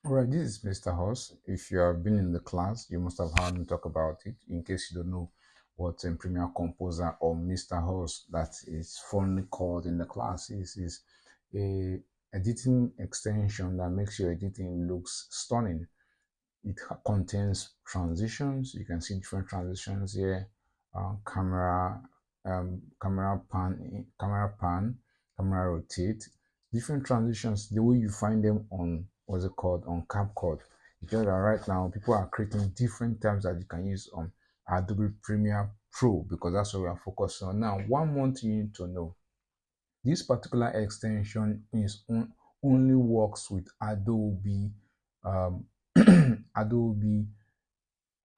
All right, this is Mr. Hoss. If you have been in the class, you must have heard me talk about it. In case you don't know what Premiere Composer or Mr. Hoss that is fondly called in the class is a editing extension that makes your editing looks stunning. It contains transitions. You can see different transitions here. Camera, camera pan, camera rotate. Different transitions. The way you find them on what's it called on CapCut. Because right now people are creating different types that you can use on Adobe Premiere Pro because that's what we are focusing on now. One more thing you need to know: this particular extension only works with Adobe um, Adobe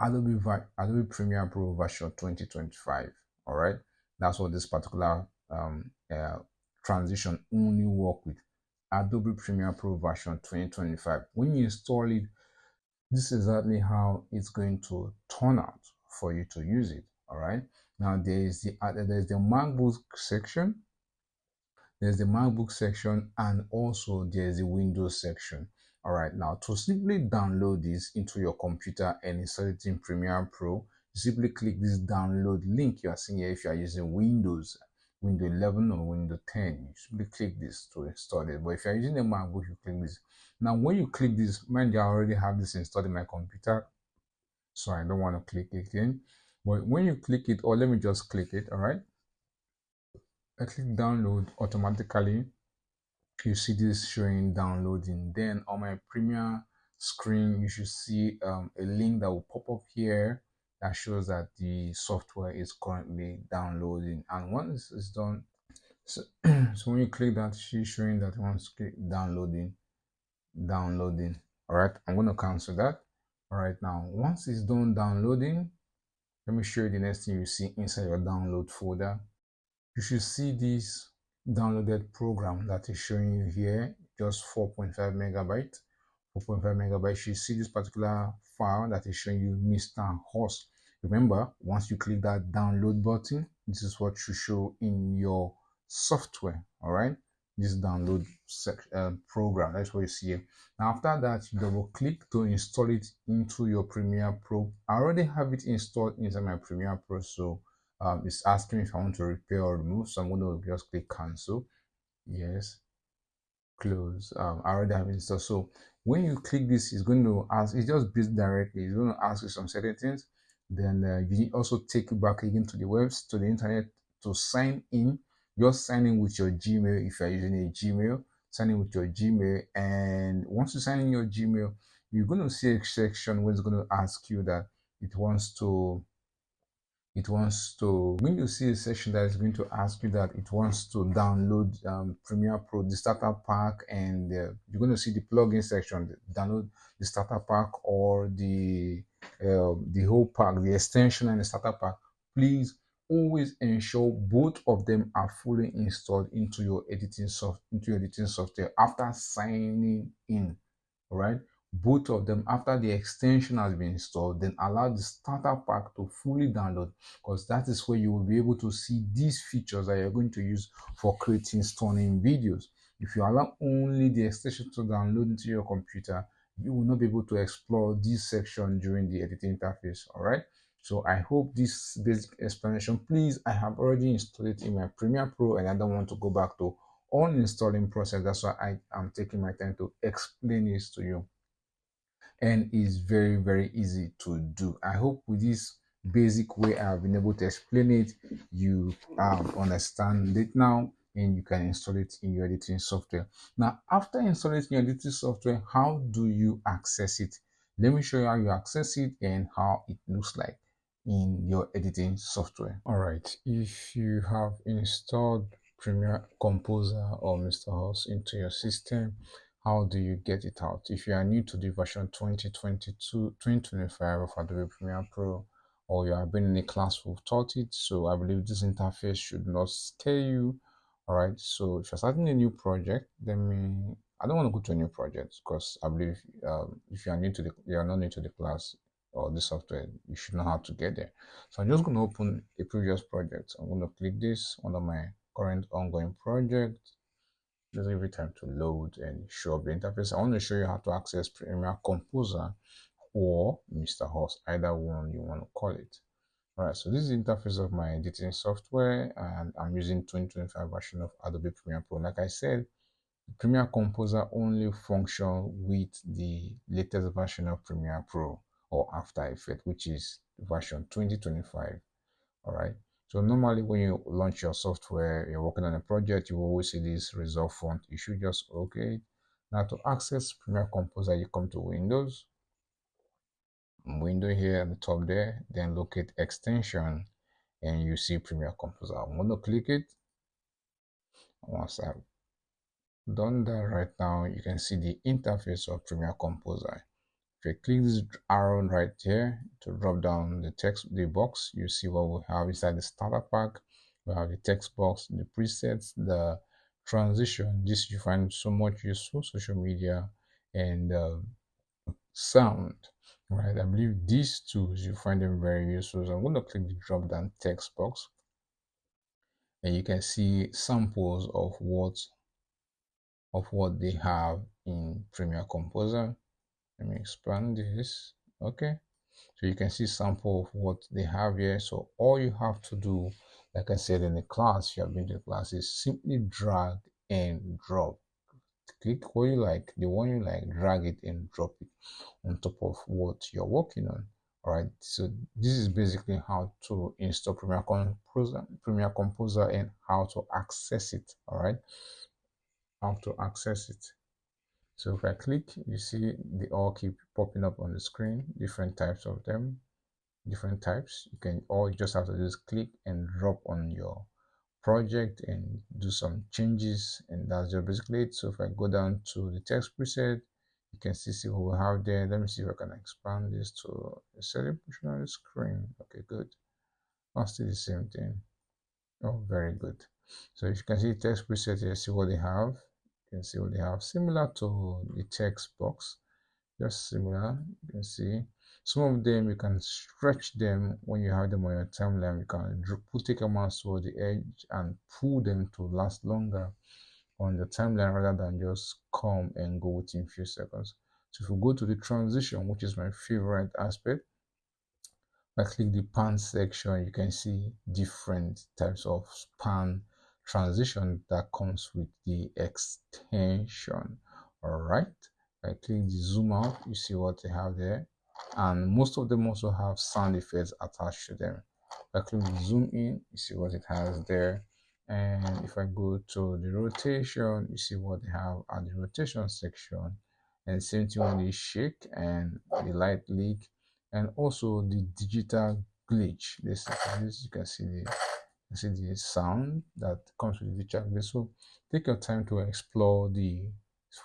Adobe Premiere Pro version 2025. All right, that's what this particular transition only work with Adobe Premiere Pro version 2025. When you install it, this is exactly how it's going to turn out for you to use it. All right. Now there's the MacBook section. There's the MacBook section, and also there's the Windows section. All right, now to simply download this into your computer and install it in Premiere Pro, you simply click this download link you are seeing here. If you are using Windows 11 or Windows 10, you simply click this to install it. But if you are using a MacBook, you click this. Now, when you click this, mind you, I already have this installed in my computer, so I don't want to click it again. But when you click it, or let me just click it, all right? I click download automatically. You see this showing downloading. Then on my Premiere screen, you should see a link that will pop up here that shows that the software is currently downloading. And once it's done, so, so when you click that, she's showing that once click downloading. All right, I'm going to cancel that. All right, now once it's done downloading, let me show you the next thing you see inside your download folder. You should see this downloaded program that is showing you here, just 4.5 megabyte. 4.5 megabytes. You see this particular file that is showing you Mr. Hoss. Remember, once you click that download button, this is what should show in your software. All right, this download program, that's what you see here. Now after that, you double click to install it into your Premiere Pro. I already have it installed inside my Premiere Pro, so it's asking me if I want to repair or remove, so I'm going to just click cancel. Yes, close. I already have it installed. So when you click this, it's going to ask, it's just built directly, it's going to ask you some certain things. Then you also take you back again to the website, to the internet, to sign in. Just sign in with your Gmail. If you're using a Gmail, sign in with your Gmail. And once you sign in your Gmail, you're going to see a section where it's going to ask you that when you see a section that is going to ask you that it wants to download Premiere Pro, the starter pack, and you're going to see the plugin section, download the starter pack or the whole pack, the extension and the starter pack. Please always ensure both of them are fully installed into your editing software after signing in. All right, both of them after the extension has been installed, then allow the starter pack to fully download, because that is where you will be able to see these features that you're going to use for creating stunning videos. If you allow only the extension to download into your computer, you will not be able to explore this section during the editing interface. All right, so I hope this basic explanation, please, I have already installed it in my Premiere Pro and I don't want to go back to uninstalling process. That's why I am taking my time to explain this to you, and is very easy to do. I hope with this basic way I have been able to explain it, you understand it now and you can install it in your editing software. Now after installing your editing software, how do you access it? Let me show you how you access it and how it looks like in your editing software. All right, if you have installed Premiere Composer or Mr. Hoss into your system, how do you get it out? If you are new to the version 2025 of Adobe Premiere Pro, or you have been in a class who've taught it, so I believe this interface should not scare you. All right, so if you're starting a new project, I don't want to go to a new project because I believe if you are not new to the class or the software, you should know how to get there. So I'm just going to open a previous project. I'm going to click this under my current ongoing project. Just give it time to load and show up the interface. I want to show you how to access Premiere Composer or Mr. Host, either one you want to call it. All right, so this is the interface of my editing software, and I'm using 2025 version of Adobe Premiere Pro. Like I said, Premiere Composer only function with the latest version of Premiere Pro or After Effects, which is version 2025. All right. So normally when you launch your software, you're working on a project, you always see this result font. You should just okay it. Now to access Premiere Composer, you come to Windows, window here at the top there, then locate extension, and you see Premiere Composer. I'm going to click it. Once I've done that right now, you can see the interface of Premiere Composer. If you click this arrow right here to drop down the box, you see what we have inside the starter pack. We have the text box, the presets, the transition. This you find so much useful, social media, and sound. Right, I believe these tools you find them very useful. So I'm going to click the drop down text box, and you can see samples of what they have in Premiere Composer. Let me expand this. Okay, so you can see sample of what they have here. So all you have to do, like I said in the class, you have been to the class, is simply drag and drop. Click what you like, the one you like, drag it and drop it on top of what you're working on. All right, so this is basically how to install Premiere Composer and how to access it. All right, how to access it. So if I click, you see they all keep popping up on the screen, different types of them, different types. You can, all you just have to do is click and drop on your project and do some changes, and that's just basically it. So if I go down to the text preset, you can see what we have there. Let me see if I can expand this to a certain portion on the screen. Okay, good. I'll see the same thing. Oh, very good. So if you can see text preset here, see what they have. You can see what they have, similar to the text box, just similar. You can see some of them you can stretch them when you have them on your timeline. You can take a mouse toward the edge and pull them to last longer on the timeline rather than just come and go within a few seconds. So if we go to the transition, which is my favorite aspect, I click the pan section, you can see different types of pan transition that comes with the extension. All right, I click the zoom out, you see what they have there, and most of them also have sound effects attached to them. I click the zoom in, you see what it has there, and if I go to the rotation, you see what they have at the rotation section, and same thing on the shake and the light leak, and also the digital glitch. This you can see the sound that comes with the digital glitch. So take your time to explore the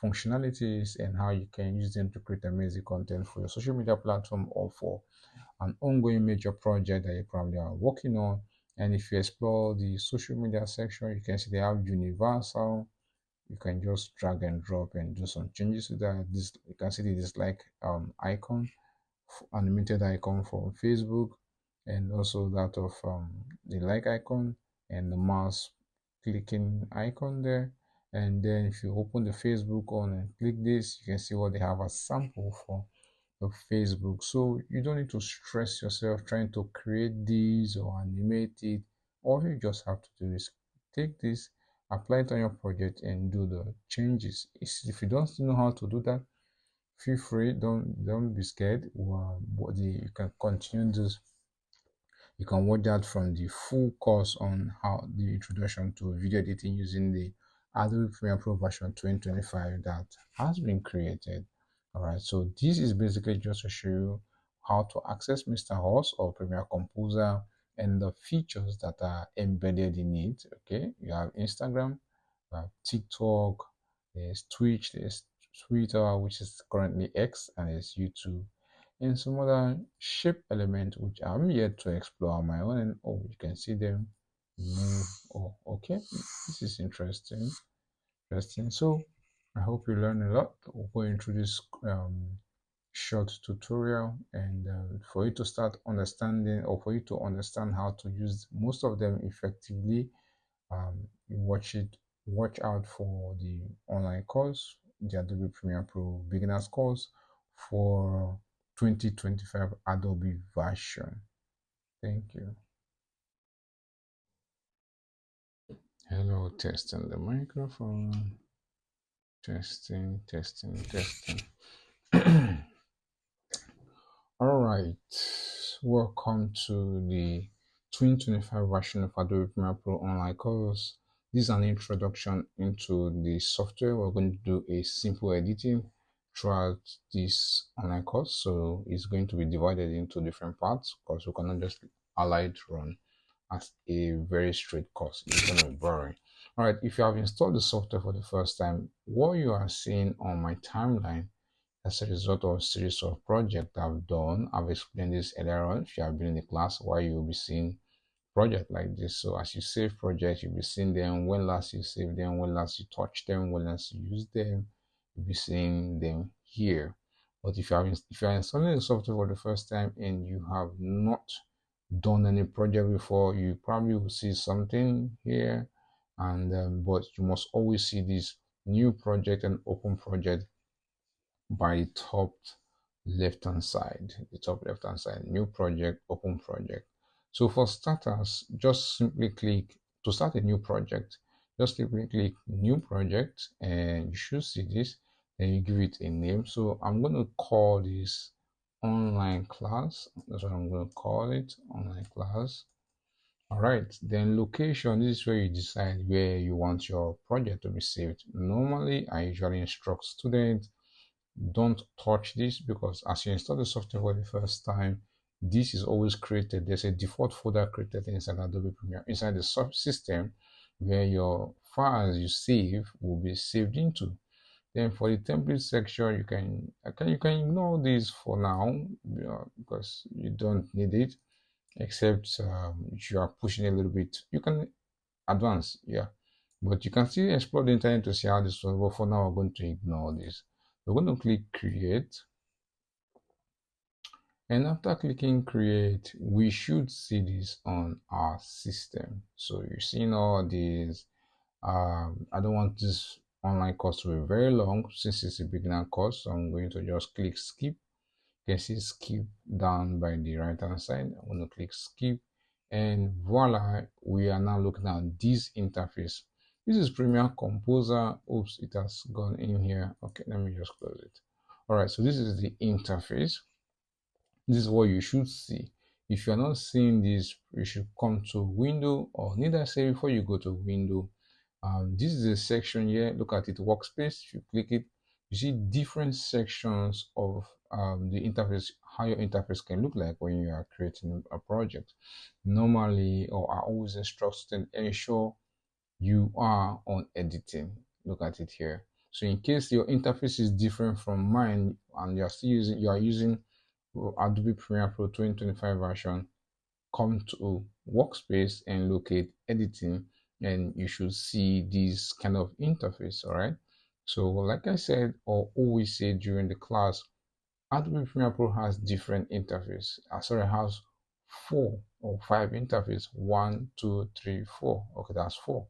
functionalities and how you can use them to create amazing content for your social media platform or for an ongoing major project that you probably are working on. And if you explore the social media section, you can see they have universal. You can just drag and drop and do some changes to that. This, you can see the dislike icon, animated icon from Facebook, and also that of the like icon and the mouse clicking icon there. And then if you open the Facebook on and click this, you can see what they have as sample for of Facebook. So you don't need to stress yourself trying to create these or animate it. All you just have to do is take this, apply it on your project, and do the changes. If you don't know how to do that, feel free, don't be scared. You can continue this, you can watch that from the full course on how the introduction to video editing using the Adobe Premiere Pro version 2025 that has been created. All right, so this is basically just to show you how to access Mr. Host or Premiere Composer and the features that are embedded in it. Okay, you have Instagram, you have TikTok, there's Twitch, there's Twitter, which is currently X, and there's YouTube, and some other shape element which I'm yet to explore on my own. And oh, you can see them move. Oh, okay, this is interesting. So I hope you learn a lot going through this short tutorial, and for you to start understanding, or for you to understand how to use most of them effectively, you watch it watch out for the online course, the Adobe Premiere Pro beginners course for 2025 Adobe version. Thank you. Hello, testing the microphone. Testing, testing, testing. All right, welcome to the 2025 version of Adobe Premiere Pro online course. This is an introduction into the software. We're going to do a simple editing throughout this online course. So it's going to be divided into different parts because we cannot just allow it to run as a very straight course. It's going to be boring. All right, if you have installed the software for the first time, what you are seeing on my timeline as a result of a series of projects I've done. I've explained this earlier on. If you have been in the class, why you'll be seeing projects like this. So as you save projects, you'll be seeing them when last you saved them, when last you touched them, when last you used them. You'll be seeing them here. But if you are installing the software for the first time and you have not done any project before, you probably will see something here, and but you must always see this new project and open project by the top left hand side, new project, open project. So for starters, just simply click to start a new project. Just simply click new project and you should see this. Then you give it a name. So I'm going to call this online class. That's what I'm going to call it, online class. All right, then location, this is where you decide where you want your project to be saved. Normally, I usually instruct students, don't touch this, because as you install the software for the first time, this is always created. There's a default folder created inside Adobe Premiere, inside the subsystem, where your files you save will be saved into. Then for the template section, you can ignore this for now, because you don't need it, except if you are pushing a little bit, you can advance, yeah. But you can still explore the internet to see how this works. But for now, we're going to ignore this. We're going to click create, and after clicking create, we should see this on our system. So you're seeing all these. I don't want this online course to be very long since it's a beginner course, so I'm going to just click skip. You can see skip down by the right hand side. I'm going to click skip, and voila, we are now looking at this interface. This is Premiere Composer. Oops, it has gone in here. Okay, let me just close it. All right, so this is the interface. This is what you should see. If you're not seeing this, you should come to window, or need I say before you go to window, this is a section here. Look at it, workspace. If you click it, you see different sections of the interface, how your interface can look like when you are creating a project. Normally, or I always instruct students, ensure you are on editing. Look at it here. So in case your interface is different from mine and you are using Adobe Premiere Pro 2025 version, come to workspace and locate editing, and you should see this kind of interface. All right, so like I said, or always say during the class, Adobe Premiere Pro has different interface. Sorry, has 4 or 5 interface. 1, 2, 3, 4. Okay, that's 4.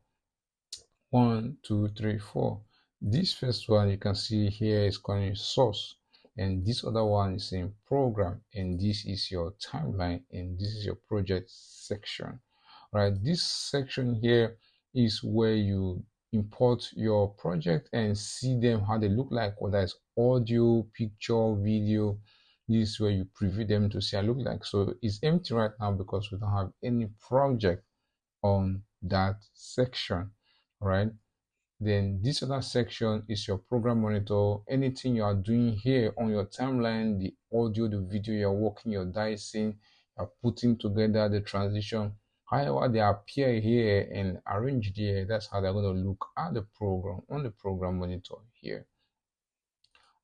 1, 2, 3, 4. This first one you can see here is called source, and this other one is in program, and this is your timeline, and this is your project section. All right, this section here is where you import your project and see them, how they look like, whether it's audio, picture, video. This is where you preview them to see how they look like. So it's empty right now because we don't have any project on that section. All right, then this other section is your program monitor. Anything you are doing here on your timeline, the audio, the video, you're working, you're dicing, you're putting together the transition, however they appear here and arranged here, that's how they're going to look at the program on the program monitor here.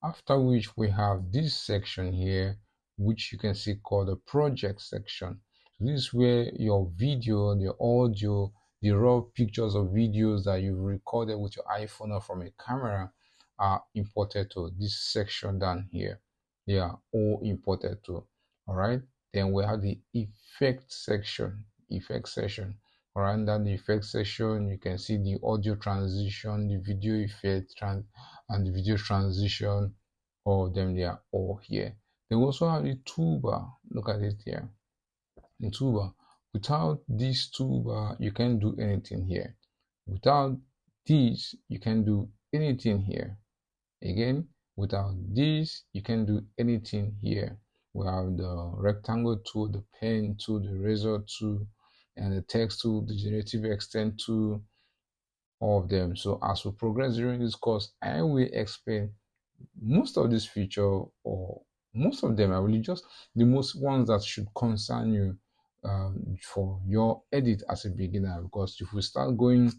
After which we have this section here, which you can see called the project section. So this is where your video, the audio, the raw pictures or videos that you've recorded with your iPhone or from a camera are imported to this section down here. They are all imported to. All right, then we have the effect section. or under the effect section, you can see the audio transition, the video effect, and the video transition. All of them, they are all here. They also have the toolbar. Look at it here. The toolbar. Without this toolbar, you can't do anything here. Without this, you can do anything here. Again, without this, you can do anything here. We have the rectangle tool, the pen tool, the razor tool, and the text tool, the generative extend tool, all of them. So as we progress during this course, I will explain most of this feature, or most of them are really just the most ones that should concern you for your edit as a beginner. Because if we start going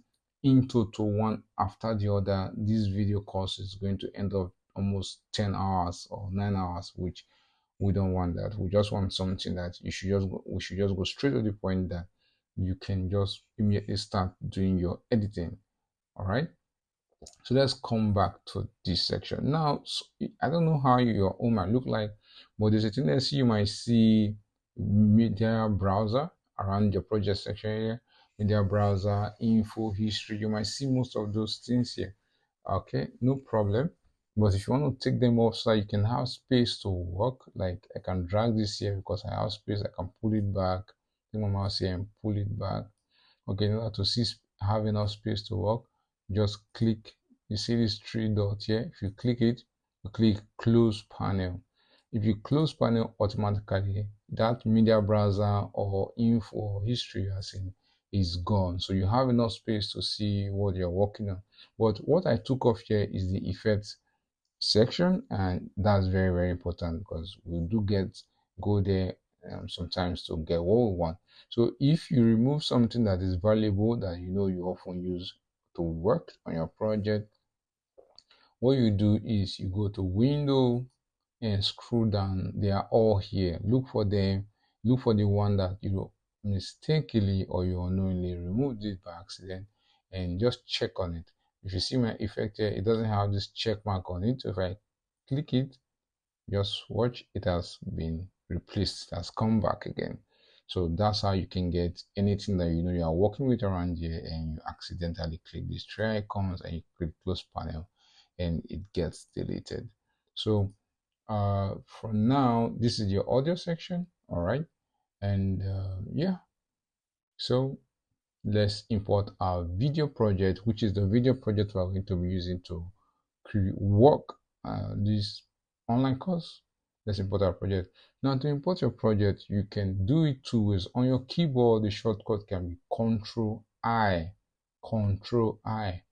into one after the other, this video course is going to end up almost 10 hours or 9 hours, which we don't want. That we just want something that we should just go straight to the point that you can just immediately start doing your editing. All right, so let's come back to this section now. So I don't know how your own might look like, but there's a tendency you might see media browser around your project section here, media browser, info, history. You might see most of those things here. Okay, no problem. But if you want to take them off so you can have space to work, like I can drag this here because I have space, I can pull it back, take my mouse here and pull it back. Okay, in order to see have enough space to work, just click. You see this three dot here. If you click it, you click close panel. If you close panel, automatically that media browser or info or history you are seeing is gone. So you have enough space to see what you're working on. But what I took off here is the effects section, and that's very, very important because we do go there sometimes to get what we want. So if you remove something that is valuable that you know you often use to work on your project, what you do is you go to window and scroll down. They are all here. Look for them. Look for the one that you mistakenly or you unknowingly removed it by accident, and just check on it. If you see my effect here, it doesn't have this check mark on it. So if I click it, just watch, it has been replaced, it has come back again. So that's how you can get anything that you know you are working with around here and you accidentally click these three icons and you click close panel and it gets deleted. So for now, this is your audio section. All right, and yeah, so let's import our video project, which is the video project we're going to be using to work this online course. Let's import our project. Now, to import your project, you can do it two ways. On your keyboard, the shortcut can be Control I. Control I.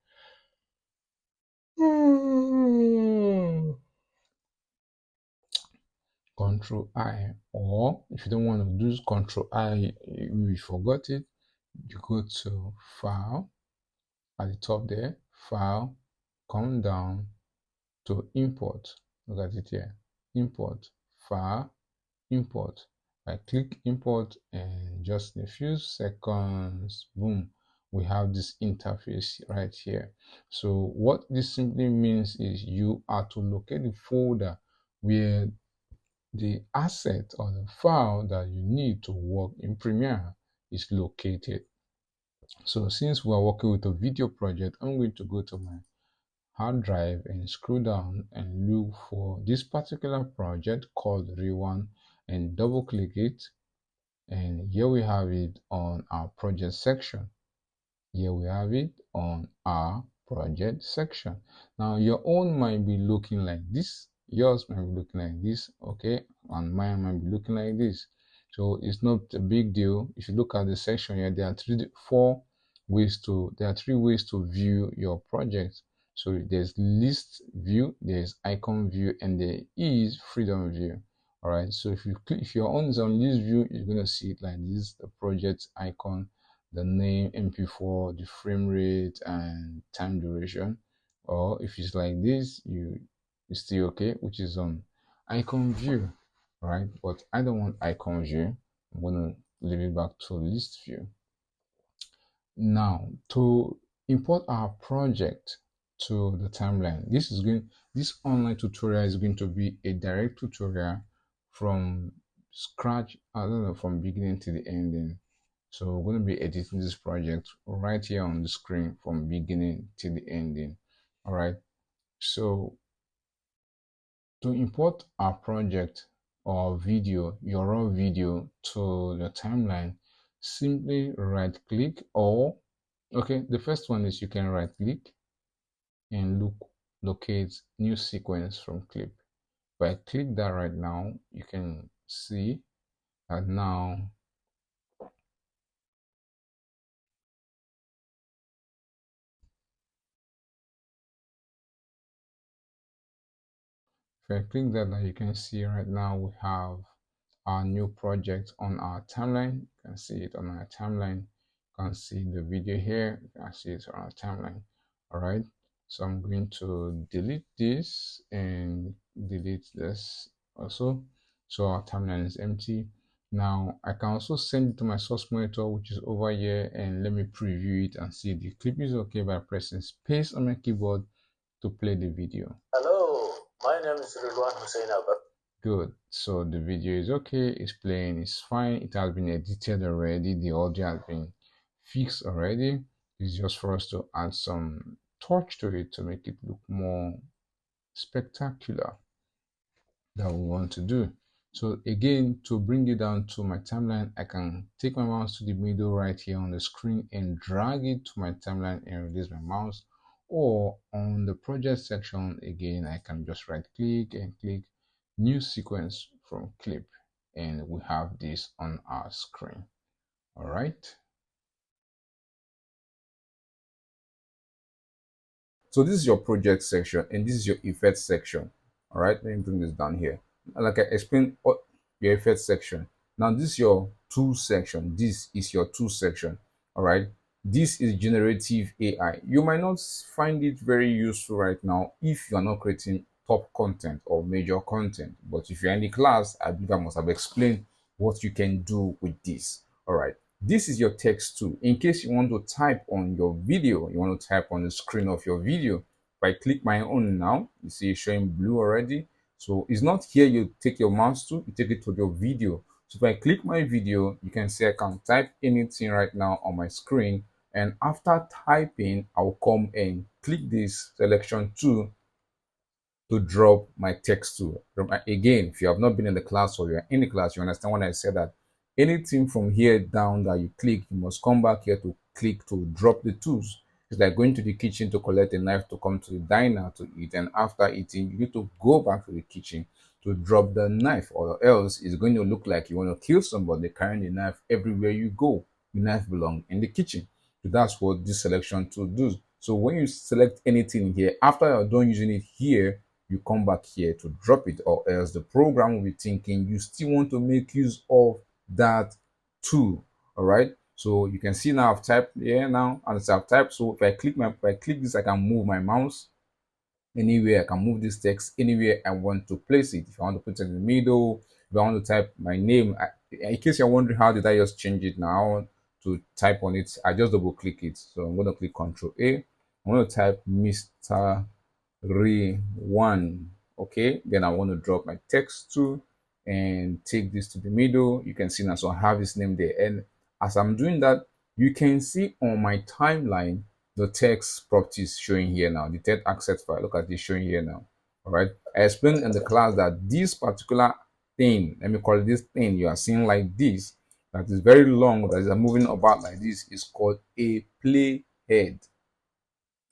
Control I. Or if you don't want to do Control I, you forgot it, you go to File at the top there, File, come down to Import. Look at it here. Import, File, Import. I click Import, and just in a few seconds, boom, we have this interface right here. So what this simply means is you are to locate the folder where the asset or the file that you need to work in Premiere is located. So since we are working with a video project, I'm going to go to my hard drive and scroll down and look for this particular project called Rewan and double click it, and here we have it on our project section. Here we have it on our project section. Now your own might be looking like this, yours might be looking like this, okay, and mine might be looking like this. So it's not a big deal. If you look at the section here, there are three ways to view your project. So there's list view, there's icon view, and there is freedom view. All right, so if your own is on list view, you're going to see it like this: the project icon, the name, MP4, the frame rate, and time duration. Or if it's like this, it's still okay, which is on icon view, right? But I don't want icon view. I'm gonna leave it back to list view. Now, to import our project to the timeline, this online tutorial is going to be a direct tutorial from scratch. I don't know, from beginning to the ending. So we're going to be editing this project right here on the screen from beginning to the ending. All right. So to import our project or video, your raw video to your timeline, simply right click or okay, the first one is you can right click and locate new sequence from clip. If I click that right now, you can see that now if I click that, now you can see right now we have our new project on our timeline. You can see it on our timeline. You can see the video here. You can see it on our timeline. All right. So I'm going to delete this and delete this also. So our timeline is empty. Now I can also send it to my source monitor, which is over here, and let me preview it and see the clip is okay by pressing space on my keyboard to play the video. Hello, my name is Ridwan Hussein Abba. Good. So the video is okay, it's playing, it's fine. It has been edited already. The audio has been fixed already. It's just for us to add some touch to it to make it look more spectacular that we want to do. So again, to bring it down to my timeline, I can take my mouse to the middle right here on the screen and drag it to my timeline and release my mouse. Or on the project section, again, I can just right click and click new sequence from clip, and we have this on our screen. All right. So this is your project section and this is your effect section. All right, let me bring this down here. Like I explained, your effect section. Now this is your tool section. This is your tool section. All right. This is generative AI. You might not find it very useful right now if you are not creating top content or major content. But if you're in the class, I believe I must have explained what you can do with this. All right. This is your text tool. In case you want to type on your video, you want to type on the screen of your video. If I click my own now, you see it's showing blue already. So it's not here you take your mouse to, you take it to your video. So if I click my video, you can see I can type anything right now on my screen. And after typing, I'll come and click this selection tool to drop my text to. Again, if you have not been in the class or you're in the class, you understand when I said that anything from here down that you click, you must come back here to click to drop the tools. It's like going to the kitchen to collect a knife to come to the diner to eat, and after eating, you need to go back to the kitchen to drop the knife, or else it's going to look like you want to kill somebody carrying the knife everywhere you go. The knife belongs in the kitchen. So that's what this selection tool does. So when you select anything here, after you're done using it here, you come back here to drop it, or else the program will be thinking you still want to make use of that tool. All right, so you can see now I've typed here now, and I've typed. So if I click this, I can move my mouse anywhere. I can move this text anywhere I want to place it. If I want to put it in the middle, if I want to type my name, in case you're wondering how did I just change it now, I want to type on it, I just double click it. So I'm going to click Control A. I'm going to type Mr. One. Okay, then I want to drop my text to and take this to the middle. You can see now, so I have his name there, and as I'm doing that, you can see on my timeline the text properties showing here now, the text access file. Look at this showing here now. All right, I explained in the class that this particular thing, let me call it this thing you are seeing like this, that is very long, that is moving about like this, is called a playhead.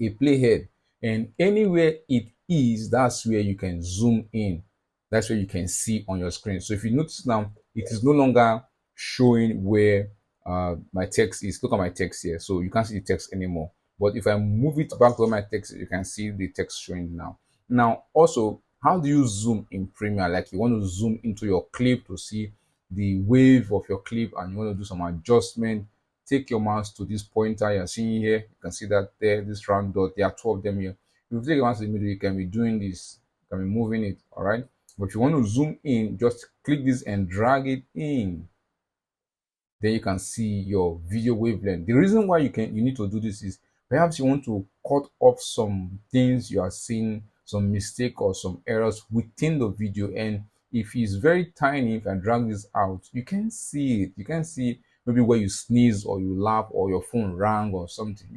A playhead, and anywhere it is, that's where you can zoom in, that's where you can see on your screen. So if you notice now, it is no longer showing where my text is. Look at my text here, so you can't see the text anymore. But if I move it back to where my text, you can see the text showing now. Now also, how do you zoom in Premiere? Like you want to zoom into your clip to see the wave of your clip, and you want to do some adjustment. Take your mouse to this pointer you're seeing here. You can see that there, this round dot, there are two of them here. If you take your mouse to the middle, you can be doing this, you can be moving it, all right? But if you want to zoom in, just click this and drag it in. Then you can see your video wavelength. The reason why you need to do this is perhaps you want to cut off some things you are seeing, some mistake or some errors within the video. And if it's very tiny, if I drag this out, you can see it. You can see maybe where you sneeze or you laugh or your phone rang or something,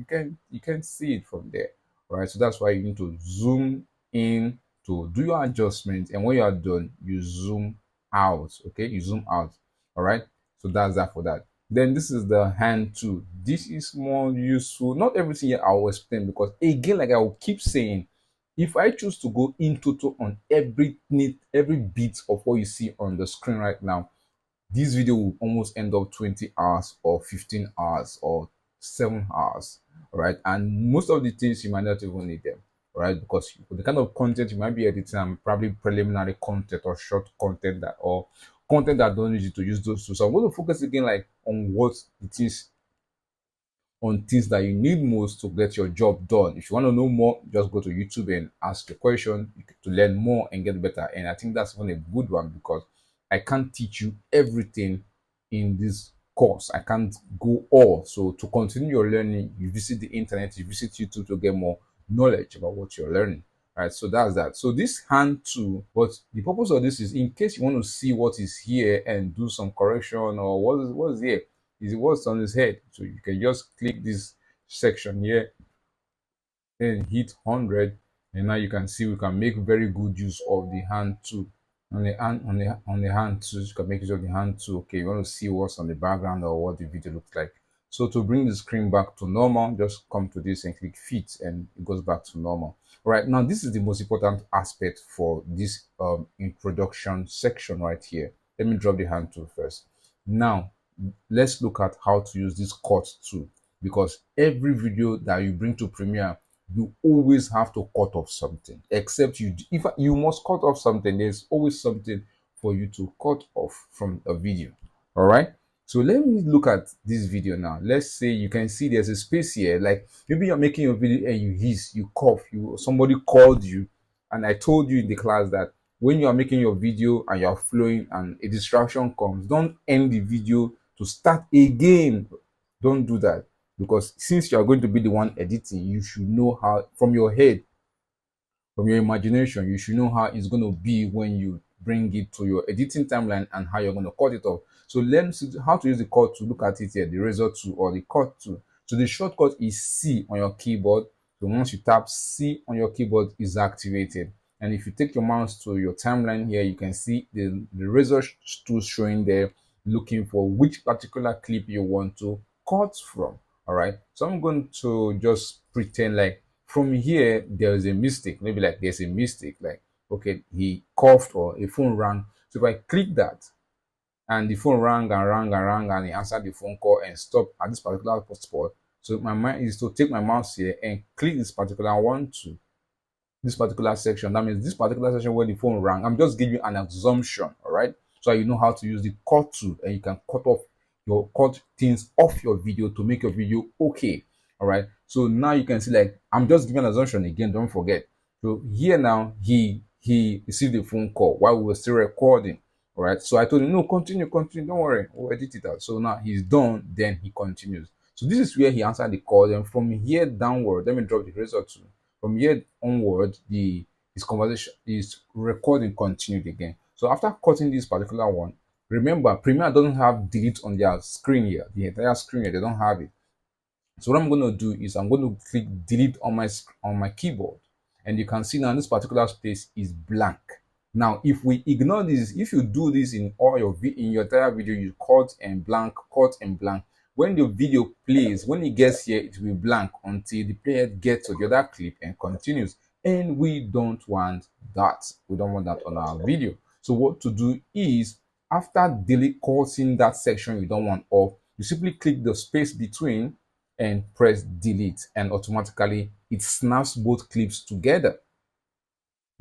you can see it from there. All right, so that's why you need to zoom in to do your adjustment, and when you are done, you zoom out. Okay, you zoom out. All right, so that's that for that. Then this is the hand tool. This is more useful. Not everything here I will explain, because again, like I will keep saying, if I choose to go in total on every bit of what you see on the screen right now, this video will almost end up 20 hours or 15 hours or 7 hours. All right, and most of the things you might not even need them. All right, because for the kind of content you might be editing, and probably preliminary content or short content that, or content that don't need you to use those tools. So I'm going to focus again like on what it is, on things that you need most to get your job done. If you want to know more, just go to YouTube and ask the question to learn more and get better. And I think that's one a good one, because I can't teach you everything in this course. I can't go all. So to continue your learning, you visit the internet, you visit YouTube to get more knowledge about what you're learning. Right, so that's that. So this hand tool, but the purpose of this is in case you want to see what is here and do some correction, or what is here, is what's on his head. So you can just click this section here and hit 100, and now you can see we can make very good use of the hand tool. On the hand tools, you can make use of the hand tool. Okay, you want to see what's on the background or what the video looks like. So to bring the screen back to normal, just come to this and click fit, and it goes back to normal. All right, now this is the most important aspect for this introduction section right here. Let me drop the hand tool first. Now let's look at how to use this cut tool, because every video that you bring to Premiere, you always have to cut off something. Except if you must cut off something, there's always something for you to cut off from a video. All right, so let me look at this video now. Let's say you can see there's a space here, like maybe you're making your video and you hiss, you cough, somebody called you, and I told you in the class that when you are making your video and you're flowing and a distraction comes, don't end the video to start again. Don't do that, because since you are going to be the one editing, you should know how, from your head, from your imagination, you should know how it's going to be when you bring it to your editing timeline and how you're going to cut it off. So let's see how to use the cut to look at it here, the razor tool or the cut tool. So the shortcut is C on your keyboard. So once you tap C on your keyboard, is activated. And if you take your mouse to your timeline here, you can see the razor tool showing there, looking for which particular clip you want to cut from. All right, so I'm going to just pretend like from here there is a mistake. Maybe like there's a mistake, like okay, he coughed or a phone rang. So if I click that and the phone rang and rang and rang and he answered the phone call and stopped at this particular spot, so my mind is to take my mouse here and click this particular one to this particular section. That means this particular section where the phone rang, I'm just giving you an assumption. All right, so you know how to use the cut tool, and you can cut things off your video to make your video okay. All right, so now you can see, like, I'm just giving an assumption again, don't forget. So here now he received a phone call while we were still recording. All right, so I told him, no, continue, don't worry, we'll edit it out. So now he's done, then he continues. So this is where he answered the call, and from here downward, let me drop the razor tool. From here onward, his conversation, his recording continued again. So after cutting this particular one, remember, Premiere doesn't have delete on their screen here, the entire screen here, they don't have it. So what I'm going to do is I'm going to click delete on my keyboard, and you can see now this particular space is blank. Now, if we ignore this, if you do this in your entire video, you cut and blank, when the video plays, when it gets here, it will be blank until the player gets to the other clip and continues. And we don't want that. We don't want that on our video. So what to do is, after cutting that section you don't want off, you simply click the space between and press delete, and automatically it snaps both clips together.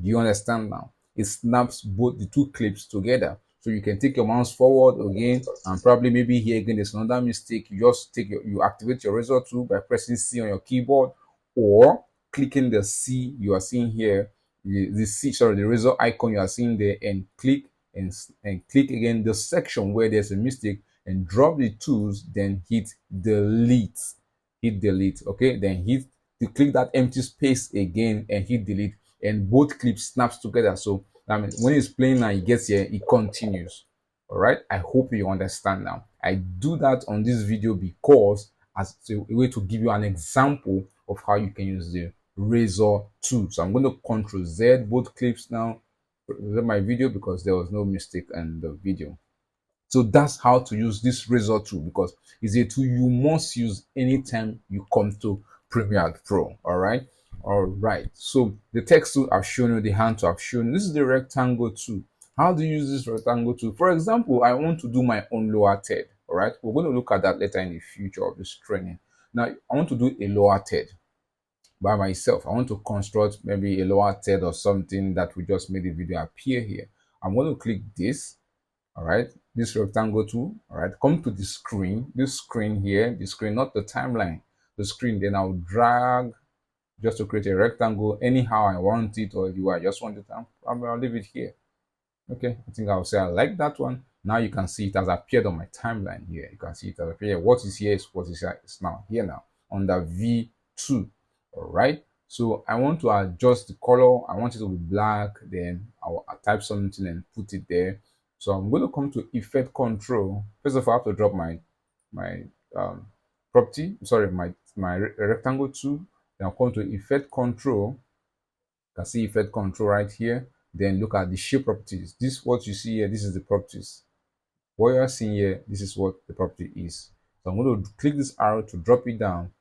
Do you understand now? It snaps both the two clips together. So you can take your mouse forward again, and probably maybe here again there's another mistake. You just you activate your razor tool by pressing C on your keyboard, or clicking the C you are seeing here, the razor icon you are seeing there, and click again the section where there's a mistake, and drop the tools, then hit delete. Okay, then click that empty space again and hit delete, and both clips snaps together. So that means when it's playing and it gets here, it continues. All right, I hope you understand now. I do that on this video because as a way to give you an example of how you can use the razor tool. So I'm going to Control Z both clips now, my video, because there was no mistake in the video. So that's how to use this razor tool, because it's a tool you must use anytime you come to Premiere Pro. All right. So the text tool I've shown you, the hand tool I've shown you. This is the rectangle tool. How do you use this rectangle tool? For example, I want to do my own lower third. All right, we're going to look at that later in the future of this training. Now I want to do a lower third by myself. I want to construct maybe a lower third or something that will just make the video appear here. I'm going to click this. All right, this rectangle tool. All right, come to the screen, this screen here, the screen, not the timeline, the screen. Then I'll drag just to create a rectangle anyhow I want it, or if you I just want it, I'll leave it here. Okay, I think I'll say I like that one. Now you can see it has appeared on my timeline here. You can see it has appeared. What is here is what is here. It's now here now under V2. All right, so I want to adjust the color. I want it to be black. Then I'll type something and put it there. So I'm going to come to Effect Control. First of all, I have to drop my property. Sorry, my rectangle tool. Then I'll come to Effect Control. You can see Effect Control right here. Then look at the shape properties. This what you see here. This is the properties. What you are seeing here, this is what the property is. So I'm going to click this arrow to drop it down.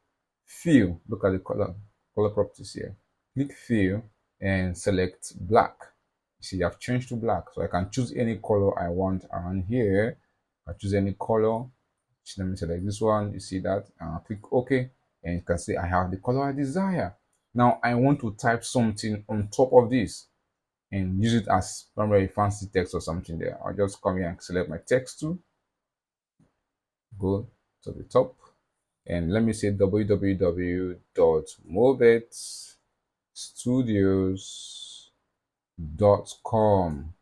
Fill. Look at the color properties here. Click Fill and select black. You see, I've changed to black, so I can choose any color I want around here. I choose any color. Let me select this one. You see that? And I'll click OK, and you can see I have the color I desire. Now I want to type something on top of this and use it as very fancy text or something there. I'll just come here and select my text tool. Go to the top, and let me say www.movitstudios.com.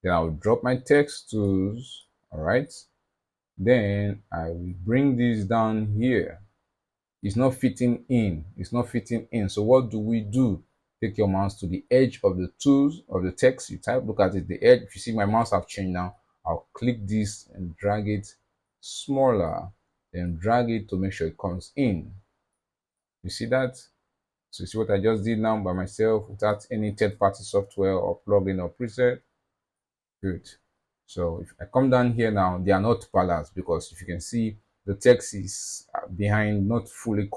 Then I'll drop my text tools. All right, then I will bring this down here. It's not fitting in. So what do we do? Take your mouse to the edge of the tools of the text you type. Look at it, the edge. If you see my mouse have changed now, I'll click this and drag it smaller, then drag it to make sure it comes in. You see that? So you see what I just did now by myself without any third-party software or plugin or preset. Good. So if I come down here now, they are not balanced, because if you can see, the text is behind, not fully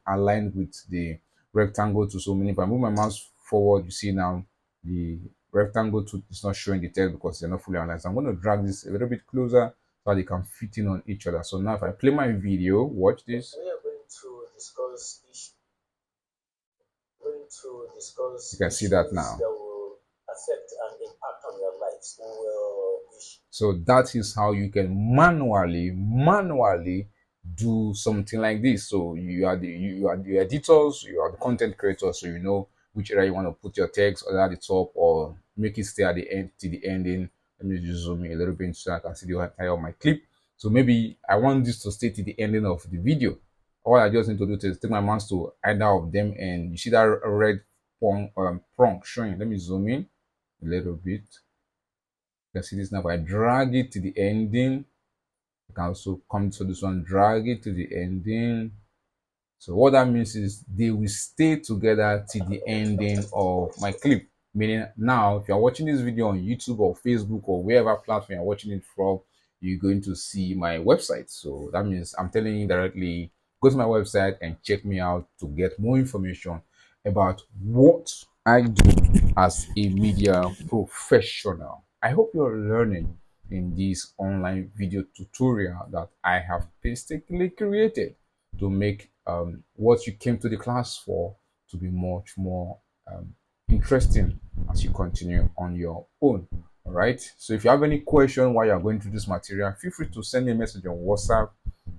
aligned with the rectangle tool. So if I move my mouse forward, you see now the rectangle tool is not showing the text because they're not fully aligned. So I'm going to drag this a little bit closer so that they can fit in on each other. So now if I play my video, watch this. We are going to discuss you can see that now. That will affect and impact on your life. So that is how you can manually do something like this. So you are the editors, you are the content creators, so you know which area you want to put your text, or at the top, or make it stay at the end to the ending. Let me just zoom in a little bit so I can see the entire of my clip. So maybe I want this to stay to the ending of the video. All I just need to do is take my mouse to either of them, and you see that red prong showing. Let me zoom in a little bit. You can see this now. If I drag it to the ending, I can also come to this one, drag it to the ending. So what that means is they will stay together till the ending of my clip. Meaning now, if you're watching this video on YouTube or Facebook or wherever platform you're watching it from, you're going to see my website. So that means I'm telling you directly, go to my website and check me out to get more information about what I do as a media professional. I hope you're learning in this online video tutorial that I have painstakingly created to make what you came to the class for to be much more interesting as you continue on your own. All right, so if you have any question while you're going through this material, feel free to send me a message on WhatsApp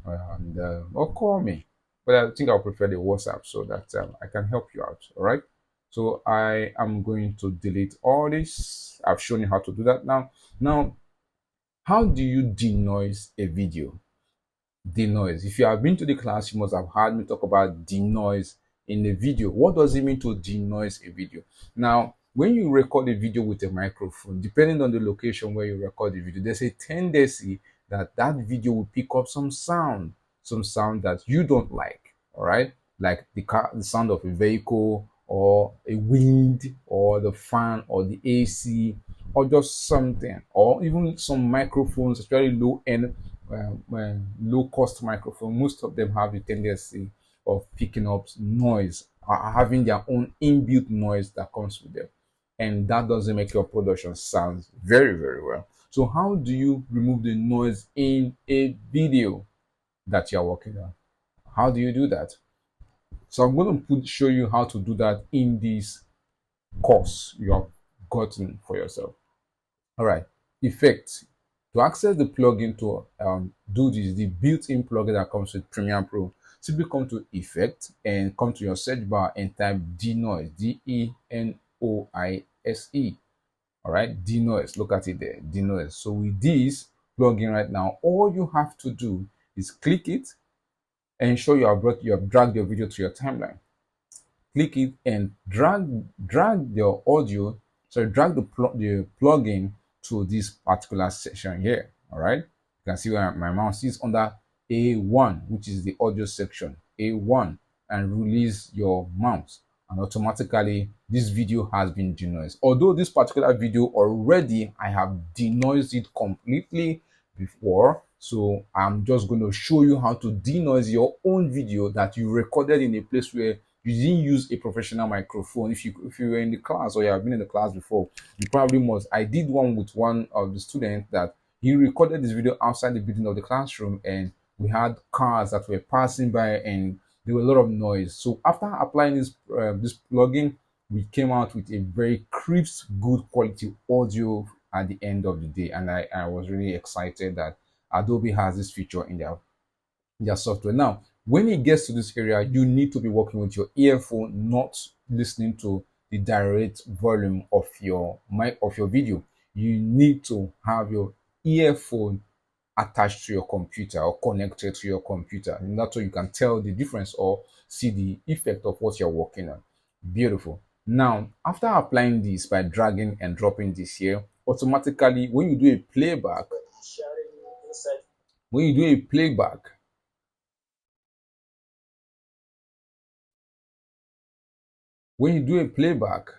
and or call me, but I think I'll prefer the WhatsApp so that I can help you out. All right, so I am going to delete all this. I've shown you how to do that now. How do you denoise a video? Denoise. If you have been to the class, you must have heard me talk about denoise in the video. What does it mean to denoise a video? Now, when you record a video with a microphone, depending on the location where you record the video, there's a tendency that that video will pick up some sound that you don't like, all right? Like the sound of a vehicle or a wind or the fan or the AC or just something, or even some microphones, especially low end, low cost microphone. Most of them have the tendency of picking up noise, having their own inbuilt noise that comes with them, and that doesn't make your production sound very, very well. So how do you remove the noise in a video that you're working on? How do you do that? So I'm going to show you how to do that in this course you have gotten for yourself. All right, effects. To access the plugin to do this, the built-in plugin that comes with Premiere Pro, simply come to Effect and come to your search bar and type denoise, Denoise. All right, denoise. Look at it there, denoise. So with this plugin right now, all you have to do is click it and ensure you have dragged your video to your timeline. Click it and drag your audio, so drag the plugin to this particular section here. All right, you can see where my mouse is under A1, which is the audio section, A1, and release your mouse, and automatically this video has been denoised. Although this particular video already I have denoised it completely before, so I'm just going to show you how to denoise your own video that you recorded in a place where you didn't use a professional microphone. If you were in the class or you have been in the class before, you probably must. I did one with one of the students that he recorded this video outside the building of the classroom, and we had cars that were passing by and there were a lot of noise. So after applying this plugin, we came out with a very crisp, good quality audio at the end of the day, and I was really excited that Adobe has this feature in their software. Now, when it gets to this area, you need to be working with your earphone, not listening to the direct volume of your mic of your video. You need to have your earphone attached to your computer or connected to your computer, and that's so you can tell the difference or see the effect of what you're working on. Beautiful. Now, after applying this by dragging and dropping this here, automatically when you do a playback, when you do a playback, when you do a playback,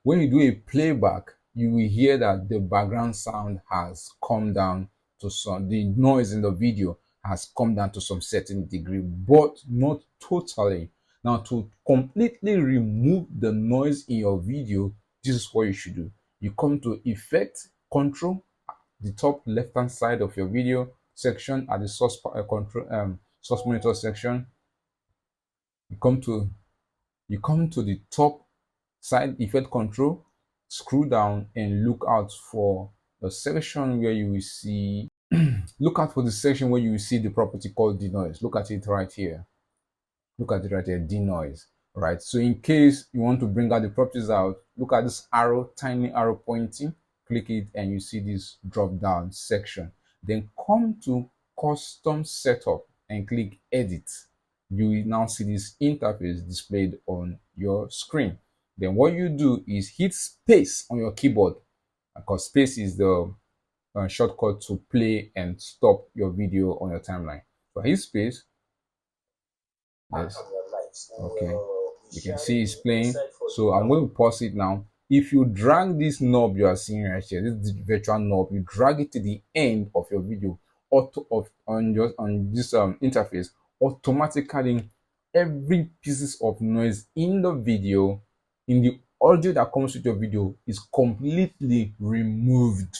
when you do a playback, you will hear that the background sound has come down to some, the noise in the video has come down to some certain degree, but not totally. Now, to completely remove the noise in your video, this is what you should do. You come to Effect, Control, the top left hand side of your video section at the source source monitor section. You come to the top side, Effect, Control, scroll down and look out for the section where you will see look out for the section where you will see the property called denoise. Look at it right here. Look at it right here, denoise. Right, so in case you want to bring out the properties out, look at this arrow, tiny arrow pointing, click it and you see this drop down section. Then come to custom setup and click edit. You will now see this interface displayed on your screen. Then what you do is hit space on your keyboard, because space is the shortcut to play and stop your video on your timeline. So hit space. Yes. Okay. You can see it's playing. So I'm going to pause it now. If you drag this knob you are seeing right here, this virtual knob, you drag it to the end of your video on this interface, automatically every pieces of noise in the video, in the audio that comes with your video, is completely removed.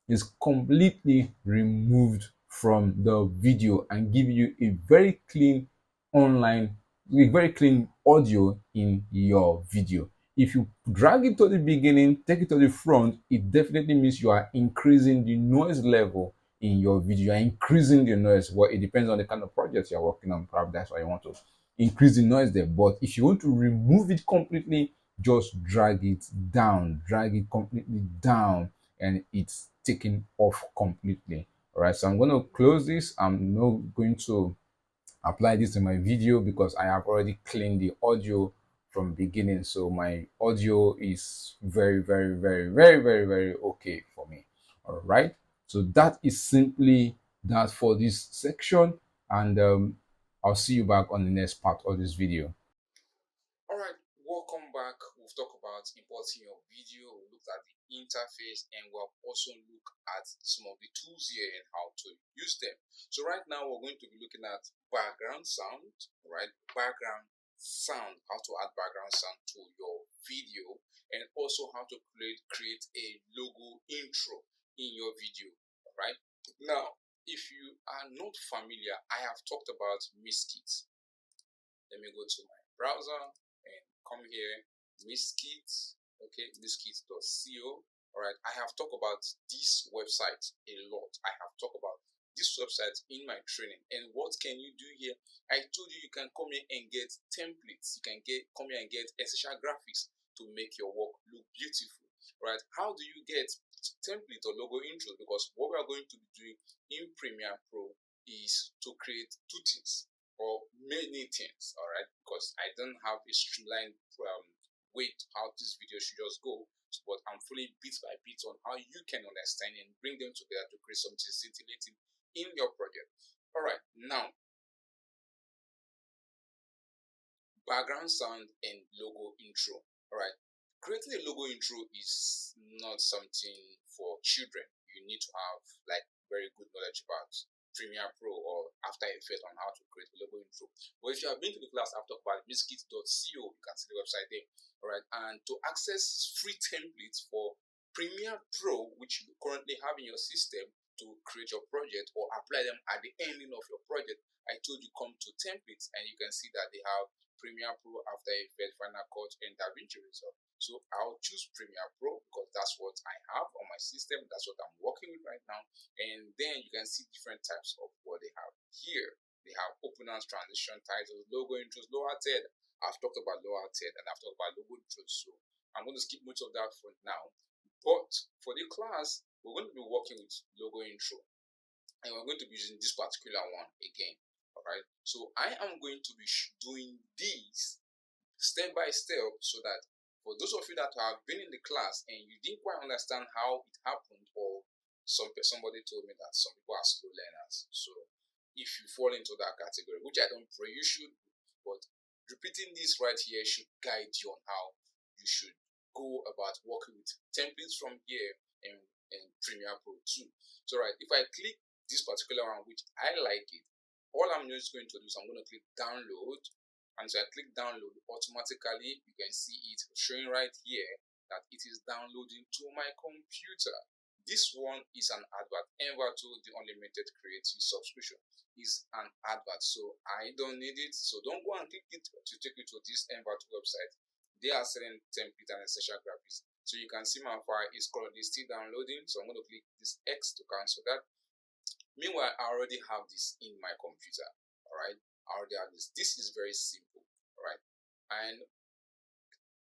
Is completely removed from the video and give you a very clean online with very clean audio in your video. If you drag it to the beginning, take it to the front, it definitely means you are increasing the noise level in your video. You are increasing the noise. Well, it depends on the kind of project you're working on. Probably that's why you want to increase the noise there. But if you want to remove it completely, just drag it down, drag it completely down, and it's taken off completely. All right, so I'm going to close this. I'm not going to apply this to my video because I have already cleaned the audio from beginning, so my audio is very okay for me. All right, So that is simply that for this section, and I'll see you back on the next part of this video. All right, welcome back. We've talked about importing your video, we looked at the interface, and we've also looked at some of the tools here and how to use them. So right now we're going to be looking at background sound, right? Background sound, how to add background sound to your video, and also how to create a logo intro in your video, right? Now, if you are not familiar, I have talked about Miskit. Let me go to my browser and come here, Miskit, okay, miskit.co. All right, I have talked about this website a lot. I have talked about this website in my training. And what can you do here? I told you can come here and get templates. You can come here and get essential graphics to make your work look beautiful. Right? How do you get template or logo intro? Because what we are going to be doing in Premiere Pro is to create two things or many things, all right, because I don't have a streamlined way how this video should just go, but I'm fully bit by bit on how you can understand and bring them together to create something scintillating in your project. All right, now background sound and logo intro. All right, creating a logo intro is not something for children. You need to have like very good knowledge about Premiere Pro or After Effects on how to create a logo intro. But if you have been to the class after about miskit.co, you can see the website there. All right, and to access free templates for Premiere Pro, which you currently have in your system to create your project or apply them at the ending of your project, I told you come to templates and you can see that they have Premiere Pro, After Effects, Final Cut, and DaVinci Resolve. So I'll choose Premiere Pro because that's what I have on my system. That's what I'm working with right now. And then you can see different types of what they have here. They have openers, transition, titles, logo intros, lower third. I've talked about lower third and I've talked about logo intros. So I'm going to skip much of that for now. But for the class, we're going to be working with logo intro. And we're going to be using this particular one again. All right. So I am going to be doing these step by step so that for those of you that have been in the class and you didn't quite understand how it happened, or somebody told me that some people are slow learners. So if you fall into that category, which I don't pray you should, but repeating this right here should guide you on how you should go about working with templates from here and Premiere Pro 2. So right, if I click this particular one, which I like it, all I'm just going to do is I'm going to click download. And so I click download, automatically you can see it showing right here that it is downloading to my computer. This one is an advert. Envato, the unlimited creative subscription, is an advert, so I don't need it. So don't go and click it to take you to this Envato website. They are selling template and essential graphics. So you can see my file is currently still downloading. So I'm going to click this X to cancel that. Meanwhile, I already have this in my computer. All right, I already have this. This is very simple. All right, and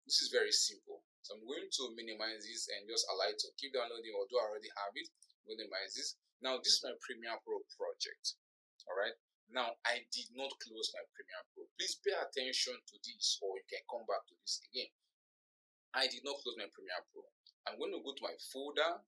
this is very simple. So I'm going to minimize this and just allow it to keep downloading, although I already have it. Minimize this. Now this is my Premiere Pro project. All right. Now I did not close my Premiere Pro. Please pay attention to this, or you can come back to this again. I did not close my Premiere Pro. I'm going to go to my folder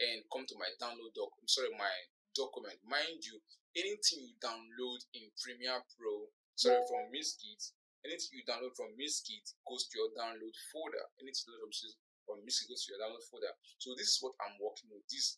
and come to my my document. Mind you, anything you download in Premiere Pro, from Miskit, anything you download from Miskit goes to your download folder. Anything you download from Miskit goes to your download folder. So this is what I'm working with. This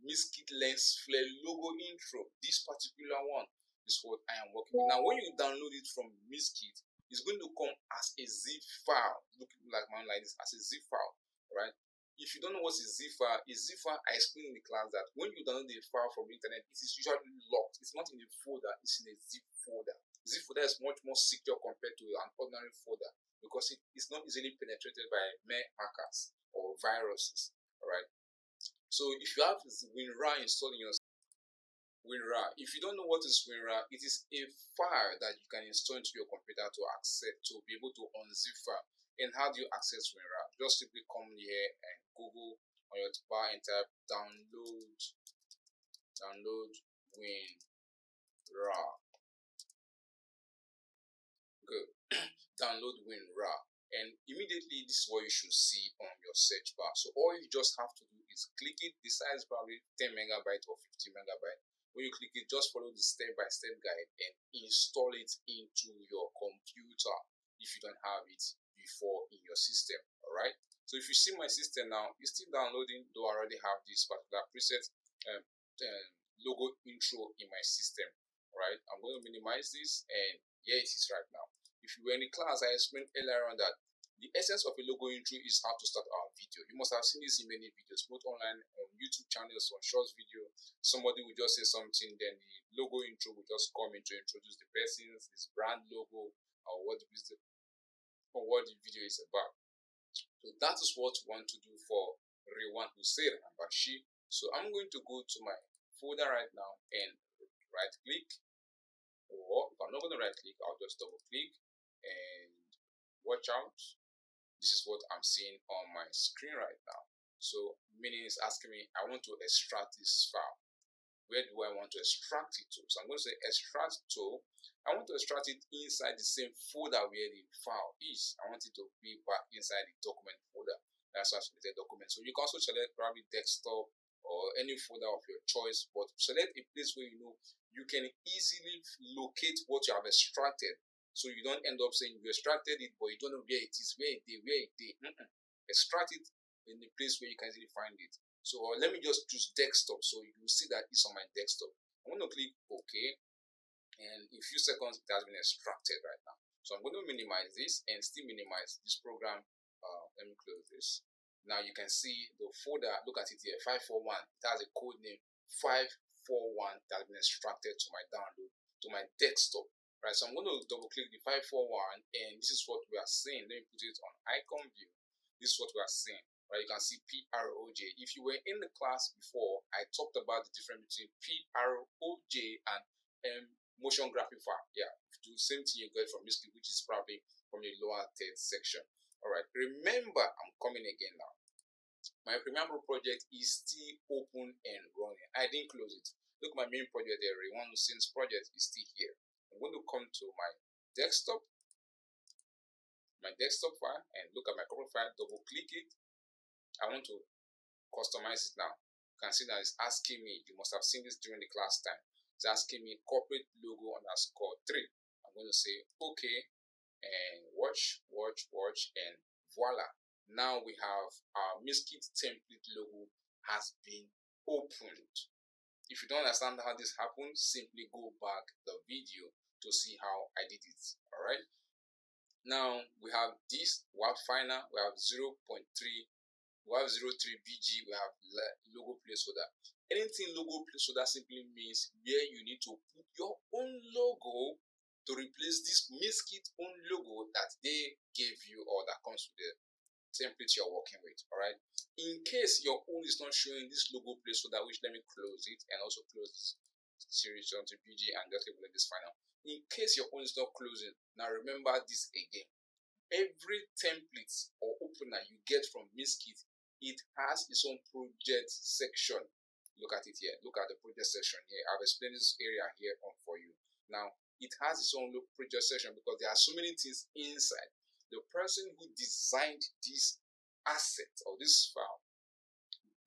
Miskit Lens Flare logo intro. This particular one is what I am working with. Now, when you download it from Miskit, it's going to come as a zip file, looking like mine like this, as a zip file, right? If you don't know what is zip file, I explained in the class that when you download a file from the internet, it is usually locked. It's not in a folder, it's in a zip folder. Zip folder is much more secure compared to an ordinary folder because it is not easily penetrated by mere hackers or viruses. All right. So if you have WinRAR installed in your WinRAR, if you don't know what is WinRAR, it is a file that you can install into your computer to access, to be able to unzip file. And how do you access WinRAR? Just simply come here and Google on your bar and type download WinRAR. Good. Download WinRAR. And immediately this is what you should see on your search bar. So all you just have to do is click it. The size is probably 10 megabyte or 50 megabyte. When you click it, just follow the step-by-step guide and install it into your computer if you don't have it before in your system. All right. So if you see my system now, it's still downloading, though I already have this particular preset logo intro in my system. All right. I'm going to minimize this, and here it is right now. If you were in the class, I explained earlier on that the essence of a logo intro is how to start our video. You must have seen this in many videos, both online, on YouTube channels, on shorts video. Somebody will just say something, then the logo intro will just come in to introduce the person's, his brand logo, or what the business, or what the video is about. So that is what we want to do for Rewan Hussein and Bashi. So I'm going to go to my folder right now and right click, or if I'm not going to right click, I'll just double click and watch out. This is what I'm seeing on my screen right now. So meaning it's asking me, I want to extract this file. Where do I want to extract it to? So I'm going to say extract to. I want to extract it inside the same folder where the file is. I want it to be back inside the document folder. That's why I selected document. So you can also select probably desktop or any folder of your choice, but select a place where you know you can easily locate what you have extracted. So you don't end up saying you extracted it, but you don't know where it is, where it is. Extract it in the place where you can easily find it. So let me just choose desktop, so you will see that it's on my desktop. I'm going to click OK, and in a few seconds it has been extracted right now. So I'm going to minimize this and still minimize this program. Let me close this. Now you can see the folder. Look at it here, 541. It has a code name 541 that has been extracted to my download, to my desktop. Right, so I'm going to double click the 541, and this is what we are seeing. Let me put it on icon view. This is what we are seeing. Right, you can see PROJ. If you were in the class before, I talked about the difference between PROJ and motion graphic file. Yeah, do the same thing you get from this, which is probably from the lower third section. All right, remember, I'm coming again now. My PREMIRE project is still open and running. I didn't close it. Look, my main project there, Rewan Hussein's project, is still here. I'm going to come to my desktop file, and look at my corporate file, double click it. I want to customize it now. You can see that it's asking me, you must have seen this during the class time. It's asking me corporate logo _3. I'm going to say okay, and watch, and voila. Now we have our Miskit template logo has been opened. If you don't understand how this happens, simply go back the video to see how I did it. All right. Now we have this, we have final, we have 0.3, we have 03 BG, we have logo placeholder. Anything logo placeholder simply means where you need to put your own logo to replace this Miskit own logo that they gave you or that comes with the template you're working with. All right. In case your own is not showing this logo placeholder, which let me close it and also close this series onto PG and just label this final. In case your own is not closing, now remember this again. Every template or opener you get from Miskit, it has its own project section. Look at it here. Look at the project section here. I've explained this area here on for you. Now it has its own project section because there are so many things inside. The person who designed this asset or this file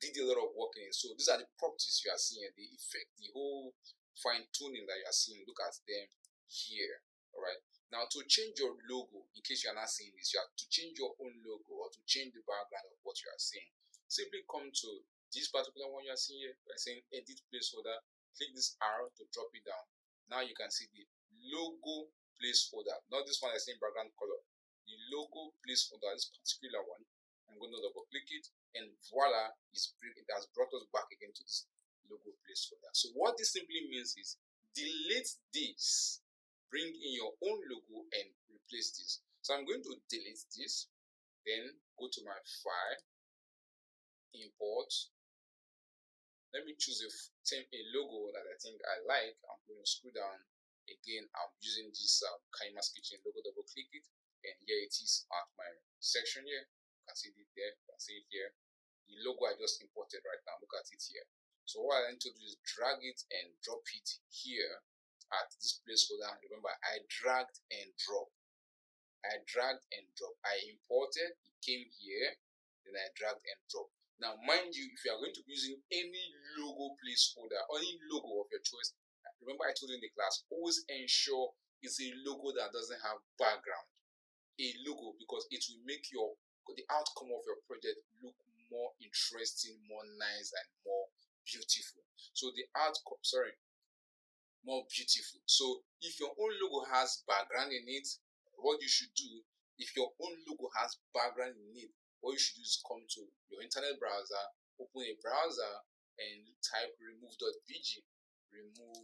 did a lot of work in it. So these are the properties you are seeing, the effect, the whole fine tuning that you are seeing. Look at them here. All right. Now to change your logo, in case you are not seeing this, you have to change your own logo or to change the background of what you are seeing. Simply come to this particular one you are seeing here by saying edit placeholder. Click this arrow to drop it down. Now you can see the logo placeholder. Not this one that's in background color. The logo placeholder, this particular one. I'm going to double click it, and voila, it has brought us back again to this logo placeholder. So what this simply means is delete this, bring in your own logo and replace this. So I'm going to delete this, then go to my file, import. Let me choose a logo that I think I like. I'm going to scroll down again. I'm using this Kaima's Kitchen logo, double click it, and here it is at my section here. You can see it there, you can see it here. The logo I just imported right now, look at it here. So what I need to do is drag it and drop it here at this placeholder. Remember, I dragged and dropped. I imported, it came here, then I dragged and dropped. Now, mind you, if you are going to be using any logo placeholder or any logo of your choice, remember I told you in the class, always ensure it's a logo that doesn't have background. A logo, because it will make the outcome of your project look more interesting, more nice, and more beautiful. So the outcome, more beautiful. So if your own logo has background in it, what you should do, if your own logo has background in it, what you should do is come to your internet browser, open a browser, and type remove.bg. Remove.bg.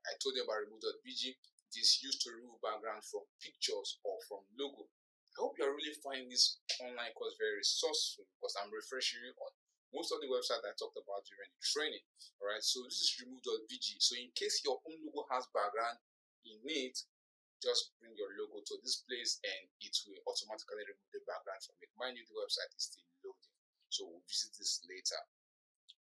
I told you about remove.bg. It is used to remove background from pictures or from logo. I hope you are really finding this online course very resourceful, because I'm refreshing you on most of the websites I talked about during the training. Alright, so this is remove.bg. So in case your own logo has background in it, just bring your logo to this place and it will automatically remove the background from it. Mind you, the website is still loading, so we'll visit this later.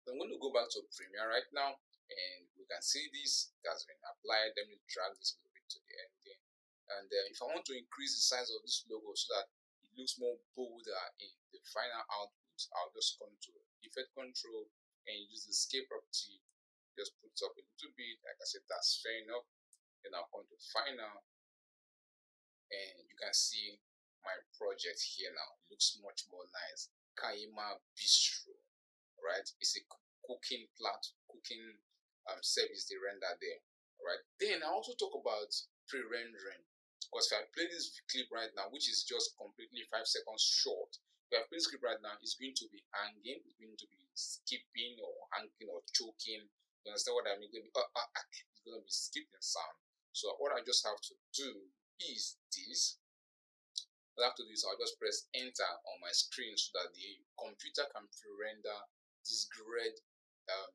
So I'm going to go back to Premiere right now, and we can see this has been applied. Let me drag this a little bit to the ending. And if I want to increase the size of this logo so that it looks more bolder in the final output, I'll just come to Effect Control and use the Scale property. Just put it up a little bit. Like I said, that's fair enough. Then I'll come to Final, and you can see my project here now. It looks much more nice. Kaima Bistro, right? It's a cooking service they render there, right? Then I also talk about pre-rendering, because if I play this clip right now, which is just completely 5 seconds short, if I play this clip right now, it's going to be hanging, it's going to be skipping or hanging or choking. You understand what I mean? It's going to be skipping sound. So what I just have to do is this. What I have to do is I'll just press enter on my screen so that the computer can pre-render this grid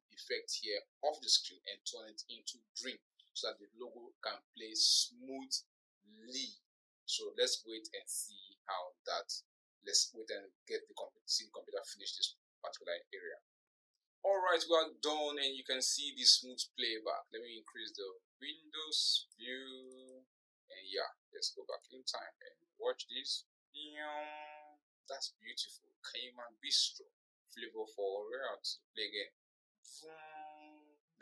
effect here off the screen and turn it into green so that the logo can play smoothly. So let's wait and see how that. Let's wait and get the computer finish this particular area. Alright, we are done, and you can see the smooth playback. Let me increase the Windows view, and yeah, let's go back in time and watch this. That's beautiful. Cayman Bistro, flavor for royalty. Play again.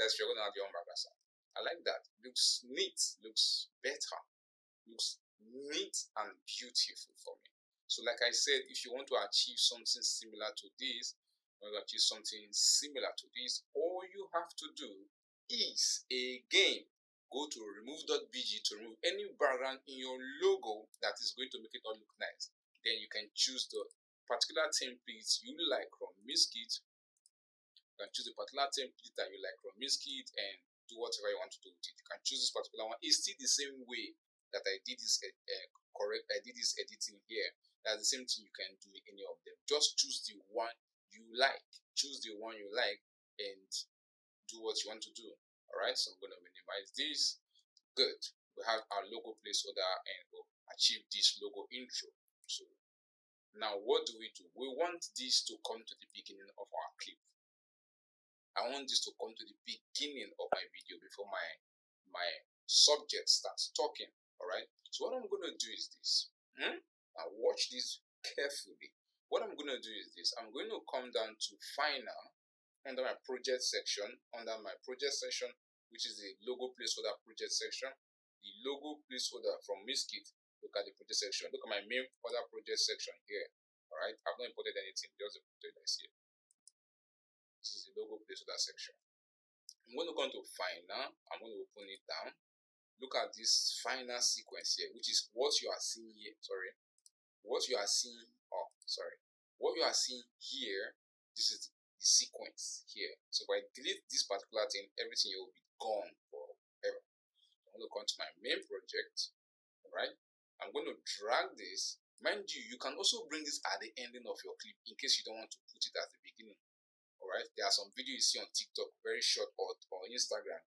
That's you're gonna have your own bagasa. I like that. Looks neat, looks better, looks neat and beautiful for me. So like I said, if you want to achieve something similar to this, all you have to do is, again, go to remove.bg to remove any background in your logo that is going to make it all look nice. Then you can choose the particular templates you like from Miskit. You can choose the particular template that you like from Miskit and do whatever you want to do with it. You can choose this particular one. It's still the same way that I did this editing here. That's the same thing you can do in any of them. Just choose the one you like. Choose the one you like and do what you want to do. Alright, so I'm going to minimize this. Good. We have our logo placeholder and we'll achieve this logo intro. So now what do? We want this to come to the beginning of our clip. I want this to come to the beginning of my video before my subject starts talking. Alright, so what I'm going to do is this. Now watch this carefully. What I'm going to do is this. I'm going to come down to Final under my project section, which is the logo placeholder project section. The logo placeholder from Miskit. Look at the project section. Look at my main other project section here. Alright, I've not imported anything, just the project that's here. This is the logo placeholder section. I'm going to come to Final. I'm going to open it down. Look at this final sequence here, which is what you are seeing here. What you are seeing here, this is the sequence here. So if I delete this particular thing, everything here will be gone forever. I'm going to come to my main project. Alright, I'm going to drag this. Mind you, you can also bring this at the ending of your clip in case you don't want to put it at the beginning. Alright, there are some videos you see on TikTok, very short, or Instagram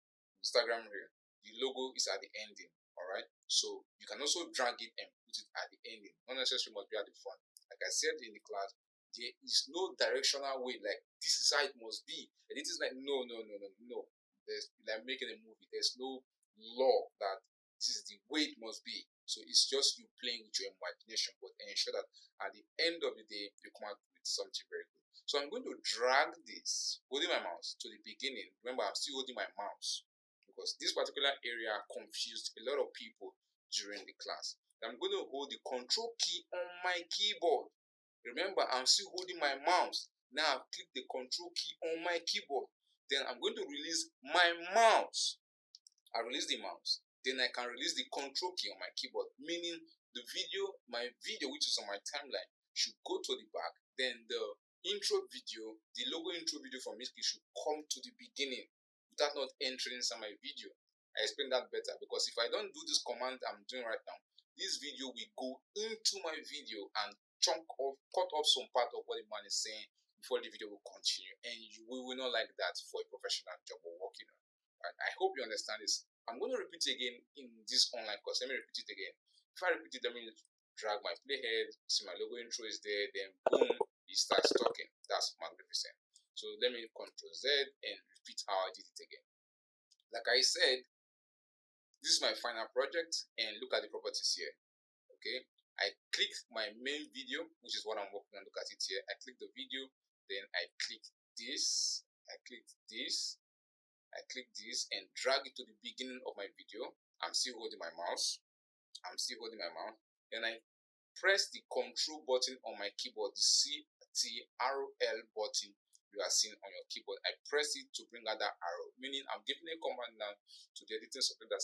reel. The logo is at the ending. Alright, so you can also drag it and put it at the ending. Not necessarily must be at the front. Like I said in the class, there is no directional way, like this is how it must be. And it is like no. There's like making a movie. There's no law that this is the way it must be. So it's just you playing with your imagination, but ensure that at the end of the day, you come out with something very good. So I'm going to drag this, holding my mouse to the beginning. Remember, I'm still holding my mouse because this particular area confused a lot of people during the class. I'm going to hold the control key on my keyboard. Remember, I'm still holding my mouse. Now I've clicked the control key on my keyboard. Then I'm going to release my mouse. I release the mouse. Then I can release the control key on my keyboard, meaning my video, which is on my timeline, should go to the back. Then the intro video, the logo intro video from Miski should come to the beginning without not entering inside my video. I explain that better because if I don't do this command I'm doing right now, this video will go into my video and cut off some part of what the man is saying before the video will continue, and we will not like that for a professional job or working on. I hope you understand this. I'm going to repeat it again in this online course. Let me repeat it again. If I repeat it, let me drag my playhead, see my logo intro is there, then boom, it starts talking. That's magnificent. So let me Control Z and repeat how I did it again. Like I said, this is my final project, and look at the properties here. Okay, I click my main video, which is what I'm working on. Look at it here. I click the video, then I click this, I click this, I click this and drag it to the beginning of my video. I'm still holding my mouse. Then I press the control button on my keyboard, the CTRL button you are seeing on your keyboard. I press it to bring out that arrow, meaning I'm giving a command now to the editing software that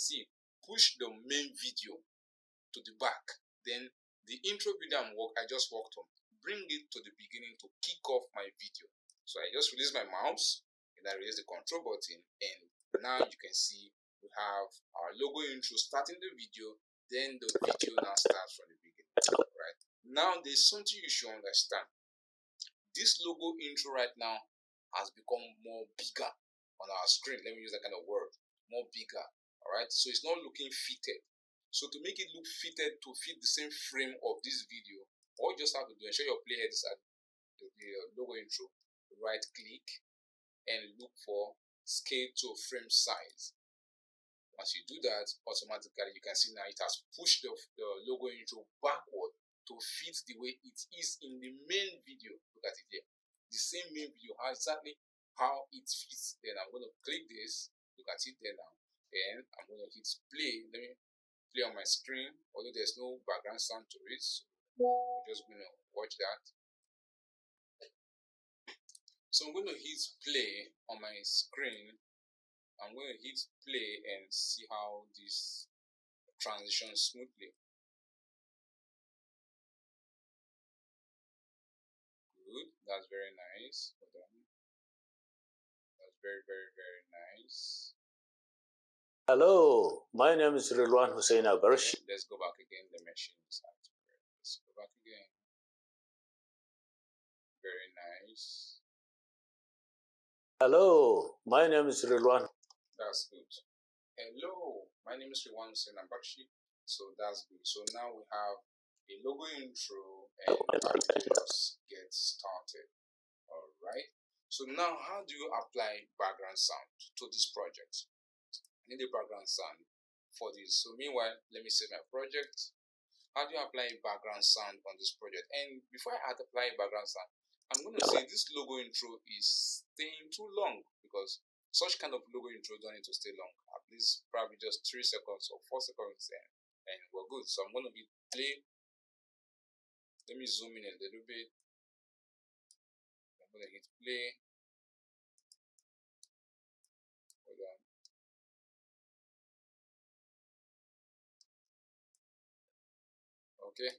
push the main video to the back. Then the intro video I just worked on, bring it to the beginning to kick off my video. So I just release my mouse and I release the control button, and now you can see we have our logo intro starting the video, then the video now starts from the beginning. Right now, there's something you should understand. This logo intro right now has become more bigger on our screen. Let me use that kind of word, more bigger. All right, so it's not looking fitted. So to make it look fitted to fit the same frame of this video, all you just have to do, ensure your playhead is at the logo intro, right click and look for scale to frame size. Once you do that, automatically you can see now it has pushed the logo intro backward to fit the way it is in the main video. Look at it here. The same main video, exactly how it fits. Then I'm going to click this. Look at it there now. And I'm going to hit play. Let me play on my screen, although there's no background sound to it. So we're just going to watch that. So I'm going to hit play on my screen. I'm going to hit play and see how this transitions smoothly. Good. That's very nice. Hold on. That's very, very, very nice. Hello, my name is Rilwan Hussein Abarshi. Okay, let's go back again. The machine is activated. Let's go back again. Very nice. Hello, my name is Rilwan. That's good. Hello, my name is Rilwan Hussein Abarshi. So that's good. So now we have a logo intro and just get started. All right. So now, how do you apply background sound to this project? I need a background sound for this. So meanwhile, let me save my project. How do you apply background sound on this project? And before I apply background sound, I'm going to say this logo intro is staying too long, because such kind of logo intro don't need to stay long. At least probably just 3 seconds or 4 seconds, and we're good. So I'm going to hit play. Let me zoom in a little bit. I'm going to hit play. Hold on. Okay.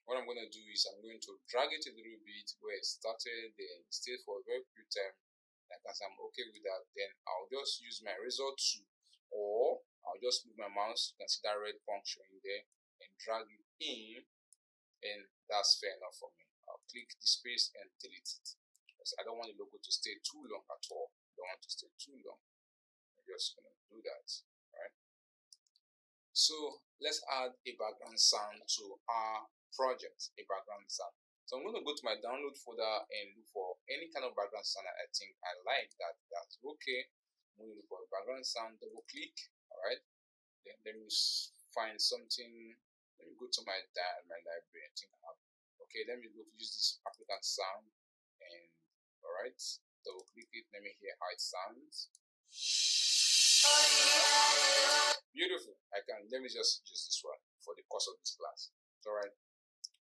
What I'm going to do is I'm going to drag it a little bit where it started, then stay for a very few time. Like, as I'm okay with that, then I'll just use my razor tool, or I'll just move my mouse. You can see that red function in there, and drag it in, and that's fair enough for me. I'll click the space and delete it, because I don't want the logo to stay too long at all. I don't want to stay too long. I'm just going to do that, right? So let's add a background sound to our project, a background sound. So I'm going to go to my download folder and look for any kind of background sound that I think I like. That's okay. I'm going to look for a background sound, double click. All right. Then let me find something. Let me go to my library. I think I have. Okay, let me go to use this African sound, and all right, double click it. Let me hear how it sounds. Beautiful. Let me just use this one for the course of this class. All right.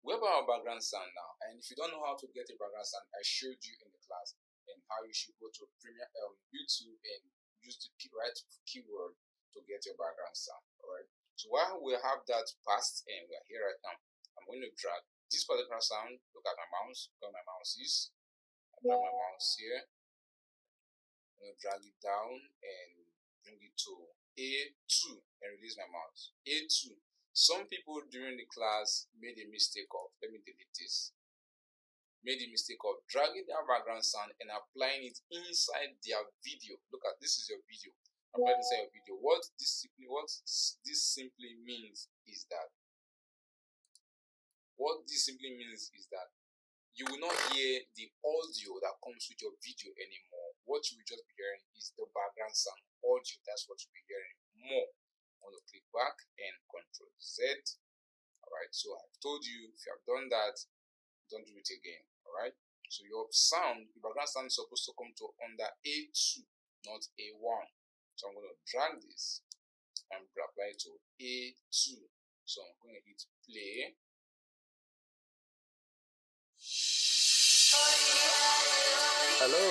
We have our background sound now, and if you don't know how to get a background sound, I showed you in the class and how you should go to Premiere YouTube and use the right keyword to get your background sound. All right. So while we have that passed and we are here right now, I'm going to drag this particular sound. Look at my mouse. Where my mouse is. I drag my mouse here. I'm going to drag it down and bring it to A2 and release my mouse. A2. Some people during the class made a mistake of, let me delete this, made a mistake of dragging their background sound and applying it inside their video. Look at this is your video. Apply it inside your video. What this simply means is that you will not hear the audio that comes with your video anymore. What you will just be hearing is the background sound audio. That's what you'll be hearing more. I'm going to click back and Control Z. Alright, so I've told you, if you have done that, don't do it again. Alright, so your background sound is supposed to come to under A2, not A1. So I'm going to drag this and apply it to A2. So I'm going to hit play. Hello,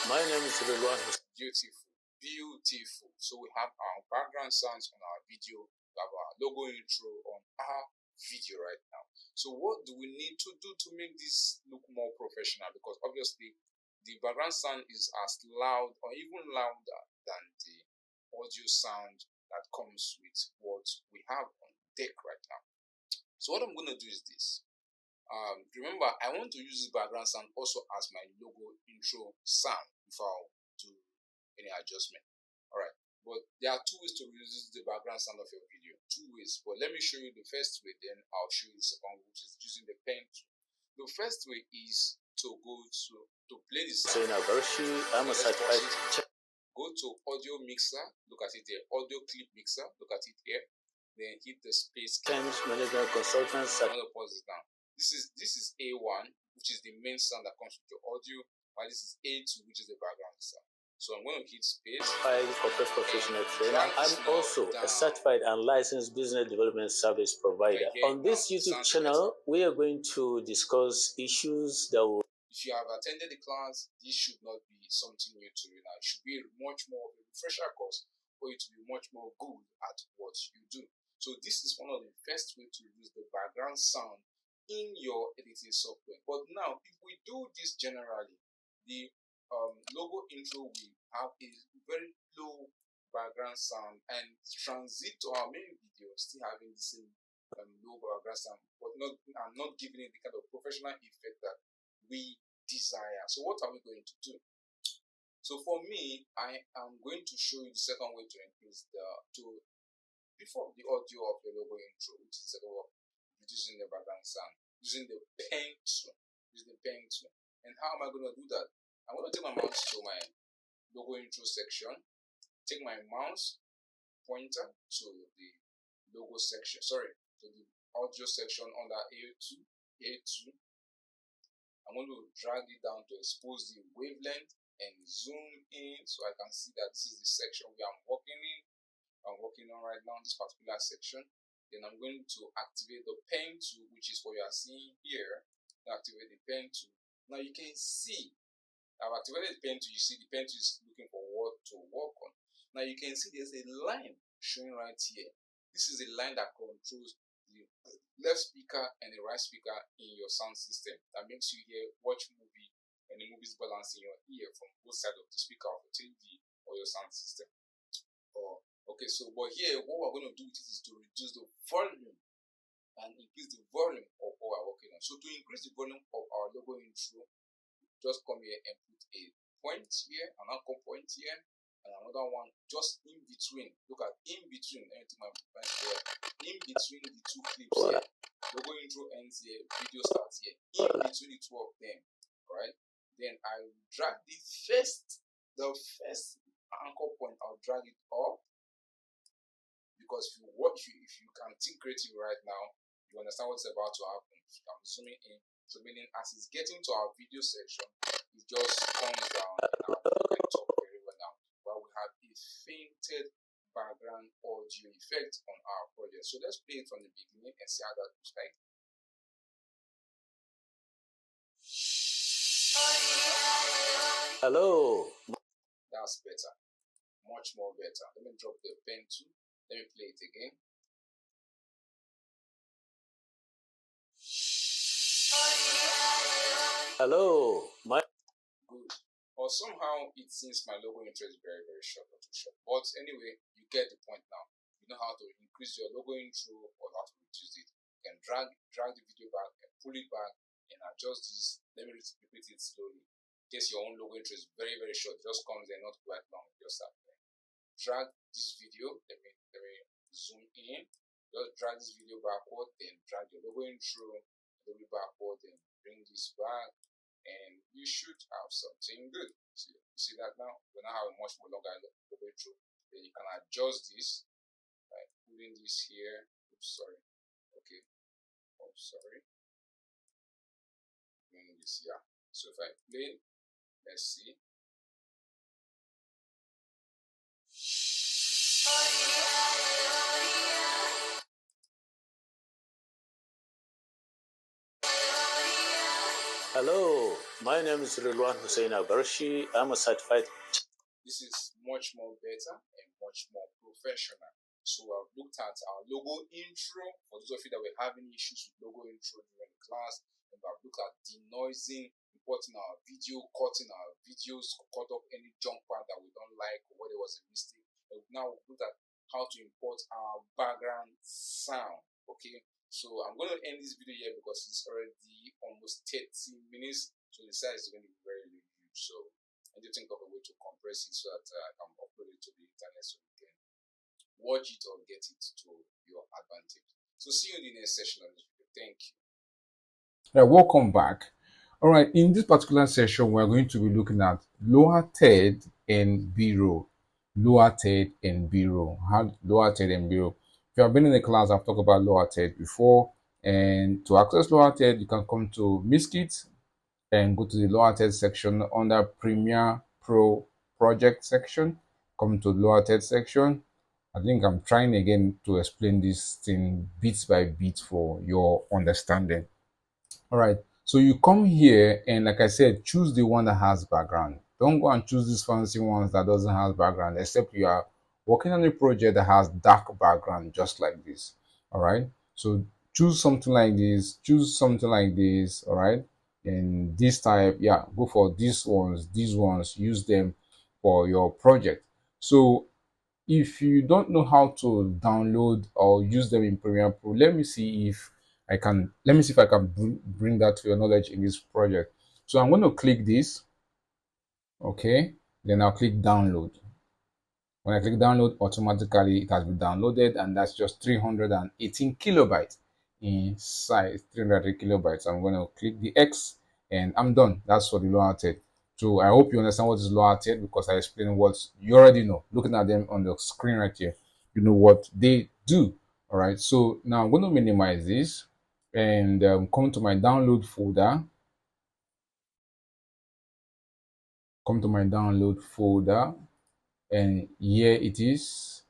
my name is Rilwan. Beautiful. So we have our background sounds on our video. We have our logo intro on our video right now. So what do we need to do to make this look more professional? Because obviously the background sound is as loud or even louder than the audio sound that comes with what we have on deck right now. So what I'm going to do is this. Remember, I want to use this background sound also as my logo intro sound before I do any adjustment. Alright, but there are two ways to use the background sound of your video. Two ways, but let me show you the first way, then I'll show you the second way, which is using the pen tool. The first way is to go to play the sound. I'm a certified. Go to audio mixer, look at it there, audio clip mixer, look at it here. Then hit the space key. Change management consultants. I'm going to pause it down. This is A1, which is the main sound that comes with your audio, while this is A2, which is the background sound. So I'm going to hit space. Corporate professional trainer. I'm also a certified and licensed business development service provider. On this YouTube channel, we are going to discuss issues that will. If you have attended the class, this should not be something new to you now. It should be much more of a refresher course for you to be much more good at what you do. So this is one of the best ways to use the background sound in your editing software. But now, if we do this generally, the logo intro we have a very low background sound, and transit to our main video still having the same low background sound, but not giving it the kind of professional effect that we desire. So what are we going to do? So for me, I am going to show you the second way to increase before the audio of the logo intro, which is the second way, reducing the background sound, using the pen tool. And how am I going to do that? I'm going to take my mouse to my logo intro section, take my mouse pointer to the logo section, to the audio section under A2. I'm going to drag it down to expose the wavelength and zoom in so I can see that this is the section where I'm working on right now, this particular section. Then I'm going to activate the pen tool, which is what you are seeing here. Activate the pen tool. Now you can see I've activated the pen tool. You see the pen tool is looking for what to work on. Now you can see there's a line showing right here. This is a line that controls the left speaker and the right speaker in your sound system. That makes you watch movie and the movie is balancing your ear from both sides of the speaker of the TV or your sound system. But here what we're going to do is to reduce the volume and increase the volume of what we're working on. So to increase the volume of our logo intro, just come here and put a point here, an anchor point here, and another one just in between. Look at in between. Let me take my point here. In between the two clips here. Logo intro ends here, video starts here. In between the two of them, right? Then I will drag the first anchor point. I'll drag it up because if you can think creative right now, you understand what's about to happen. If you can zooming in, so meaning as it's getting to our video section, it just comes down and our video can talk very well now. While we have a fainted background audio effect on our project. So let's play it from the beginning and see how that looks like. Hello. That's better. Much more better. Let me drop the pen too. Let me play it again. Hello. Good. Or somehow it seems my logo intro is very, very short or too short. But anyway, you get the point now. You know how to increase your logo intro or how to reduce it. You can drag the video back and pull it back and adjust this. Let me repeat it slowly. In case your own logo intro is very, very short, just comes there, not quite long. Just start there. Drag this video. Let me zoom in. Just drag this video backward, then drag your logo intro a little bit backward, then bring this back, and you should have something good. See that now? We now have a much more longer logo intro. Then you can adjust this by putting this here. Oops, sorry. Okay. Oh, sorry. Bring this here. So if I play, let's see. Hello, my name is Rilwan Hussein Abarshi. I'm a certified. This is much more better and much more professional. So I've looked at our logo intro. For those of you that were having issues with logo intro during the class, and I've looked at denoising, importing our video, cutting our videos, cut off any junk part that we don't like or where there was a mistake. And now we've looked at how to import our background sound. Okay, so I'm going to end this video here because it's already almost 30 minutes. So the size is going to be very huge. So I need to think of a way to compress it so that I can upload it to the internet so you can watch it or get it to your advantage. So see you in the next session of this video. Thank you. Welcome back. All right, in this particular session, we're going to be looking at lower third and B-roll. Lower third and B-roll. How lower third and B-roll. If you have been in the class, I've talked about lower third before. And to access lower third, you can come to Miskit and go to the lower third section under Premiere Pro project section. Come to lower third section. I think I'm trying again to explain this thing bit by bit for your understanding. All right, so you come here and like I said, choose the one that has background. Don't go and choose these fancy ones that doesn't have background, except you are working on a project that has dark background, just like this. All right, so choose something like this, choose something like this. All right, and this type, yeah, go for these ones, use them for your project. So if you don't know how to download or use them in Premiere Pro, let me see if I can bring that to your knowledge in this project. So I'm going to click this. Okay, then I'll click download. When I click download, automatically it has been downloaded, and that's just 318 kilobytes in size. 300 kilobytes. I'm going to click the X and I'm done. That's for the lower third. So I hope you understand what is lower third because I explained what you already know. Looking at them on the screen right here, you know what they do. All right, so now I'm going to minimize this and come to my download folder. Come to my download folder, and here it is.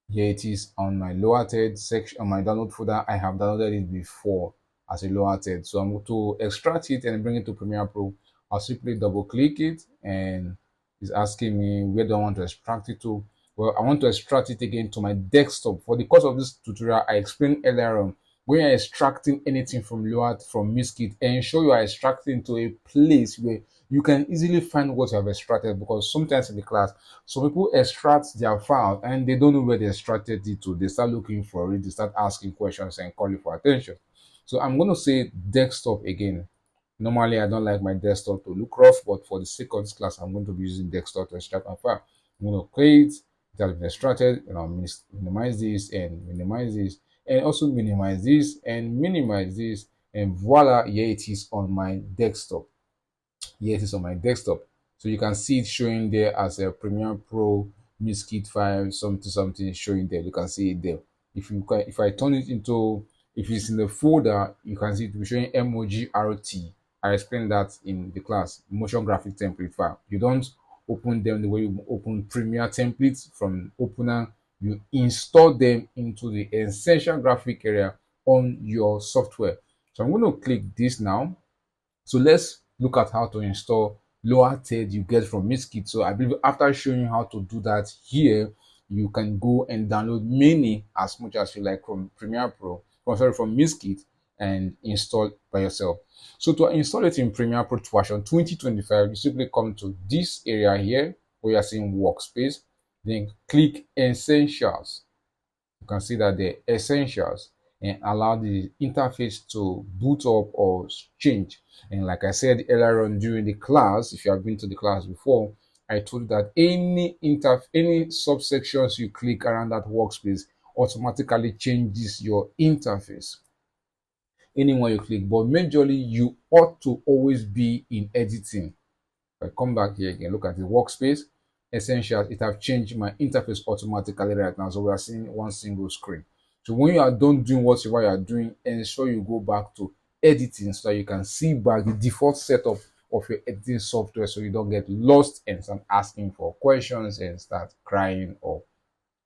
Here it is on my lower third section. On my download folder, I have downloaded it before as a lower third. So I'm going to extract it and bring it to Premiere Pro. I'll simply double click it, and it's asking me where do I want to extract it to. Well, I want to extract it again to my desktop. For the course of this tutorial, I explained earlier on, when you're extracting anything from Miskit, ensure you are extracting to a place where you can easily find what you have extracted, because sometimes in the class, some people extract their file and they don't know where they extracted it to. They start looking for it, they start asking questions and calling for attention. So I'm going to say desktop again. Normally, I don't like my desktop to look rough, but for the sake of this class, I'm going to be using desktop to extract my file. I'm going to create, it has been extracted, and I'll minimize this and minimize this, and also minimize this and minimize this, and voila, here it is on my desktop. Here it is on my desktop. So you can see it showing there as a Premiere Pro miskit file something showing there. You can see it there. If I turn it into, if it's in the folder, you can see it will be showing MOGRT. I explained that in the class, motion graphic template file. You don't open them the way you open Premiere templates from opener. You install them into the essential graphic area on your software. So I'm going to click this now. So let's look at how to install lower TED you get from Miskit. So I believe after showing you how to do that here, you can go and download many as much as you like from Premiere Pro, from Miskit, and install by yourself. So to install it in Premiere Pro version 2025, you simply come to this area here where you're seeing workspace, then click essentials. You can see that the essentials and allow the interface to boot up or change. And like I said earlier on during the class, if you have been to the class before, I told you that any subsections you click around that workspace automatically changes your interface. Anyone you click, but majorly you ought to always be in editing. If I come back here again, look at the workspace, essentials, it have changed my interface automatically right now. So we are seeing one single screen. So when you are done doing whatever you are doing, ensure you go back to editing so that you can see back the default setup of your editing software so you don't get lost and start asking for questions and start crying or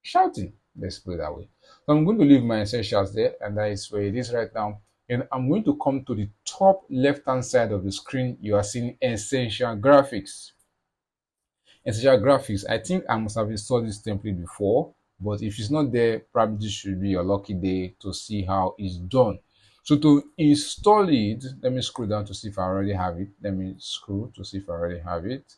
shouting. Let's put it that way. So I'm going to leave my essentials there, and that is where it is right now. And I'm going to come to the top left hand side of the screen. You are seeing essential graphics. Essential graphics, I think I must have installed this template before, but if it's not there, probably this should be your lucky day to see how it's done. So to install it, let me scroll down to see if I already have it. Let me scroll to see if I already have it.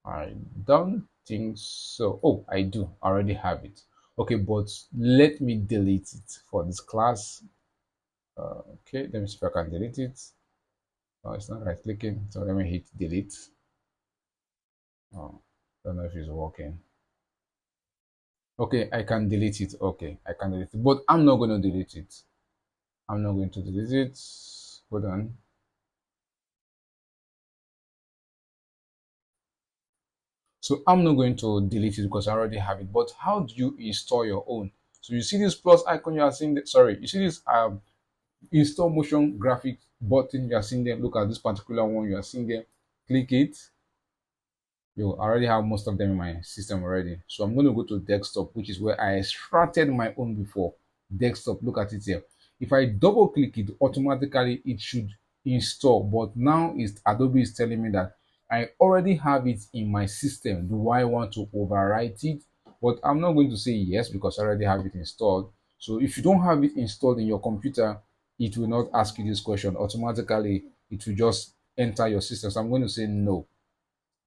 I don't think so. Oh, I do already have it. Okay, but let me delete it for this class. Okay, let me see if I can delete it. Oh, it's not right clicking, so let me hit delete. Oh, don't know if it's working. Okay, I can delete it. Okay, I can delete it, but I'm not going to delete it. I'm not going to delete it. Hold on. So I'm not going to delete it because I already have it. But how do you install your own? So you see this plus icon you are seeing. Sorry, you see this install motion graphic button you are seeing there. Look at this particular one you are seeing there. Click it. You already have most of them in my system already. So I'm going to go to desktop, which is where I extracted my own before. Desktop, look at it here. If I double click it, automatically it should install. But now Adobe is telling me that I already have it in my system. Do I want to overwrite it? But I'm not going to say yes because I already have it installed. So if you don't have it installed in your computer, it will not ask you this question. Automatically, it will just enter your system. So I'm going to say no.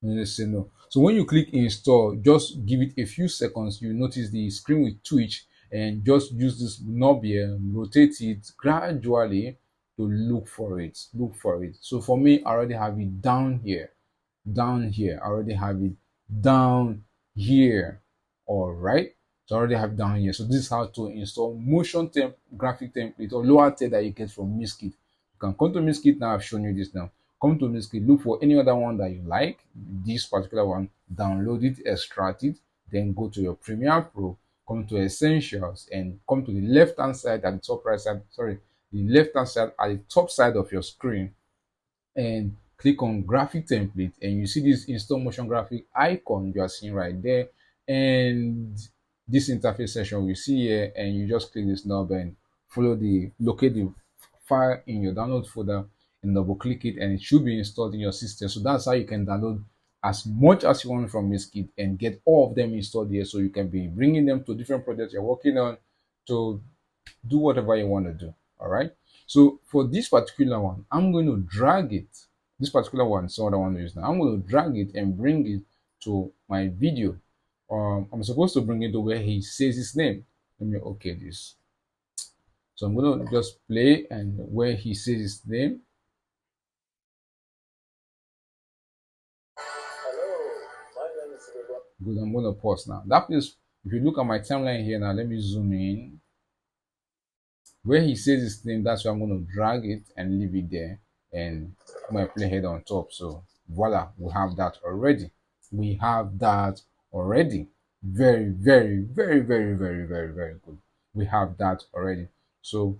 Let's say no. So when you click install, just give it a few seconds. You notice the screen will twitch, and just use this knob here, rotate it gradually to look for it. Look for it. So for me, I already have it down here. Down here. I already have it down here. All right. So I already have it down here. So this is how to install motion graphic template or lower tier that you get from Miskit. You can come to Miskit now. I've shown you this now. Come to Miskit, look for any other one that you like. This particular one, download it, extract it, then go to your Premiere Pro, come to Essentials, and come to the left hand side at the top right side. Sorry, the left hand side at the top side of your screen, and click on graphic template, and you see this install motion graphic icon you are seeing right there, and this interface section we see here, and you just click this knob and locate the file in your download folder and double click it, and it should be installed in your system. So that's how you can download as much as you want from Miskit and get all of them installed here, so you can be bringing them to different projects you're working on to do whatever you want to do. All right. So for this particular one, I'm going to drag it. This particular one, so what I want to use now, I'm going to drag it and bring it to my video. I'm supposed to bring it to where he says his name. Let me okay this. So I'm going to just play and where he says his name. Good, I'm going to pause now. That is, if you look at my timeline here now, let me zoom in. Where he says his name, that's where I'm going to drag it and leave it there and put my playhead on top. So voila, we have that already. We have that already. Very, very, very, very, very, very, very good. We have that already. So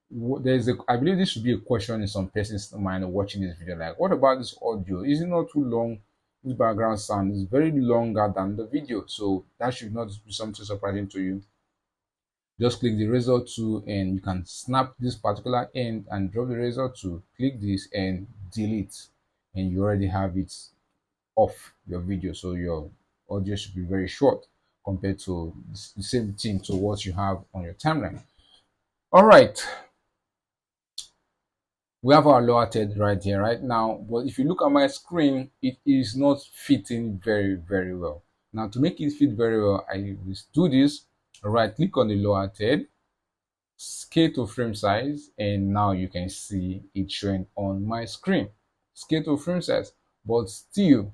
there's a, I believe this should be a question in some person's mind watching this video. Like, what about this audio? Is it not too long? This background sound is very longer than the video. So that should not be something surprising to you. Just click the razor tool and you can snap this particular end and drop the razor tool. Click this and delete, and you already have it off your video. So your audio should be very short compared to the same thing to what you have on your timeline. All right, we have our lower third right here right now, but if you look at my screen, it is not fitting very, very well. Now to make it fit very well, I will do this. Right click on the lower third, scale to frame size, and now you can see it showing on my screen. Scale to frame size, but still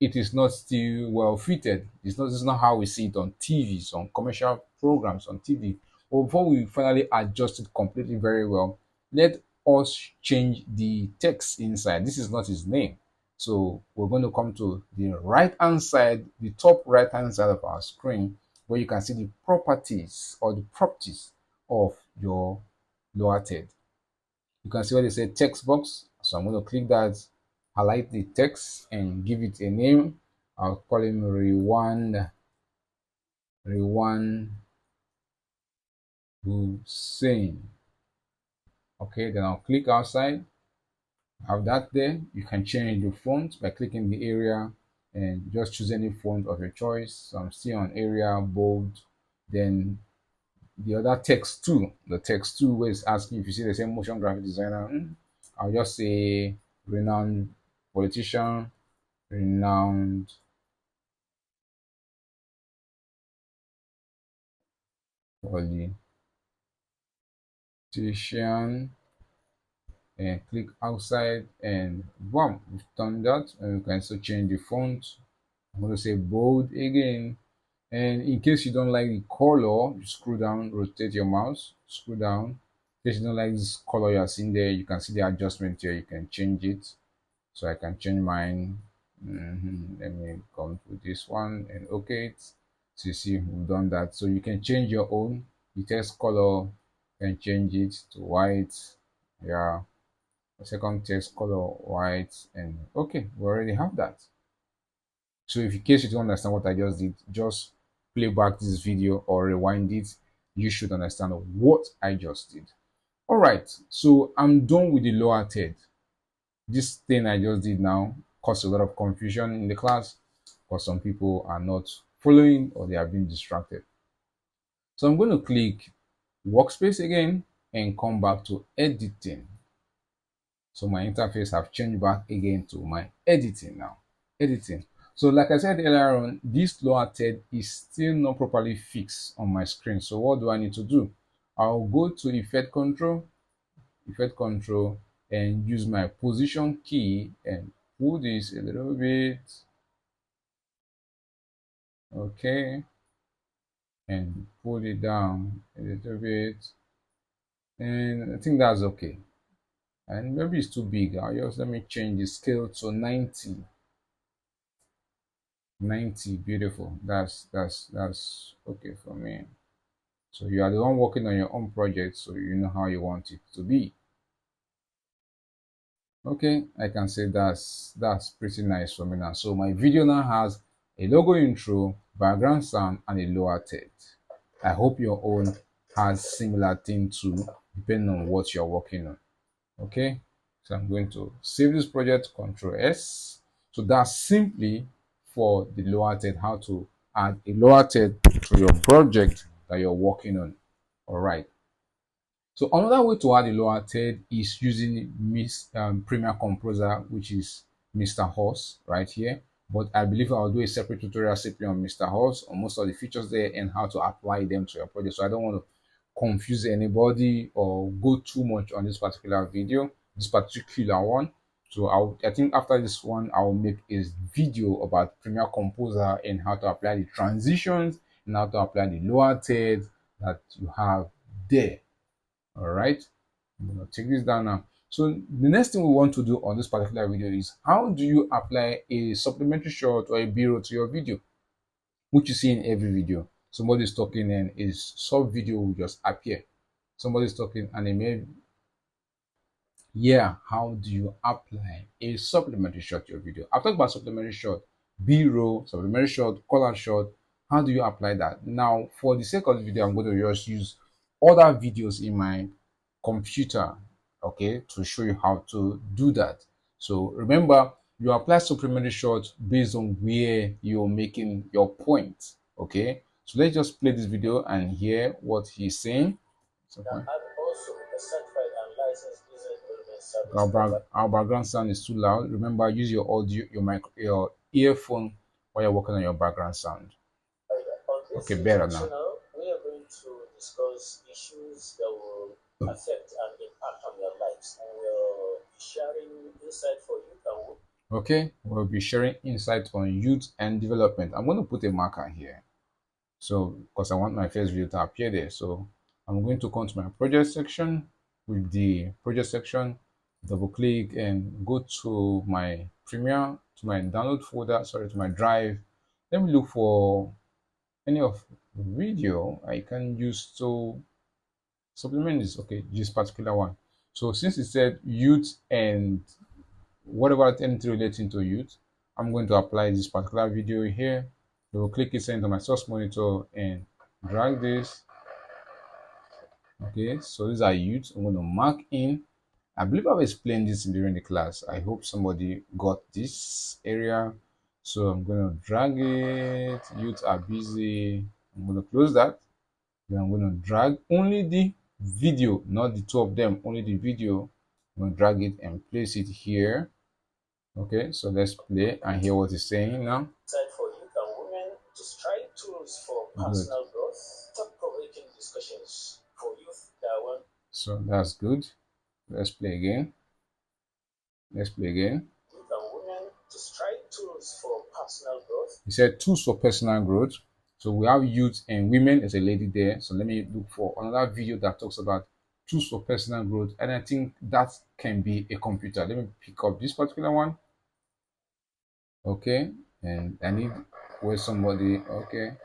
it is not still well fitted. This is not how we see it on TVs, on commercial programs on TV. But before we finally adjust it completely very well, let us change the text inside. This is not his name. So we're going to come to the right hand side, the top right hand side of our screen, where you can see the properties or the properties of your lower third. You can see where they say text box. So I'm going to click that, highlight the text and give it a name. I'll call him Rewan Hussein. Okay, then I'll click outside. Have that there. You can change the font by clicking the area and just choose any font of your choice. So I'm still on area, bold. Then the other text too, the text too, where it's asking if you see the same motion graphic designer. I'll just say renowned politician, renowned politician, and click outside, and boom, we've done that. And you can also change the font. I'm going to say bold again. And in case you don't like the color, you scroll down, rotate your mouse, scroll down. In case you don't like this color you're seeing there, you can see the adjustment here. You can change it. So I can change mine. Let me come to this one and okay it. So you see we've done that. So you can change your own. The text color, you can change it to white. Yeah, the second text color white, and okay, we already have that. So if in case you don't understand what I just did, just play back this video or rewind it. You should understand what I just did. All right, so I'm done with the lower third. This thing I just did now caused a lot of confusion in the class because some people are not following or they are being distracted. So I'm going to click workspace again and come back to editing. So my interface have changed back again to my editing now. Editing. So like I said earlier on, this lower third is still not properly fixed on my screen. So what do I need to do? I'll go to effect control, and use my position key and pull this a little bit. Okay. And pull it down a little bit. And I think that's okay. And maybe it's too big. I'll just let me change the scale to 90. 90, beautiful. That's okay for me. So you are the one working on your own project, so you know how you want it to be. Okay, I can say that's pretty nice for me now. So my video now has a logo intro, background sound, and a lower third. I hope your own has similar thing too, depending on what you're working on. Okay, so I'm going to save this project, Control S. So that's simply for the lower third, how to add a lower third to your project that you're working on. All right. So another way to add a lower third is using Premiere Composer, which is Mr. Horse right here. But I believe I'll do a separate tutorial simply on Mr. Horse on most of the features there and how to apply them to your project. So I don't want to confuse anybody or go too much on this particular video, this particular one. So I think after this one, I will make a video about Premiere Composer and how to apply the transitions and how to apply the lower third that you have there. All right, I'm gonna take this down now. So the next thing we want to do on this particular video is how do you apply a supplementary shot or a B-roll to your video, which you see in every video. Somebody's talking and a sub video will just appear. Somebody's talking and how do you apply a supplementary shot to your video? I've talked about supplementary shot, B-roll, supplementary shot, color shot. How do you apply that? Now, for the sake of the video, I'm going to just use other videos in my computer, okay, to show you how to do that. So remember, you apply supplementary shot based on where you're making your point, okay? So let's just play this video and hear what he's saying. Now, I'm also a certified and licensed business development service provider. Our background sound is too loud. Remember, use your audio, your earphone while you're working on your background sound. On this Okay, better now. channel, we are going to discuss issues that will affect and impact on your lives, and we'll be sharing insight for youth and women. Okay, we'll be sharing insight on youth and development. I'm going to put a marker here, so because I want my first video to appear there. So I'm going to come to my project section. With the project section, double click and go to my Premiere, to my download folder, sorry, to my drive. Let me look for any of the video I can use to supplement this. Okay, this particular one. So since it said youth and whatever anything relating to youth, I'm going to apply this particular video here. Double click it, send to my source monitor and drag this. Okay, so these are youth. I'm going to mark in. I believe I've explained this during the class. I hope somebody got this area. So I'm going to drag it. Youth are busy. I'm going to close that. Then I'm going to drag only the video, not the two of them, only the video. I'm going to drag it and place it here. Okay, so let's play and hear what he's saying now. For youth and women to strive tools for personal growth, thought-provoking discussions for youth that want. So that's good. Let's play again. Let's play again. Youth and women to strive tools for personal growth. He said tools for personal growth. So we have youth and women. There's a lady there. So let me look for another video that talks about tools for personal growth. And I think that can be a computer. Let me pick up this particular one. Okay. And I need where somebody. Okay.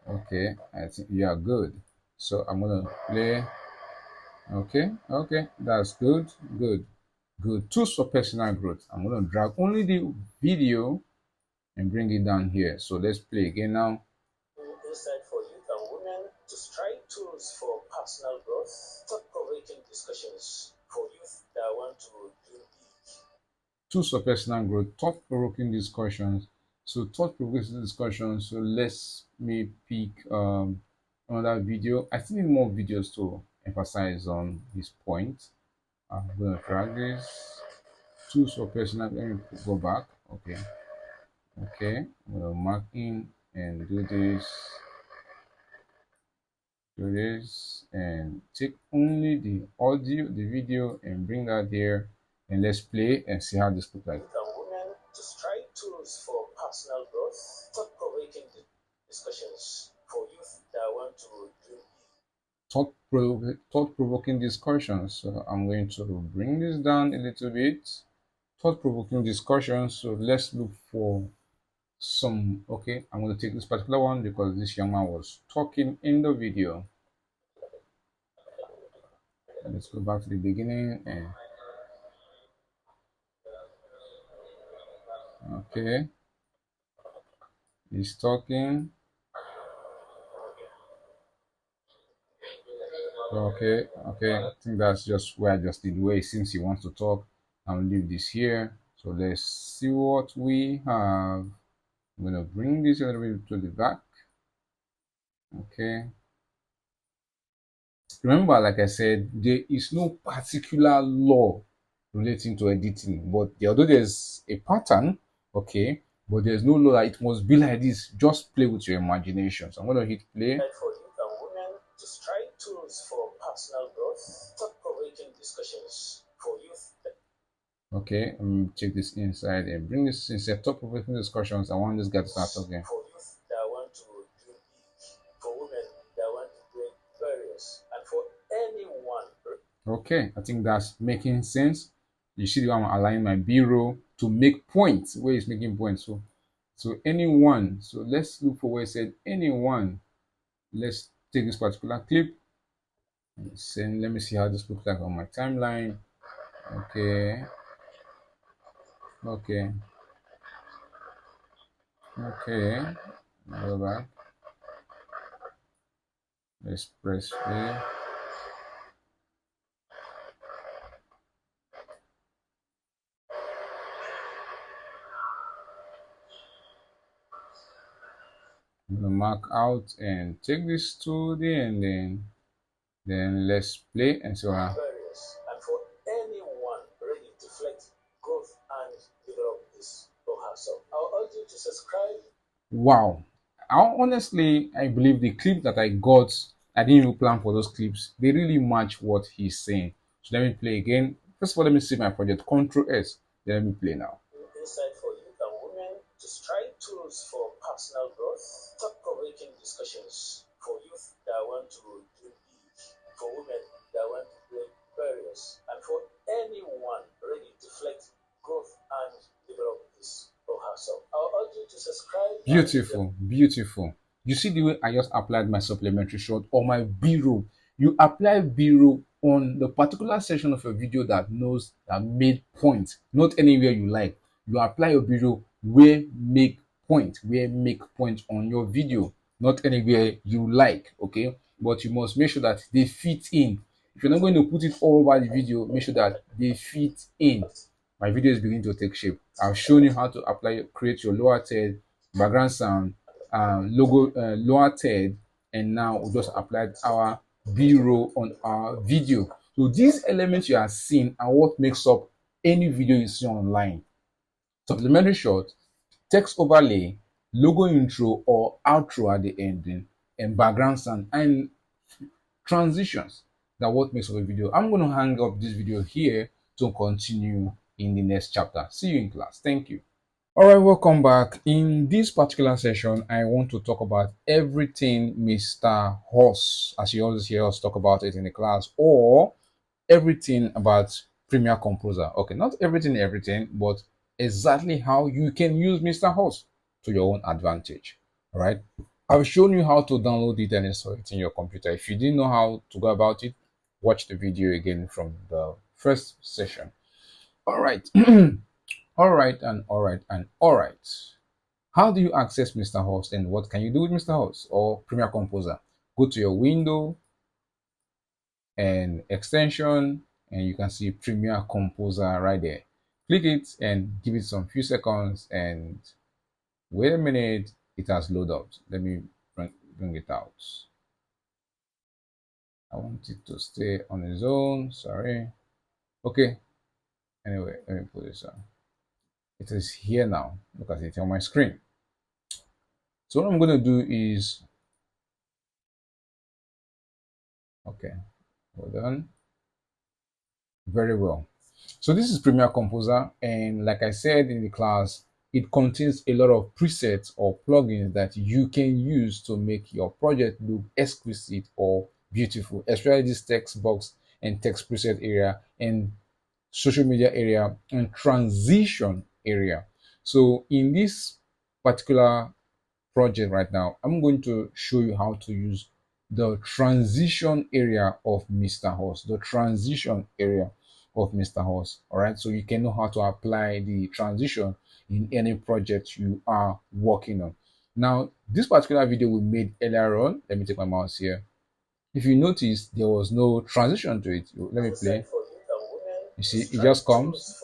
Okay. I think you are good. So I'm going to play. Okay. Okay. That's good. Good. Good. Tools for personal growth. I'm going to drag only the video and bring it down here. So let's play again now. Insight for youth and women to strive tools for personal growth, thought-provoking discussions for youth that want to dream big. Tools for personal growth, thought-provoking discussions. So thought-provoking discussions. So let's me pick another video. I still need more videos to emphasize on this point. I'm gonna drag this. Tools for personal. Let me go back. Okay. Okay. I'm gonna mark in and do this. Do this and take only the audio, the video, and bring that there. And let's play and see how this looks like. Women to strive tools for personal growth, thought-provoking discussions for youth that want to dream. Thought-provoking discussions. So I'm going to bring this down a little bit. Thought-provoking discussions. So let's look for some. Okay, I'm going to take this particular one because this young man was talking in the video. And let's go back to the beginning and okay, he's talking. Okay, I think that's just where I just did way. Since he wants to talk, I'll leave this here. So let's see what we have. I'm gonna bring this a little bit to the back. Okay. Remember, like I said, there is no particular law relating to editing, but although there's a pattern, okay, but there's no law that it must be like this. Just play with your imagination. So I'm gonna hit play. For youth and women to strive tools for personal growth, thought-provoking discussions for youth. Okay, let me take this inside and bring this inside. Thought-provoking discussions. I want this guy to start talking. For youth that want to dream big, for women that want to break barriers, and for anyone Okay, I think that's making sense. You see the way I'm aligning my B-roll to make points, where it's making points. So anyone, so let's look for where it said anyone. Let's take this particular clip and send. Let me see how this looks like on my timeline. Okay, okay, okay. Go back. Let's press play. I'm gonna mark out and take this to the end, then let's play and see what happens. And for anyone ready to flex, growth, and develop his or herself, I'll urge you to subscribe. Wow. I believe the clip that I got, I didn't even plan for those clips. They really match what he's saying. So let me play again. First of all, let me see my project. Control S. Then let me play now. Insight for youth and women to strive tools for personal growth, thought-provoking discussions for youth that want to dream big, for women that want to break barriers, and for anyone ready to flex, growth, and develop his or herself. I'll urge you to subscribe. Beautiful, beautiful. You see the way I just applied my supplementary shot or my B-roll. You apply B-roll on the particular section of your video that knows that made point, not anywhere you like. You apply your B-roll where make point on your video, not anywhere you like. Okay, but you must make sure that they fit in. If you're not going to put it all over the video, make sure that they fit in. My video is beginning to take shape. I've shown you how to create your lower third, background sound, logo, lower third, and now we just applied our B-roll on our video. So these elements you are seeing are what makes up any video you see online. Supplementary shot, text overlay, logo intro or outro at the ending, and background sound and transitions that what makes up a video. I'm going to hang up this video here to continue in the next chapter. See you in class. Thank you. All right, welcome back. In this particular session, I want to talk about everything Mr. Horse, as you always hear us talk about it in the class, or everything about Premiere Composer. Okay, not everything, but exactly how you can use Mr. Horse to your own advantage. All right. I've shown you how to download it and install it in your computer. If you didn't know how to go about it, watch the video again from the first session. All right. All right. How do you access Mr. Host and what can you do with Mr. Host or Premiere Composer? Go to your window and extension and you can see Premiere Composer right there. Click it and give it some few seconds and wait a minute, it has loaded up. Let me bring it out. I want it to stay on its own, sorry. Okay, anyway, let me put this on. It is here now. Look at it on my screen. So what I'm going to do is, okay, hold on. Very well. So this is Premiere Composer, and like I said in the class, it contains a lot of presets or plugins that you can use to make your project look exquisite or beautiful, especially this text box and text preset area and social media area and transition area. So in this particular project right now, I'm going to show you how to use the transition area of Mr. Horse, the transition area of Mr. Horse. All right, so you can know how to apply the transition in any project you are working on. Now, this particular video we made earlier on, let me take my mouse here. If you notice, there was no transition to it. Let me play. You see, it just comes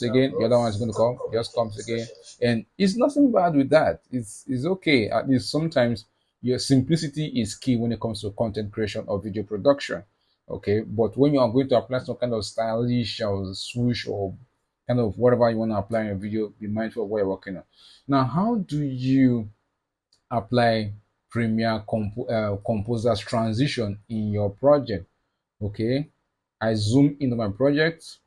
again. The other one is going to come, just comes again, and it's nothing bad with that. It's okay. At least sometimes your simplicity is key when it comes to content creation or video production. Okay, but when you are going to apply some kind of stylish or swoosh or kind of whatever you want to apply in your video, be mindful of what you're working on. Now, how do you apply Composer's transition in your project? Okay, I zoom into my project.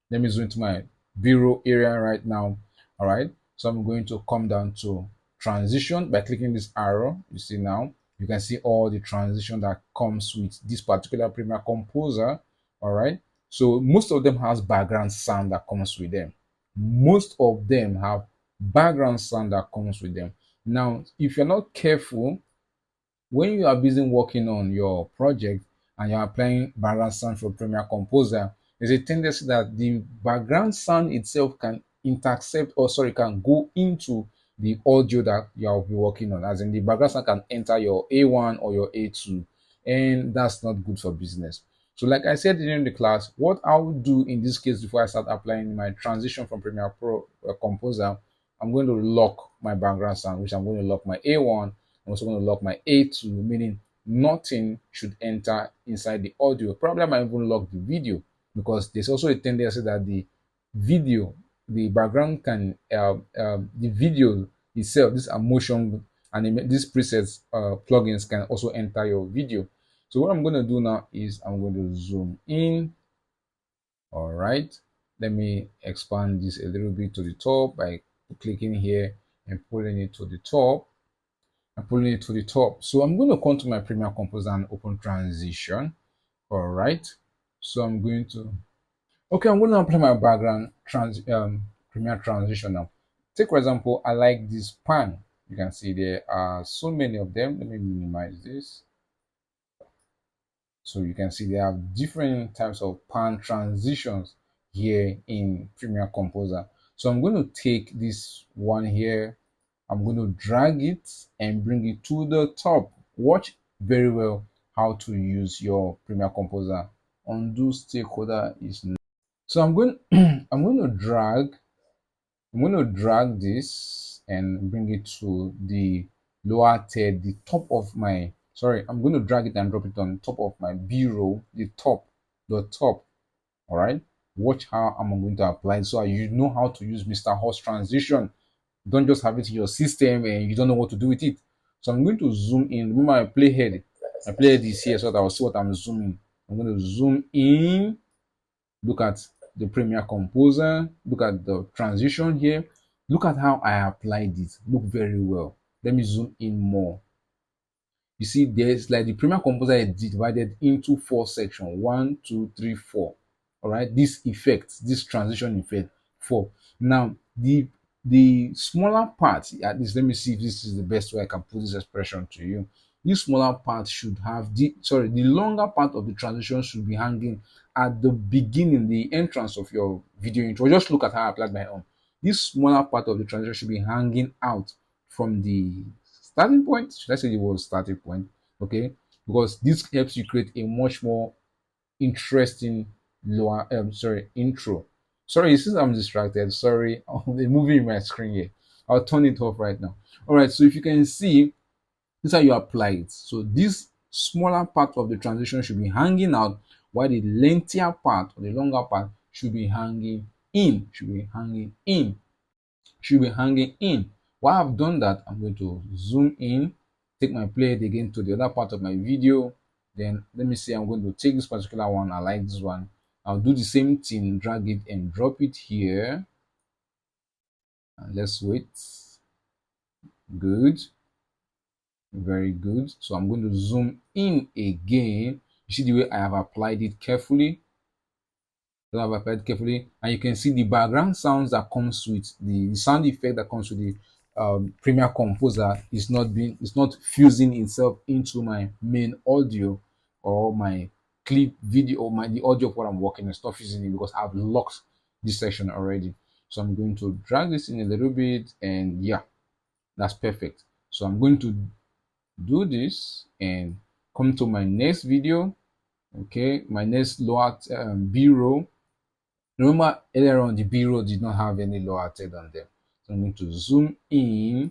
Let me zoom into my B-roll area right now. All right, so I'm going to come down to transition by clicking this arrow. You see now, you can see all the transition that comes with this particular Premiere Composer. All right. So most of them has background sound that comes with them. Most of them have background sound that comes with them. Now, if you're not careful, when you are busy working on your project and you're applying background sound for Premiere Composer, there's a tendency that the background sound itself can intercept, or sorry, can go into the audio that you'll be working on. As in, the background sound can enter your A1 or your A2, and that's not good for business. So, like I said during the class, what I will do in this case before I start applying my transition from Premiere Pro Composer, I'm going to lock my background sound, which I'm going to lock my A1. I'm also going to lock my A2, meaning nothing should enter inside the audio. Probably I might even lock the video, because there's also a tendency that the video, the background can, the video itself, this emotion and these presets, plugins can also enter your video. So what I'm going to do now is I'm going to zoom in. All right. Let me expand this a little bit to the top by clicking here and pulling it to the top. I'm pulling it to the top. So I'm going to come to my Premiere Composer and open transition. All right. So I'm going to, okay, I'm going to apply my background Premiere transition now. Take for example, I like this pan. You can see there are so many of them. Let me minimize this. So you can see they have different types of pan transitions here in Premiere Composer. So I'm going to take this one here, I'm going to drag it and bring it to the top. Watch very well how to use your Premiere Composer. Undo stakeholder is not. So I'm going I'm going to drag this and bring it to the lower third, the top of my, sorry, I'm going to drag it and drop it on top of my B roll, the top. All right. Watch how I'm going to apply it so you know how to use Mr. Horse transition. Don't just have it in your system and you don't know what to do with it. So I'm going to zoom in. Remember my playhead. My playhead is here so that I'll see what I'm zooming. I'm going to zoom in. Look at the Premiere Composer. Look at the transition here. Look at how I applied it. Look very well. Let me zoom in more. You see, there's like the Premiere Composer is divided into 4 sections. 1, 2, 3, 4. All right, this effect, this transition effect, 4. Now, the smaller part, at least let me see if this is the best way I can put this expression to you. This smaller part should have the longer part of the transition should be hanging at the beginning, the entrance of your video intro. Just look at how I applied my own. This smaller part of the transition should be hanging out from the starting point. Should I say the word starting point? Okay, because this helps you create a much more interesting intro. Sorry, since I'm distracted, sorry, the movie in my screen here. I'll turn it off right now. All right, so if you can see, this is how you apply it. So this smaller part of the transition should be hanging out, while the lengthier part or the longer part should be hanging in. Should be hanging in. While I've done that, I'm going to zoom in, take my plate again to the other part of my video. Then let me see, I'm going to take this particular one. I like this one. I'll do the same thing, drag it and drop it here. And let's wait. Good. Very good. So I'm going to zoom in again. You see the way I have applied it carefully. I've applied carefully, and you can see the background sounds that comes with the sound effect that comes with the Premiere Composer is not fusing itself into my main audio or my clip video or the audio of what I'm working. It's not fusing it because I've locked this section already. So I'm going to drag this in a little bit, and yeah, that's perfect. So I'm going to do this and come to my next video. Okay, my next lower B-roll. Remember earlier on the B-roll did not have any lower third on them. So I'm going to zoom in.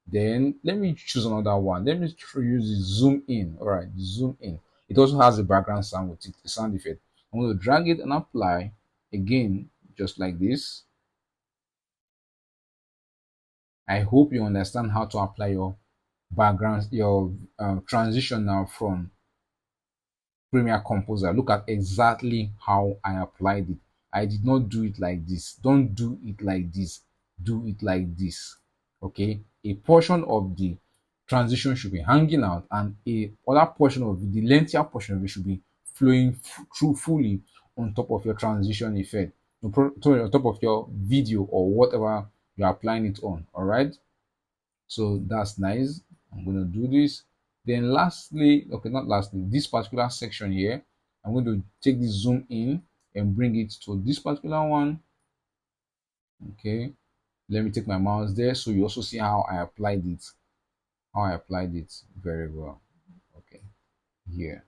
Then let me choose another one. Let me use the zoom in. All right, zoom in. It also has a background sound with it, the sound effect. I'm going to drag it and apply again, just like this. I hope you understand how to apply your background, your transition now from Premiere Composer. Look at exactly how I applied it. I did not do it like this. Don't do it like this. Do it like this. Okay. A portion of the transition should be hanging out, and a other portion of the lengthier portion of it should be flowing through fully on top of your transition effect, on top of your video or whatever you're applying it on. All right, so that's nice. I'm going to do this. Then lastly, okay, not lastly, this particular section here, I'm going to take this zoom in and bring it to this particular one. Okay, let me take my mouse there so you also see how I applied it, very well. Okay, here,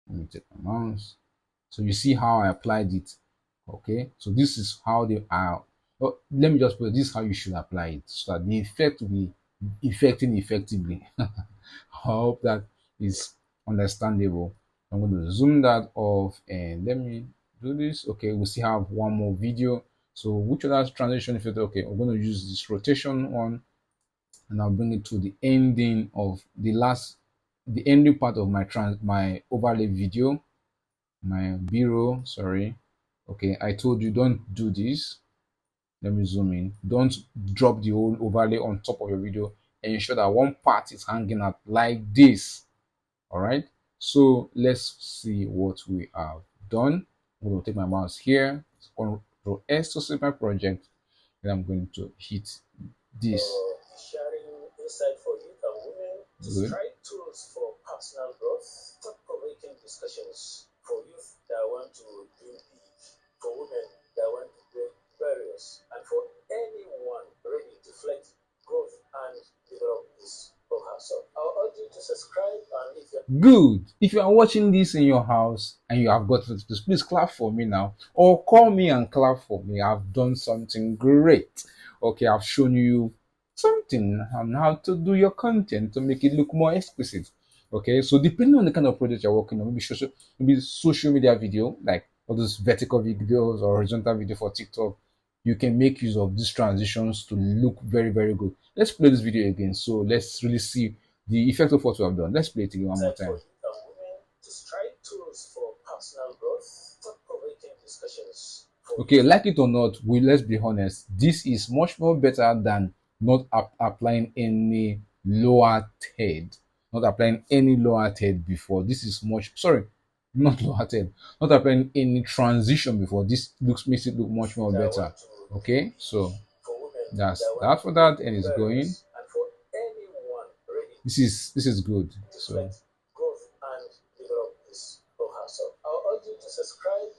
let me take my mouse so you see how I applied it. Okay, so this is how they are. Oh, let me just put it, this is how you should apply it so that the effect will be effecting effectively. I hope that is understandable. I'm going to zoom that off and let me do this. Okay, we still have one more video. So which other transition effect? Okay, I'm going to use this rotation one and I'll bring it to the ending of the ending part of my overlay video, my b-roll, sorry. Okay, I told you don't do this. Let me zoom in. Don't drop the whole overlay on top of your video. Ensure that one part is hanging out like this. All right, so let's see what we have done. I'm going to take my mouse here, Ctrl S to save my project, and I'm going to hit this. Sharing insight for youth and women to Good. strike tools for personal growth, thought-provoking discussions for youth that want to dream big, for women that want to break barriers, and for anyone ready to flex growth and develop his or herself. I'll urge you to subscribe, and if you're Good. If you are watching this in your house and you have got this, please clap for me now, or call me and clap for me. I've done something great. Okay, I've shown you something on how to do your content to make it look more explicit. Okay, so depending on the kind of project you're working on, maybe social media video, like all those vertical videos or horizontal video for TikTok, you can make use of these transitions to look very, very good. Let's play this video again. So let's really see the effect of what we have done. Let's play it again one more for time. youth and women to strike tools for personal growth, thought-provoking discussions for Okay, like it or not, let's be honest, this is much more better than not applying any lower third, not applying any lower third before. This is much, sorry, not lower third, not applying any transition before. This makes it look much more better. Okay, so for women that's that that for that, and it's going. and for anyone ready This is good. to So flex growth and develop his or herself. I'll urge you to subscribe.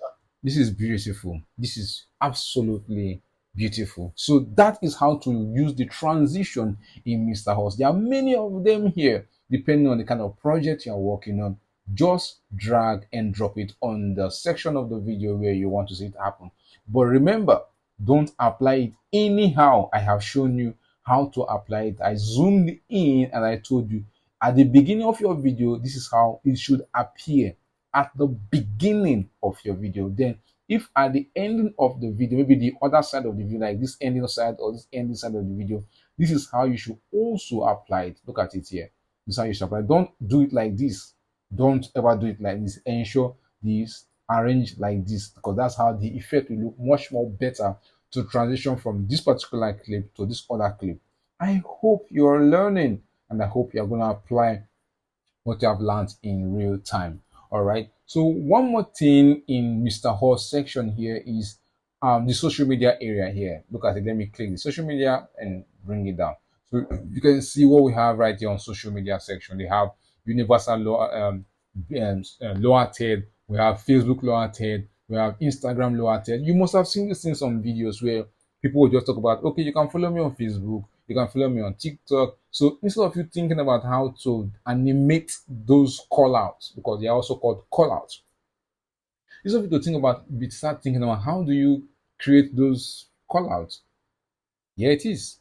this is beautiful. This is absolutely beautiful. So that is how to use the transition in Mr. Horse. There are many of them here, depending on the kind of project you're working on. Just drag and drop it on the section of the video where you want to see it happen. But remember, don't apply it anyhow. I have shown you how to apply it. I zoomed in and I told you at the beginning of your video, this is how it should appear at the beginning of your video. Then if at the ending of the video, maybe the other side of the video, like this ending side or this ending side of the video, this is how you should also apply it. Look at it here. This is how you should apply it. Don't do it like this. Don't ever do it like this. Ensure this arrange like this, because that's how the effect will look much more better to transition from this particular clip to this other clip. I hope you're learning, and I hope you're going to apply what you have learned in real time. All right, so one more thing in Mr. Hall's section here is the social media area here. Look at it. Let me click the social media and bring it down, so you can see what we have right here on social media section. They have universal lower third, we have Facebook lower third, we have Instagram lower third. You must have seen this in some videos where people will just talk about, okay, you can follow me on Facebook, you can follow me on TikTok. So instead of you thinking about how to animate those call outs, because they are also called call outs, instead of you to think about, start thinking about how do you create those call outs. Here it is.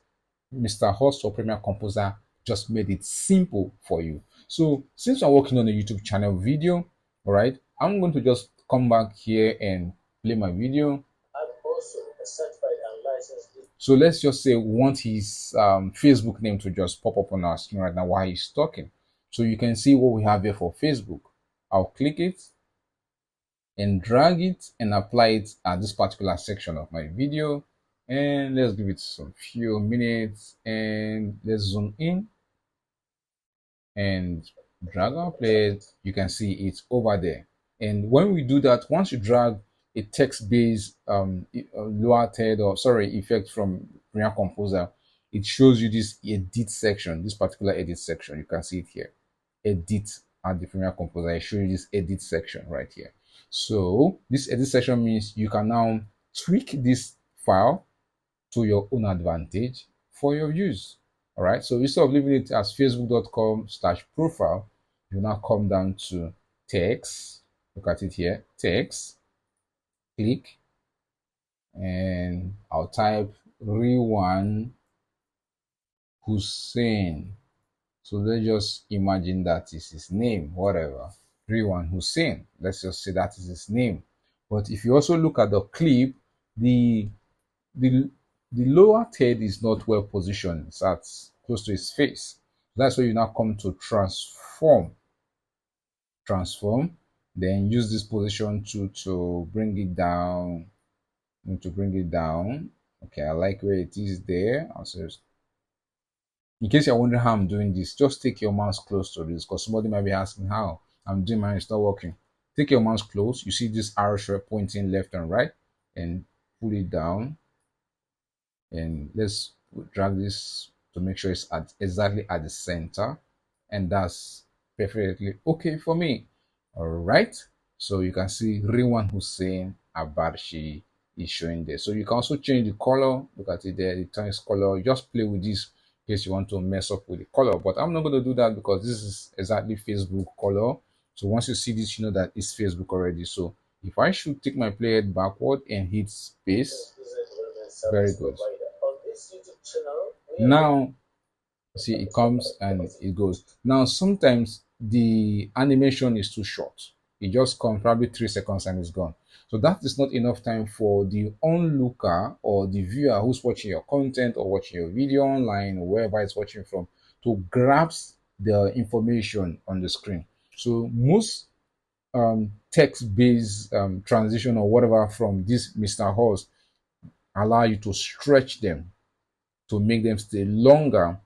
Mr. Host or Premiere Composer just made it simple for you. So since I'm working on a YouTube channel video, all right, I'm going to just come back here and play my video. I'm also a certified and licensed. So let's just say we want his Facebook name to just pop up on our screen right now while he's talking. So you can see what we have here for Facebook. I'll click it and drag it and apply it at this particular section of my video. And let's give it some few minutes and let's zoom in and drag and play it, you can see it's over there. And when we do that, once you drag a text-based lower third or sorry effect from Premiere Composer, it shows you this edit section, this particular edit section. You can see it here. Edit at the Premiere Composer. I show you this edit section right here. So this edit section means you can now tweak this file to your own advantage for your use. All right. So instead of leaving it as facebook.com/profile, you now come down to text. Look at it here. Text. Click. And I'll type Rewan Hussein. So let's just imagine that is his name, whatever. Rewan Hussein. Let's just say that is his name. But if you also look at the clip, the the the lower third is not well positioned. It's at close to his face. That's where you now come to transform, then use this position to bring it down, okay, I like where it is there. Also, in case you're wondering how I'm doing this, just take your mouse close to this because somebody might be asking how I'm doing mine. It's not working. Take your mouse close. You see this arrow pointing left and right, and pull it down. And let's drag this to make sure it's at exactly at the center, and that's perfectly okay for me. All right, so you can see Rewan Hussein Abarshi is showing there. So you can also change the color. Look at it there, the times color. Just play with this in case you want to mess up with the color, but I'm not going to do that because this is exactly Facebook color. So once you see this, you know that it's Facebook already. So if I should take my playhead backward and hit space, very good. Now, see, it comes and it goes. Now, sometimes the animation is too short. It just comes probably 3 seconds and it's gone. So that is not enough time for the onlooker or the viewer who's watching your content or watching your video online or wherever it's watching from to grasp the information on the screen. So most text-based transition or whatever from this Mr. Horse allow you to stretch them to make them stay longer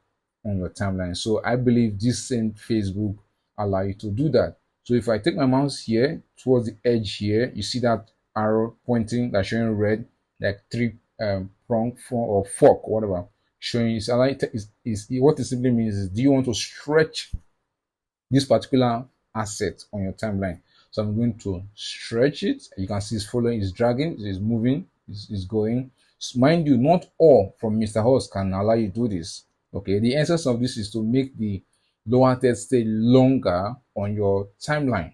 on your timeline. So I believe this same Facebook allow you to do that. So if I take my mouse here towards the edge here, you see that arrow pointing that's showing red, like three prong or fork, whatever, showing is what it simply means is, do you want to stretch this particular asset on your timeline? So I'm going to stretch it. You can see it's following, it's dragging, it's moving, it's going. Mind you, not all from Mr. Host can allow you to do this. Okay, the essence of this is to make the lower text stay longer on your timeline.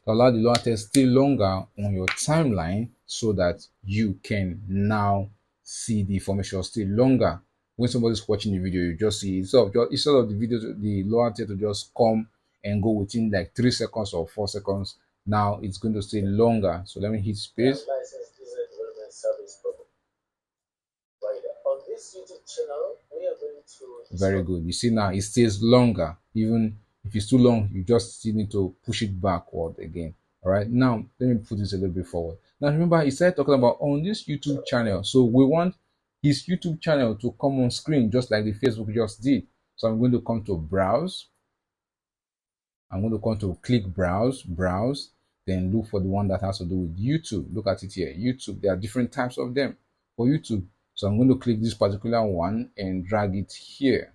To allow the lower text stay longer on your timeline so that you can now see the information stay longer. When somebody's watching the video, you just see instead of the video, the lower text to just come and go within like 3 seconds or 4 seconds. Now it's going to stay longer. So let me hit space. On this YouTube channel, we are going to very good. You see now it stays longer. Even if it's too long, you just still need to push it backward again. All right, now let me put this a little bit forward. Now remember, he started talking about on this YouTube channel, so we want his YouTube channel to come on screen just like the Facebook just did. So I'm going to come to browse. I'm going to come to click browse, then look for the one that has to do with YouTube. Look at it here, YouTube. There are different types of them for YouTube. So I'm going to click this particular one and drag it here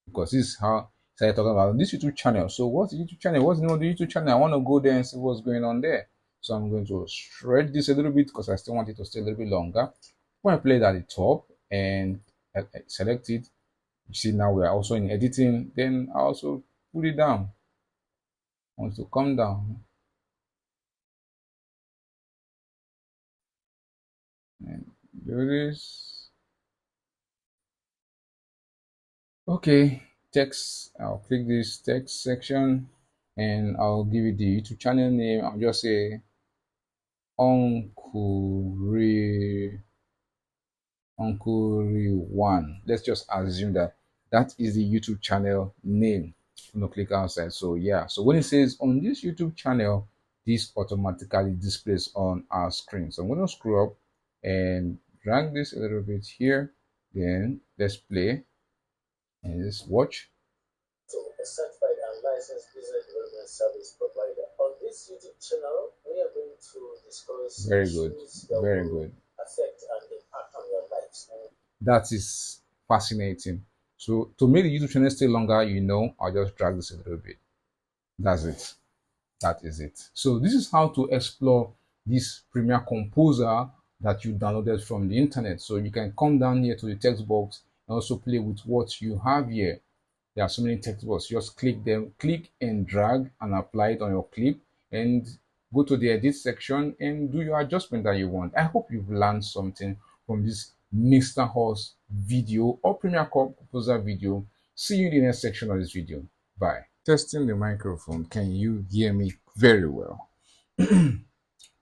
because this is how I started talking about this YouTube channel. So what's the YouTube channel? What's the name of the YouTube channel? I want to go there and see what's going on there. So I'm going to stretch this a little bit because I still want it to stay a little bit longer. When I play it at the top and I select it, you see now we are also in editing. Then I also put it down. I want it to come down. And do this. Okay, text. I'll click this text section and I'll give it the YouTube channel name. I'll just say Uncle One. Let's just assume that that is the YouTube channel name. I'm gonna click outside. So yeah, so when it says on this YouTube channel, this automatically displays on our screen. So I'm gonna scroll up and drag this a little bit here. Then let's play and let's watch. licensed business development service provider. On this YouTube channel, we are going to discuss Very good. issues that Very will good. affect and impact on your lives. That is fascinating. So to make the YouTube channel stay longer, I'll just drag this a little bit. That's it. That is it. So this is how to explore this Premiere Composer that you downloaded from the internet. So you can come down here to the text box and also play with what you have here. There are so many text boxes. Just click them, click and drag and apply it on your clip, and go to the edit section and do your adjustment that you want. I hope you've learned something from this Mr. Horse video or Premiere Composer video. See you in the next section of this video. Bye. Testing the microphone. Can you hear me very well?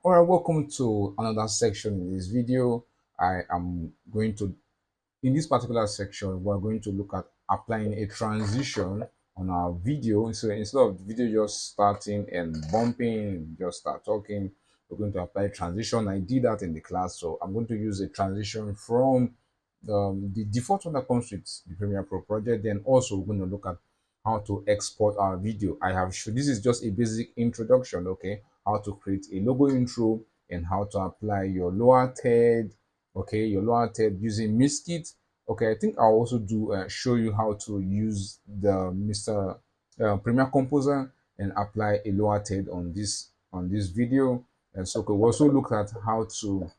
All right, welcome to another section in this video. I am going to, in this particular section, we're going to look at applying a transition on our video. So instead of the video just starting and bumping, just start talking, we're going to apply transition. I did that in the class, so I'm going to use a transition from the default one that comes with the Premiere Pro project. Then also we're going to look at how to export our video. I have shown, this is just a basic introduction, okay, how to create a logo intro and how to apply your lower third, okay, your lower third using Miskit. Okay, I think I'll also do show you how to use the Mr. Premiere Composer and apply a lower third on this video. And so we'll also look at how to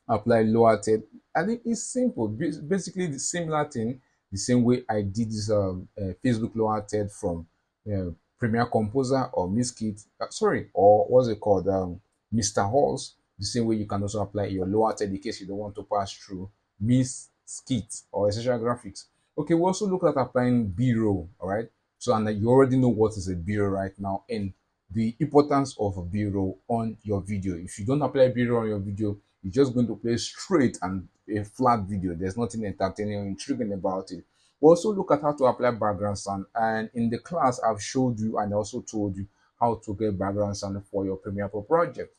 apply lower third. I think it's simple, basically the similar thing, the same way I did this Facebook lower third from Premiere Composer or Miskit, or what's it called, Mr. Halls. The same way you can also apply your lower third in case you don't want to pass through Miskit or Essential Graphics. Okay, we also look at applying B-roll, all right? So, and you already know what is a B-roll right now and the importance of a B-roll on your video. If you don't apply B-roll on your video, you're just going to play straight and a flat video. There's nothing entertaining or intriguing about it. We also look at how to apply background sound, and in the class I've showed you and also told you how to get background sound for your Premiere Pro project.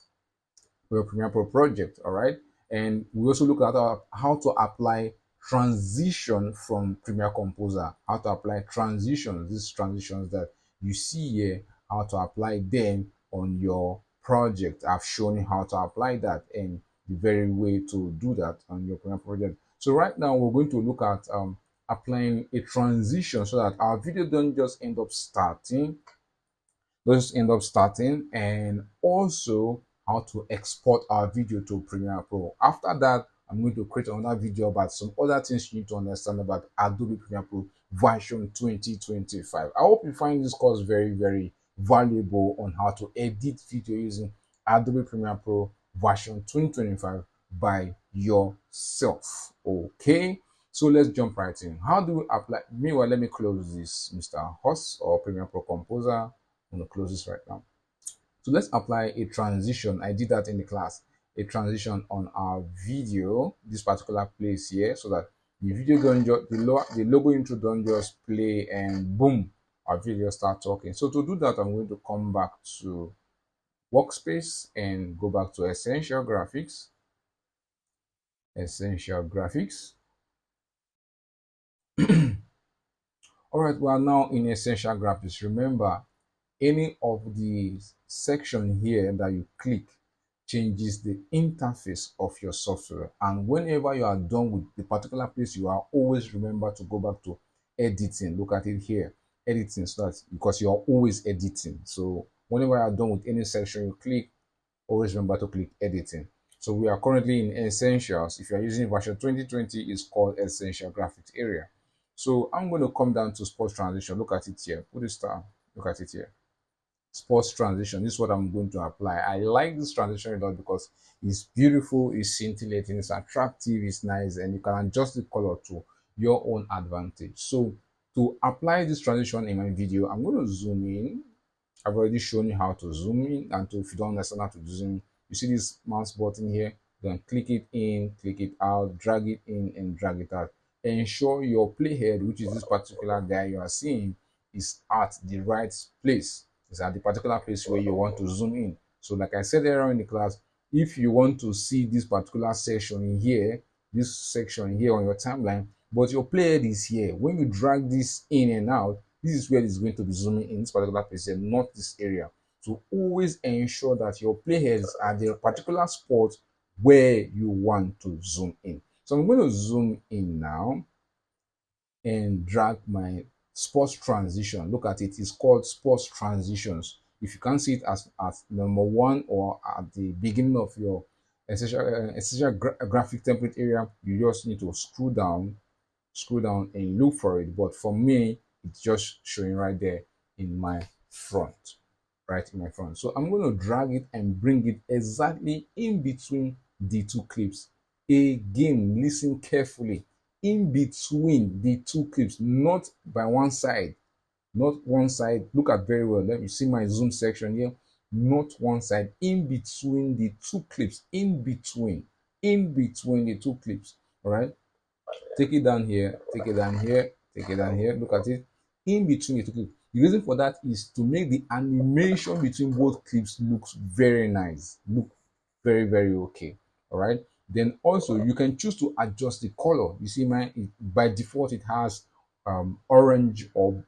All right. And we also look at how to apply transition from Premiere Composer, how to apply transitions, these transitions that you see here, how to apply them on your project. I've shown you how to apply that and the very way to do that on your Premiere project. So right now we're going to look at applying a transition so that our video don't just end up starting, and also how to export our video to Premiere Pro. After that, I'm going to create another video about some other things you need to understand about Adobe Premiere Pro version 2025. I hope you find this course very, very valuable on how to edit video using Adobe Premiere Pro version 2025 by yourself. Okay, so let's jump right in. How do we apply? Meanwhile, let me close this Mr. Host or Premiere Pro Composer. I'm going to close this right now. So let's apply a transition. I did that in the class, a transition on our video, this particular place here, so that the video don't just, the logo intro don't just play and boom, our video start talking. So to do that, I'm going to come back to Workspace and go back to Essential Graphics. All right, we are now in Essential Graphics. Remember, any of the section here that you click changes the interface of your software, and whenever you are done with the particular place, you are always remember to go back to editing. Look at it here, editing, so that because you are always editing. So whenever you are done with any section you click, always remember to click editing. So we are currently in Essentials. If you are using version 2020, it's called Essential Graphics area. So I'm going to come down to Sports Transition. Look at it here. Put this down. Look at it here. Sports Transition. This is what I'm going to apply. I like this transition a lot because it's beautiful, it's scintillating, it's attractive, it's nice, and you can adjust the color to your own advantage. So to apply this transition in my video, I'm going to zoom in. I've already shown you how to zoom in, and if you don't understand how to zoom, you see this mouse button here, then click it in, click it out, drag it in and drag it out. Ensure your playhead, which is this particular guy you are seeing, is at the right place. It's at the particular place where you want to zoom in. So like I said earlier in the class, if you want to see this particular section in here, this section here on your timeline, but your playhead is here, when you drag this in and out, This is where it's going to be zooming in, this particular place here, not this area. So always ensure that your playheads are the particular spot where you want to zoom in. So I'm going to zoom in now and drag my sports transition. Look at it, it's called sports transitions. If you can't see it as number one or at the beginning of your essential graphic template area, you just need to scroll down and look for it. But for me, it's just showing right there in my front, right in my front. So I'm going to drag it and bring it exactly in between the two clips. Again, listen carefully, in between the two clips, not by one side, not one side. Look at very well. Let me see my zoom section here. Not one side, in between the two clips, in between the two clips. All right, take it down here, take it down here, take it down here. Look at it, in between the two clips. The reason for that is to make the animation between both clips looks very nice, look very, very okay. All right, then also you can choose to adjust the color. You see mine, by default it has orange or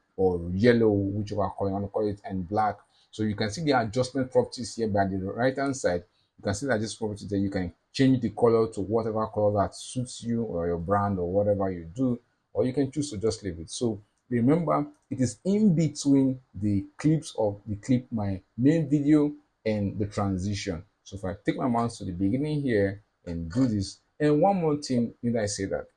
yellow, whichever color you want to call it, and black. So you can see the adjustment properties here by the right hand side. You can see that this property that you can change the color to whatever color that suits you or your brand or whatever you do, or you can choose to just leave it. So remember, it is in between the clips of the clip, my main video, and the transition. So if I take my mouse to the beginning here and do this, and one more thing, when I say that,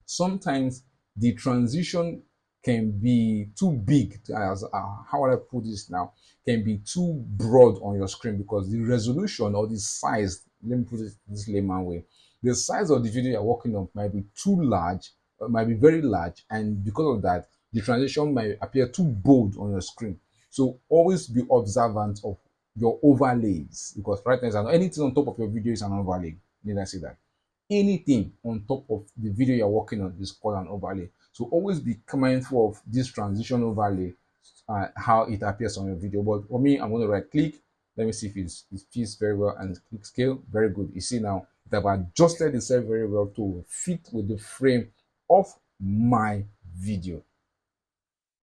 sometimes the transition can be too big, as how would I put this now, can be too broad on your screen because the resolution or the size, let me put it this layman way, the size of the video you're working on might be too large, might be very large, and because of that the transition might appear too bold on your screen. So always be observant of your overlays, because right now anything on top of your video is an overlay. Did I say that? Anything on top of the video you're working on is called an overlay. So always be mindful of this transition overlay, how it appears on your video. But for me, I'm going to right click. Let me see if it fits very well, and click scale. Very good. You see now it have adjusted itself very well to fit with the frame of my video.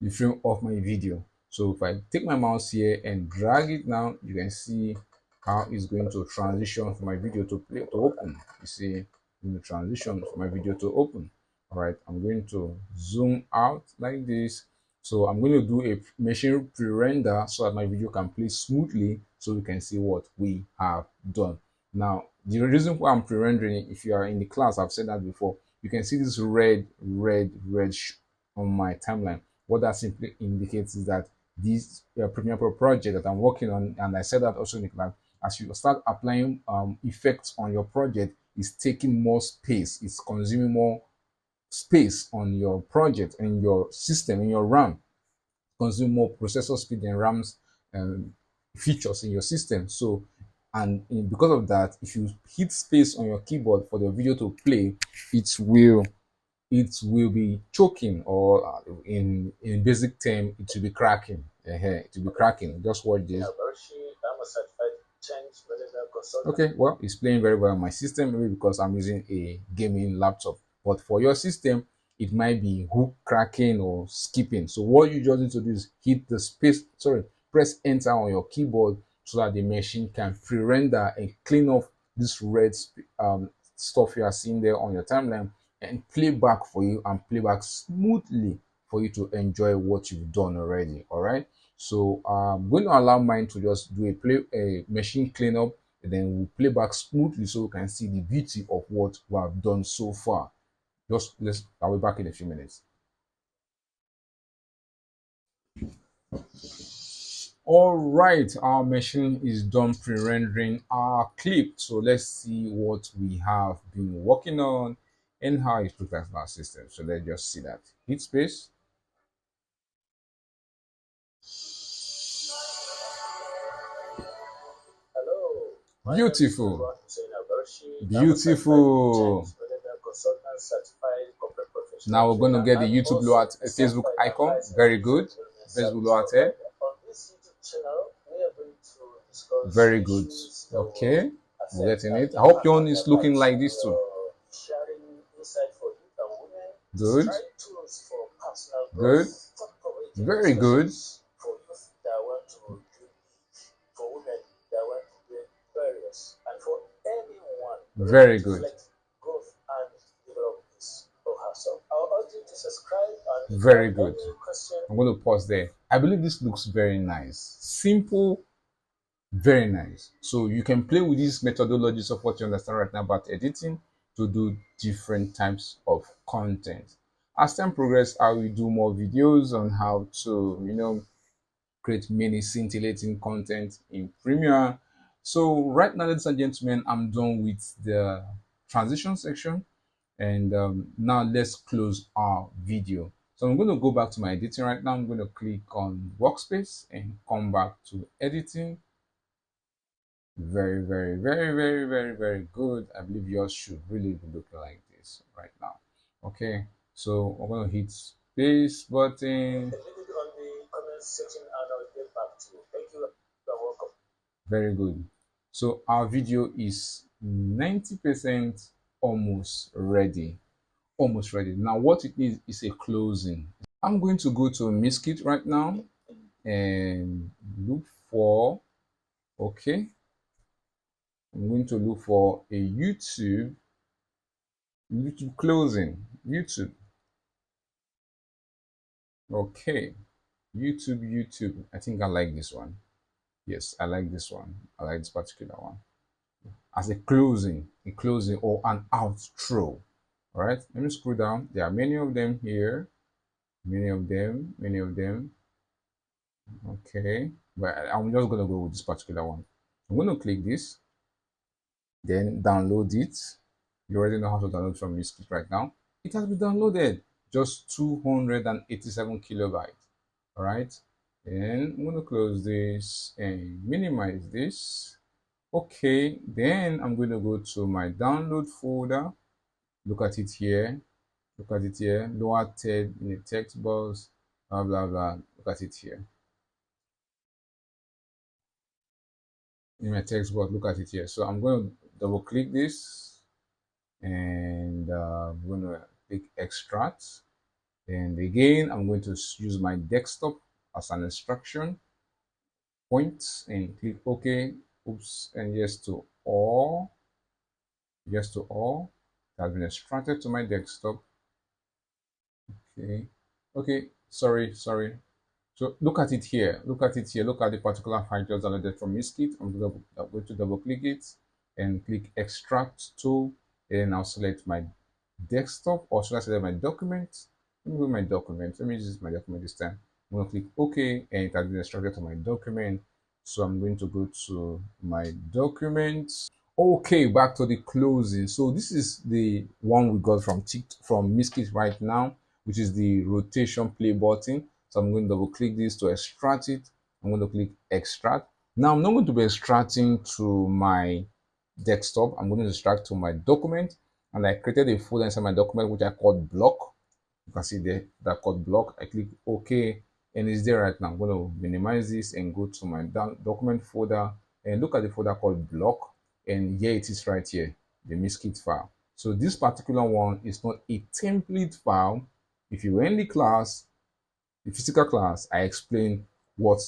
The frame of my video. So if I take my mouse here and drag it now, you can see how it's going to transition from my video to open. You see, in the transition for my video to open. All right, I'm going to zoom out like this. So I'm going to do a machine pre-render so that my video can play smoothly, so we can see what we have done. Now, the reason why I'm pre-rendering, if you are in the class, I've said that before, you can see this red on my timeline. What that simply indicates is that this Premiere Pro project that I'm working on, and I said that also in the class, as you start applying effects on your project, is taking more space, it's consuming more space on your project and your system, in your RAM, consume more processor speed and RAM's features in your system. So, and because of that, if you hit space on your keyboard for the video to play, it will be choking, or in basic term, it will be cracking. It will be cracking. Just watch this. Okay, well, it's playing very well on my system, maybe because I'm using a gaming laptop. But for your system, it might be hook cracking or skipping. So what you just need to do is hit the press enter on your keyboard so that the machine can pre-render and clean off this red stuff you are seeing there on your timeline, and play back for you, and play back smoothly for you to enjoy what you've done already. All right, so I'm going to allow mine to just do a machine cleanup, and then we'll play back smoothly so we can see the beauty of what we have done so far. I'll be back in a few minutes. All right, our machine is done pre-rendering our clip. So let's see what we have been working on and how it looks like in our system. So let's just see that. Hit space. Hello. Beautiful. Beautiful. Now we're going to get the YouTube lower Facebook icon. Very good. Facebook lower tab. Very good. Okay, we're getting it. I hope your own is looking like this too. Good. Good. Very good. For youth that want to dream big, for women that want to break barriers, and for anyone Very ready to good. reflect, growth, and develop his or herself. I'll urge you to subscribe, and if you Very have good. any question, I'm going to pause there. I believe this looks very nice. Simple, very nice. So you can play with these methodologies of what you understand right now about editing to do different types of content. As time progresses, I will do more videos on how to, create many scintillating content in Premiere. So right now, ladies and gentlemen, I'm done with the transition section. And now let's close our video. So I'm going to go back to my editing right now. I'm going to click on workspace and come back to editing. Very, very, very, very, very, very good. I believe yours should really be looking like this right now. Okay, so I'm going to hit space button. leave it on the comment section, and I'll get back to you. Thank you. You're welcome. Very good. So our video is 90% almost ready. Almost ready. Now what it needs is a closing. I'm going to go to Miskit right now and look for, okay, I'm going to look for a YouTube closing. YouTube. Okay. YouTube. I think I like this one. Yes, I like this one. I like this particular one. As a closing or an outro. All right, let me scroll down. There are many of them here. Many of them. Okay, but I'm just going to go with this particular one. I'm going to click this, then download it. You already know how to download from Miskit right now. It has been downloaded, just 287 kilobytes. All right, then I'm going to close this and minimize this. Okay, then I'm going to go to my download folder. Look at it here. Look at it here. Lower third in the text box. Blah blah blah. Look at it here. In my text box, look at it here. So I'm going to double click this and I'm going to click extract. And again, I'm going to use my desktop as an instruction point and click OK. Oops, and yes to all. Yes to all. It has been extracted to my desktop. Okay. Okay. Sorry. So look at it here. Look at it here. Look at the particular file just downloaded from Miskit. I'm going to double click it and click extract to, and I'll select my desktop, or should I select my document? Let me go to my document. Let me use my document this time. I'm going to click OK, and it has been extracted to my document. So I'm going to go to my documents. Okay, back to the closing. So this is the one we got from Miskit right now, which is the rotation play button. So I'm going to double click this to extract it. I'm going to click extract. Now I'm not going to be extracting to my desktop. I'm going to extract to my document, and I created a folder inside my document which I called block. You can see there that called block. I click OK, and it's there right now. I'm going to minimize this and go to my document folder and look at the folder called block, and here it is right here, the Miskit file. So this particular one is not a template file. If you were in the class, the physical class, I explained what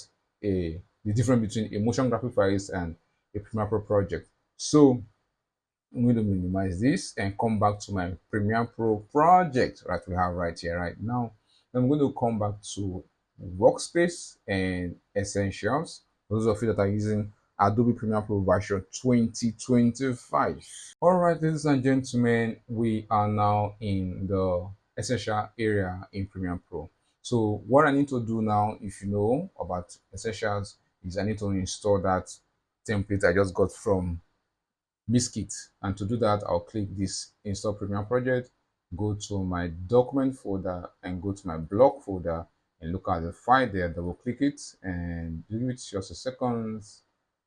the difference between a motion graphic file is and a Premiere Pro project. So I'm going to minimize this and come back to my Premiere Pro project that we have right here right now. I'm going to come back to workspace and essentials. Those of you that are using Adobe Premiere Pro version 2025. All right, ladies and gentlemen, we are now in the essential area in Premiere Pro. So what I need to do now, if you know about essentials, is I need to install that template I just got from Miskit. And to do that, I'll click this install Premiere project, go to my document folder and go to my block folder and look at the file there, double click it and give it just a second,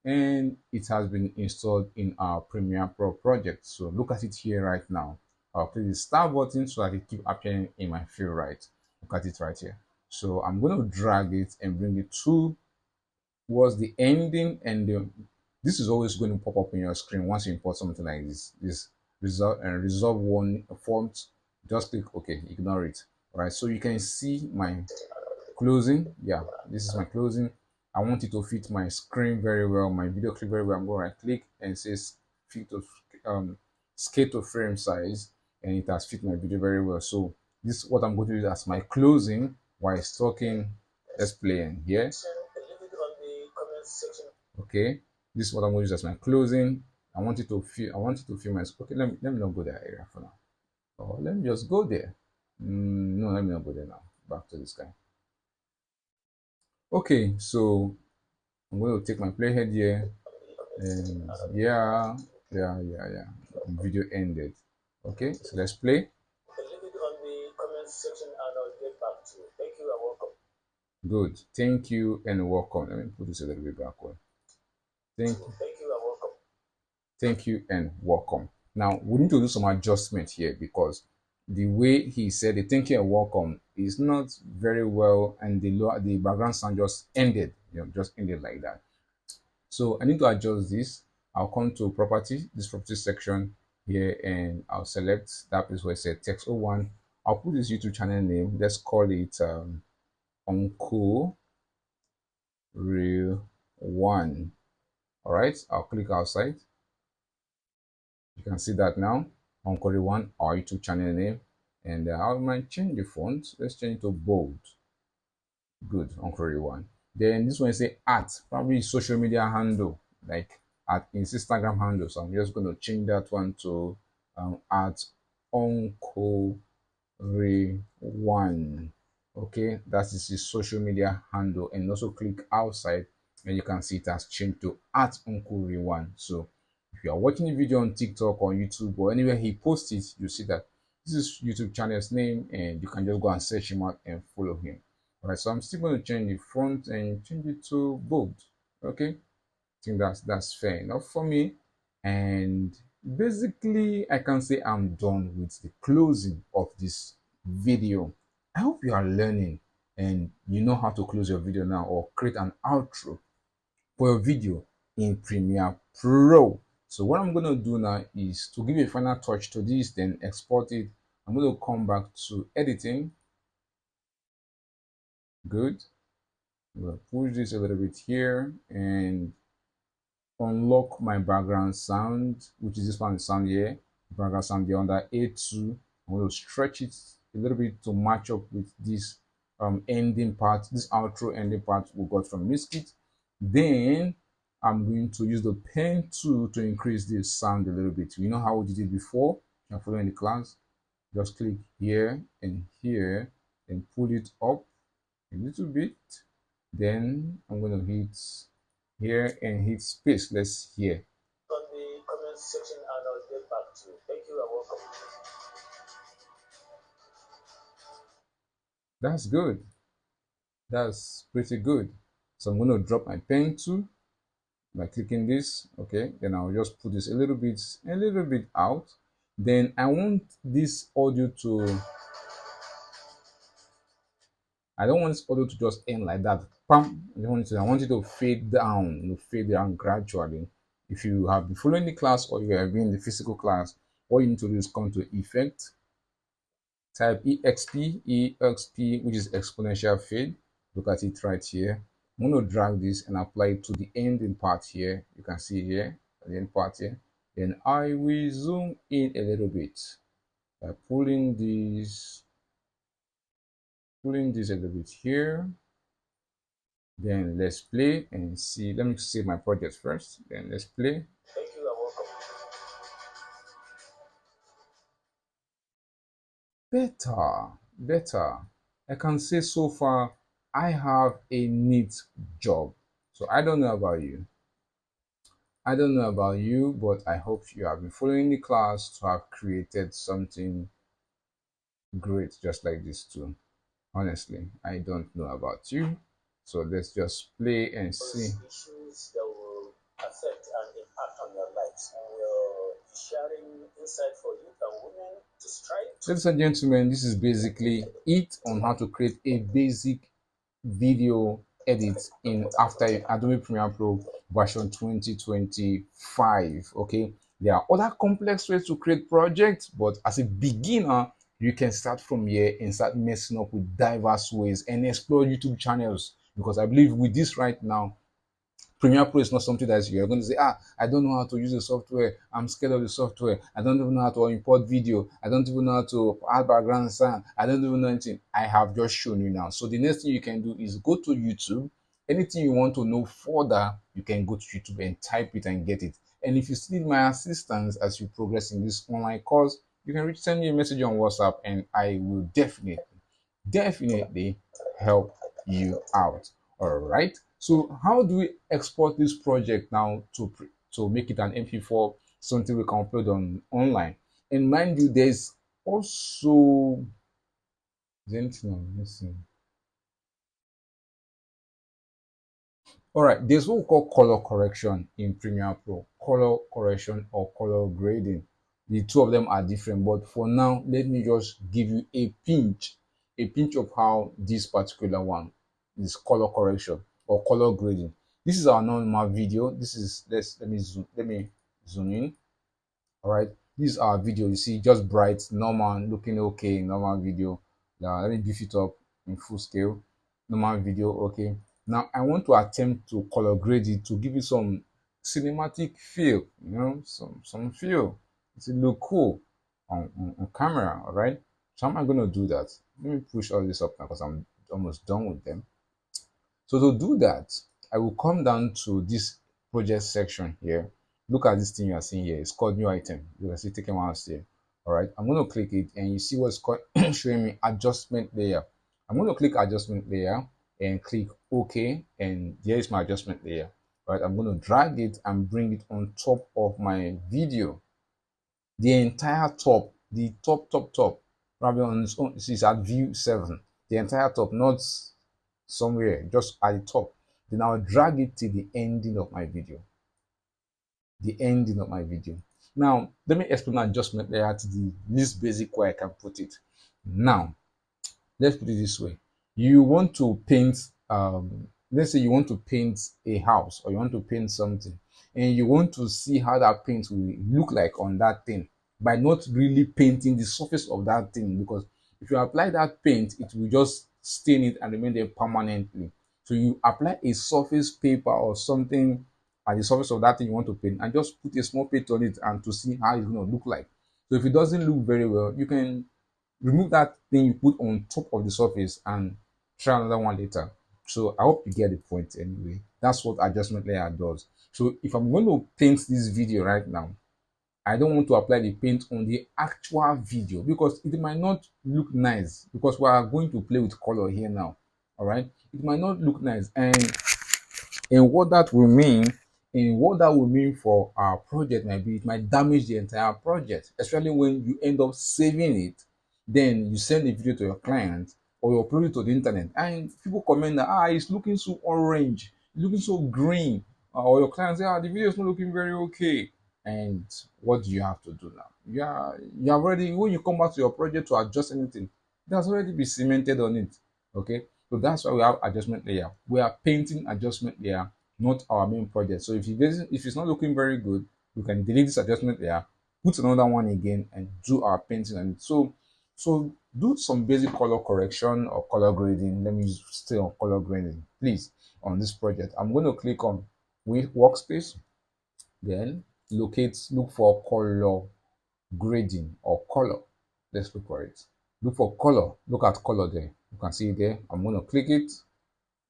and it has been installed in our Premiere Pro project. So look at it here right now. I'll click the start button so that it keep appearing in my field right. Look at it right here. So I'm going to drag it and bring it towards the ending, and this is always going to pop up on your screen once you import something like this resolve one font. Just click OK, ignore it. All right, so you can see my closing. Yeah, this is my closing. I want it to fit my screen very well, my video clip very well. I'm going to right click and it says fit to scale to frame size, and it has fit my video very well. So this is what I'm going to use as my closing while it's talking. Let's play in here. Okay, this is what I'm going to use as my closing. I want it to feel my, okay, let me not go that area for now. Oh, let me just go there. No, let me not go there now. Back to this guy. Okay, so I'm going to take my playhead here, and yeah. Video ended. Okay, so let's play. Leave it on the comment section and I'll get back to you. Thank you and welcome. Good. Thank you and welcome. Let me put this a little bit backward. Thank you. Thank you and welcome. Thank you and welcome. Now we need to do some adjustment here because the way he said it, thank you and welcome, is not very well, and the background sound just ended, just ended like that. So I need to adjust this. I'll come to property, this property section here, and I'll select that place where it says text 01. I'll put this YouTube channel name. Let's call it Uncle Real One. All right, I'll click outside. You can see that now, Uncle Real One, our YouTube channel name, and I might change the font. Let's change it to bold. Good, Uncle Real One. Then this one say at, probably social media handle, like at Instagram handle. So I'm just going to change that one to at Uncle Ray One. Okay, that is his social media handle, and also click outside and you can see it has changed to at Uncle Ray One. So if you are watching a video on TikTok or YouTube or anywhere he posts it, you see that this is YouTube channel's name, and you can just go and search him out and follow him. All right, so I'm still going to change the font and change it to bold. Okay, I think that's fair enough for me. And basically I can say I'm done with the closing of this video. I hope you are learning and you know how to close your video now or create an outro for your video in Premiere Pro. So what I'm going to do now is to give a final touch to this, then export it. I'm going to come back to editing. Good. I'm going to push this a little bit here and unlock my background sound, which is this one sound here. Background sound here under A2. I'm going to stretch it a little bit to match up with this ending part, this outro ending part we got from Miskit. Then I'm going to use the pen tool to increase this sound a little bit. You know how we did it before? You're following the class. Just click here and pull it up a little bit. Then I'm going to hit here and hit space. Let's hear. On the comment section and I'll get back to you. Thank you and welcome. That's good. That's pretty good. So I'm going to drop my pen tool by clicking this. Okay, then I'll just put this a little bit out. Then I want this audio to, I don't want this audio to just end like that. Pam! I want it to fade down, fade down gradually. If you have been following the class or you have been in the physical class, all you need to do is come to Effect, type EXP, which is exponential fade. Look at it right here. I'm going to drag this and apply it to the ending part here. You can see here, the end part here. Then I will zoom in a little bit by pulling this a little bit here. Then let's play and see. Let me save my project first. Then let's play. Thank you and welcome. Better. I can say so far I have a neat job. So I don't know about you. But I hope you have been following the class to have created something great just like this too. Honestly, I don't know about you. So let's just play and see. Issues that will affect and impact on your lives. We'll be sharing insight for youth and women to strive. Ladies and gentlemen, this is basically it on how to create a basic video edit in after Adobe Premiere Pro version 2025. Okay, there are other complex ways to create projects, but as a beginner, You can start from here and start messing up with diverse ways and explore YouTube channels, because I believe with this right now, Premiere Pro is not something that you're going to say, I don't know how to use the software. I'm scared of the software. I don't even know how to import video. I don't even know how to add background sound. I don't even know anything. I have just shown you now. So the next thing you can do is go to YouTube. Anything you want to know further, you can go to YouTube and type it and get it. And if you still need my assistance as you progress in this online course, you can send me a message on WhatsApp and I will definitely help you out. All right. So how do we export this project now to make it an MP4, something we can upload on online? And mind you, there's also, is there anything I'm missing? All right, there's what we call color correction in Premiere Pro. Color correction or color grading. The two of them are different, but for now, let me just give you a pinch of how this particular one is color correction or color grading. This is our normal video. This is let me zoom in. All right, this is our video. You see, just bright, normal, looking okay, normal video. Now let me beef it up in full scale. Normal video, okay. Now I want to attempt to color grade it to give it some cinematic feel, some feel. It look cool on camera. All right. So how am I going to do that? Let me push all this up now because I'm almost done with them. So to do that, I will come down to this project section here. Look at this thing you are seeing here. It's called new item. You can see taking mouse here. All right. I'm going to click it and you see what's called showing me adjustment layer. I'm going to click adjustment layer and click OK. And there is my adjustment layer. All right. I'm going to drag it and bring it on top of my video. The entire top, the top, probably on its own, this is at view 7. The entire top, not somewhere, just at the top. Then I'll drag it to the ending of my video. The ending of my video. Now, let me explain adjustment layer to the least basic way I can put it. Now, let's put it this way. You want to paint, let's say you want to paint a house or you want to paint something and you want to see how that paint will look like on that thing by not really painting the surface of that thing, because if you apply that paint, it will just stain it and remain there permanently. So you apply a surface paper or something at the surface of that thing you want to paint and just put a small paint on it and to see how it's going to look like. So if it doesn't look very well, you can remove that thing you put on top of the surface and try another one later. So I hope you get the point anyway. That's what adjustment layer does. So if I'm going to paint this video right now, I don't want to apply the paint on the actual video because it might not look nice, because we are going to play with color here now. All right, it might not look nice, and what that will mean, for our project might be, it might damage the entire project, especially when you end up saving it, then you send the video to your client or you upload it to the internet and people comment that it's looking so orange, it's looking so green, or your client say the video is not looking very okay. And what do you have to do now? You have already, when you come back to your project to adjust anything, it has already been cemented on it. Okay, so that's why we have adjustment layer. We are painting adjustment layer, not our main project. So if it's not looking very good, we can delete this adjustment layer, put another one again, and do our painting on it. So do some basic color correction or color grading. Let me stay on color grading, please, on this project. I'm going to click on workspace, then look for color grading or color. Let's look for it. Look for color. Look at color there. You can see it there. I'm going to click it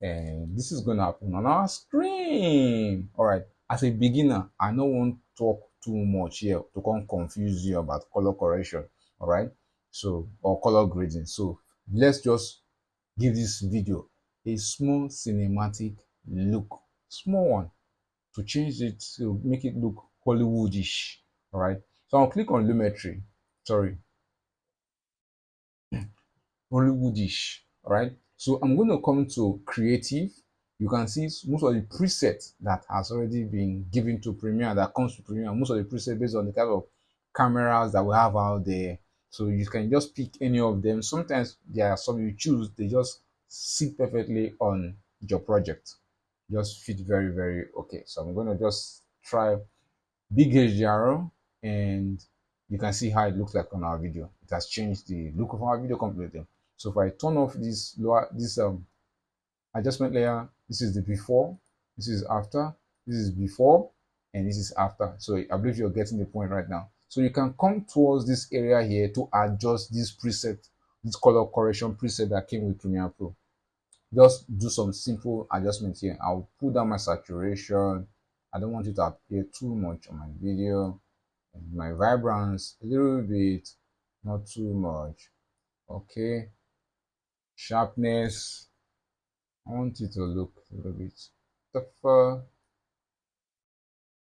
and this is going to happen on our screen. All right. As a beginner, I don't want to talk too much here to come confuse you about color correction. All right. So, or color grading. So let's just give this video a small cinematic look, small one, to change it to make it look Hollywoodish. All right. So I'll click on Lumetri. Sorry, Hollywoodish. All right. So I'm going to come to creative. You can see most of the presets that has already been given to Premiere, that comes to Premiere. Most of the presets based on the type of cameras that we have out there. So you can just pick any of them. Sometimes there are some you choose, they just sit perfectly on your project. Just fit very, very okay. So I'm going to just try big HDR and you can see how it looks like on our video. It has changed the look of our video completely. So if I turn off this lower this adjustment layer, this is the before, this is after, this is before, and this is after. So I believe you're getting the point right now. So you can come towards this area here to adjust this preset, this color correction preset that came with Premiere Pro. Just do some simple adjustments here. I'll pull down my saturation. I don't want it to appear too much on my video. And my vibrance a little bit, not too much. Okay. Sharpness, I want it to look a little bit tougher.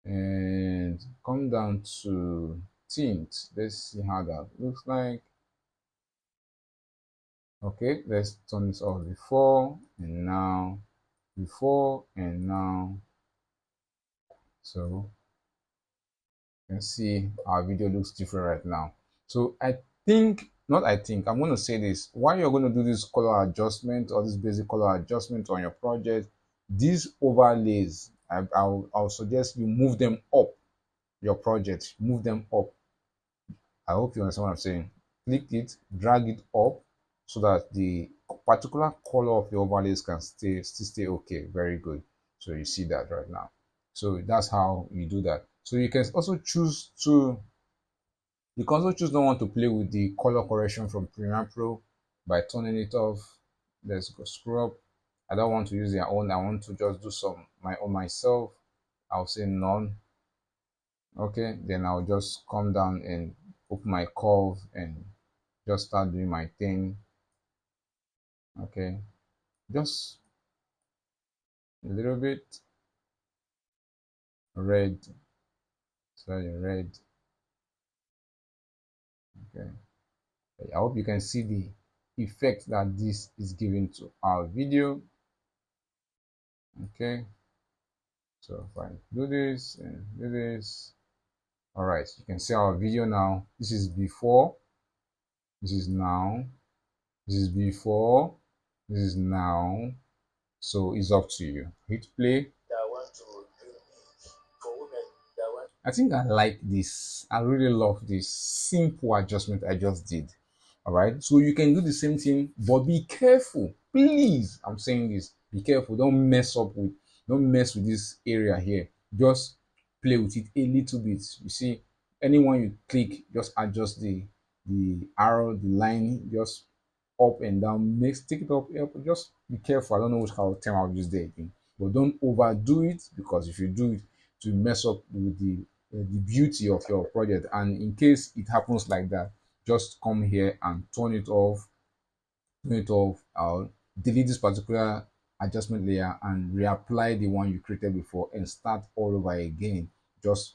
And come down to tint. Let's see how that looks like. Okay, let's turn this off before and now, before and now. So you can see our video looks different right now. So I'm going to say this, while you're going to do this color adjustment or this basic color adjustment on your project, these overlays, I'll suggest you move them up your project, move them up. I hope you understand what I'm saying. Click it, drag it up so that the particular color of the overlays can still stay okay. Very good. So you see that right now. So that's how you do that. So you can also choose not want to play with the color correction from Premiere Pro by turning it off. Let's go scroll up. I don't want to use their own. I want to just do some my own myself. I'll say none. Okay, then I'll just come down and open my curve and just start doing my thing. Okay, just a little bit red, sorry, red. Okay, I hope you can see the effect that this is giving to our video. Okay, so if I do this and do this, all right, you can see our video now. This is before, this is now, this is before, this is now. So it's up to you. Hit play. I think I like this. I really love this simple adjustment I just did. All right. So you can do the same thing, but be careful. Please, I'm saying this. Be careful. Don't mess with this area here. Just play with it a little bit. You see, anyone you click, just adjust the arrow, the line, just up and down. Take it up. Just be careful. I don't know which kind of term I'll use there again. But don't overdo it, because if you do it, to mess up with the beauty of your project. And in case it happens like that, just come here and turn it off. I'll delete this particular adjustment layer and reapply the one you created before and start all over again. Just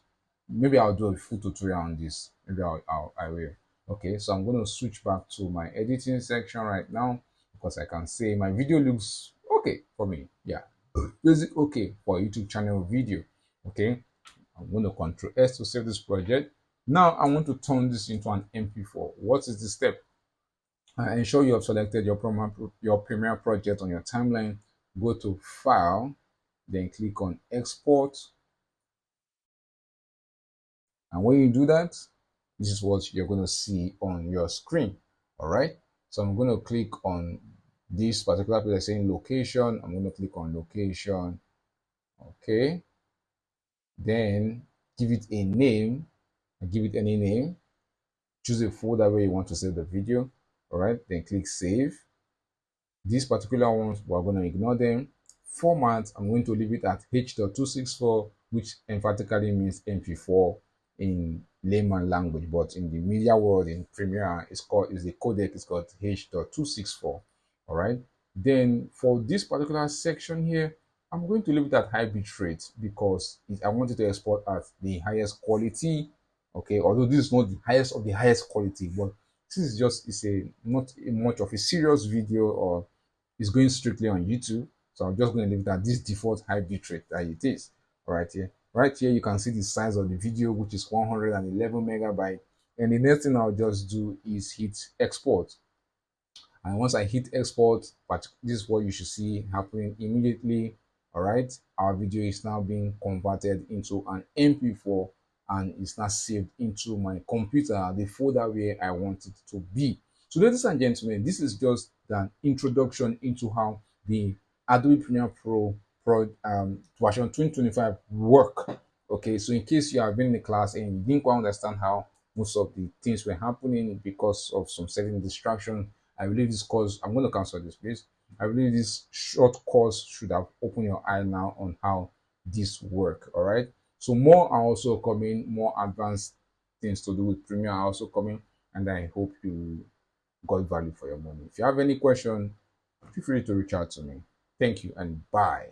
maybe I'll do a full tutorial on this. Maybe I will. Okay, so I'm going to switch back to my editing section right now, because I can say my video looks okay for me. Yeah, basic okay for YouTube channel video. Okay, I'm going to Control S to save this project. Now I want to turn this into an MP4. What is the step? Ensure you have selected your Premiere project on your timeline. Go to File, then click on Export. And when you do that, this is what you're going to see on your screen. All right. So I'm going to click on this particular place saying location. I'm going to click on location. Okay. Then give it a name. Give it any name. Choose a folder where you want to save the video. All right. Then click save. These particular ones, we're going to ignore them. Format, I'm going to leave it at H.264, which emphatically means MP4 in layman language, but in the media world, in Premiere, the codec is called H.264. All right. Then for this particular section here, I'm going to leave it at high bit rate, because I want it to export at the highest quality. Okay, although this is not the highest of the highest quality, but this is just not much of a serious video, or it's going strictly on YouTube. So I'm just going to leave it at this default high bitrate that it is. Right here. Right here, you can see the size of the video, which is 111 megabyte. And the next thing I'll just do is hit export. And once I hit export, but this is what you should see happening immediately. All right, our video is now being converted into an MP4 and it's not saved into my computer, the folder where I want it to be. So ladies and gentlemen, this is just an introduction into how the Adobe Premiere Pro version 2025 work. Okay, so in case you have been in the class and you didn't quite understand how most of the things were happening because of some certain distraction, I believe this course, I'm going to cancel this, please. I believe this short course should have opened your eye now on how this work. All right. So more are also coming, more advanced things to do with Premiere are also coming, and I hope you got value for your money. If you have any question, feel free to reach out to me. Thank you and bye.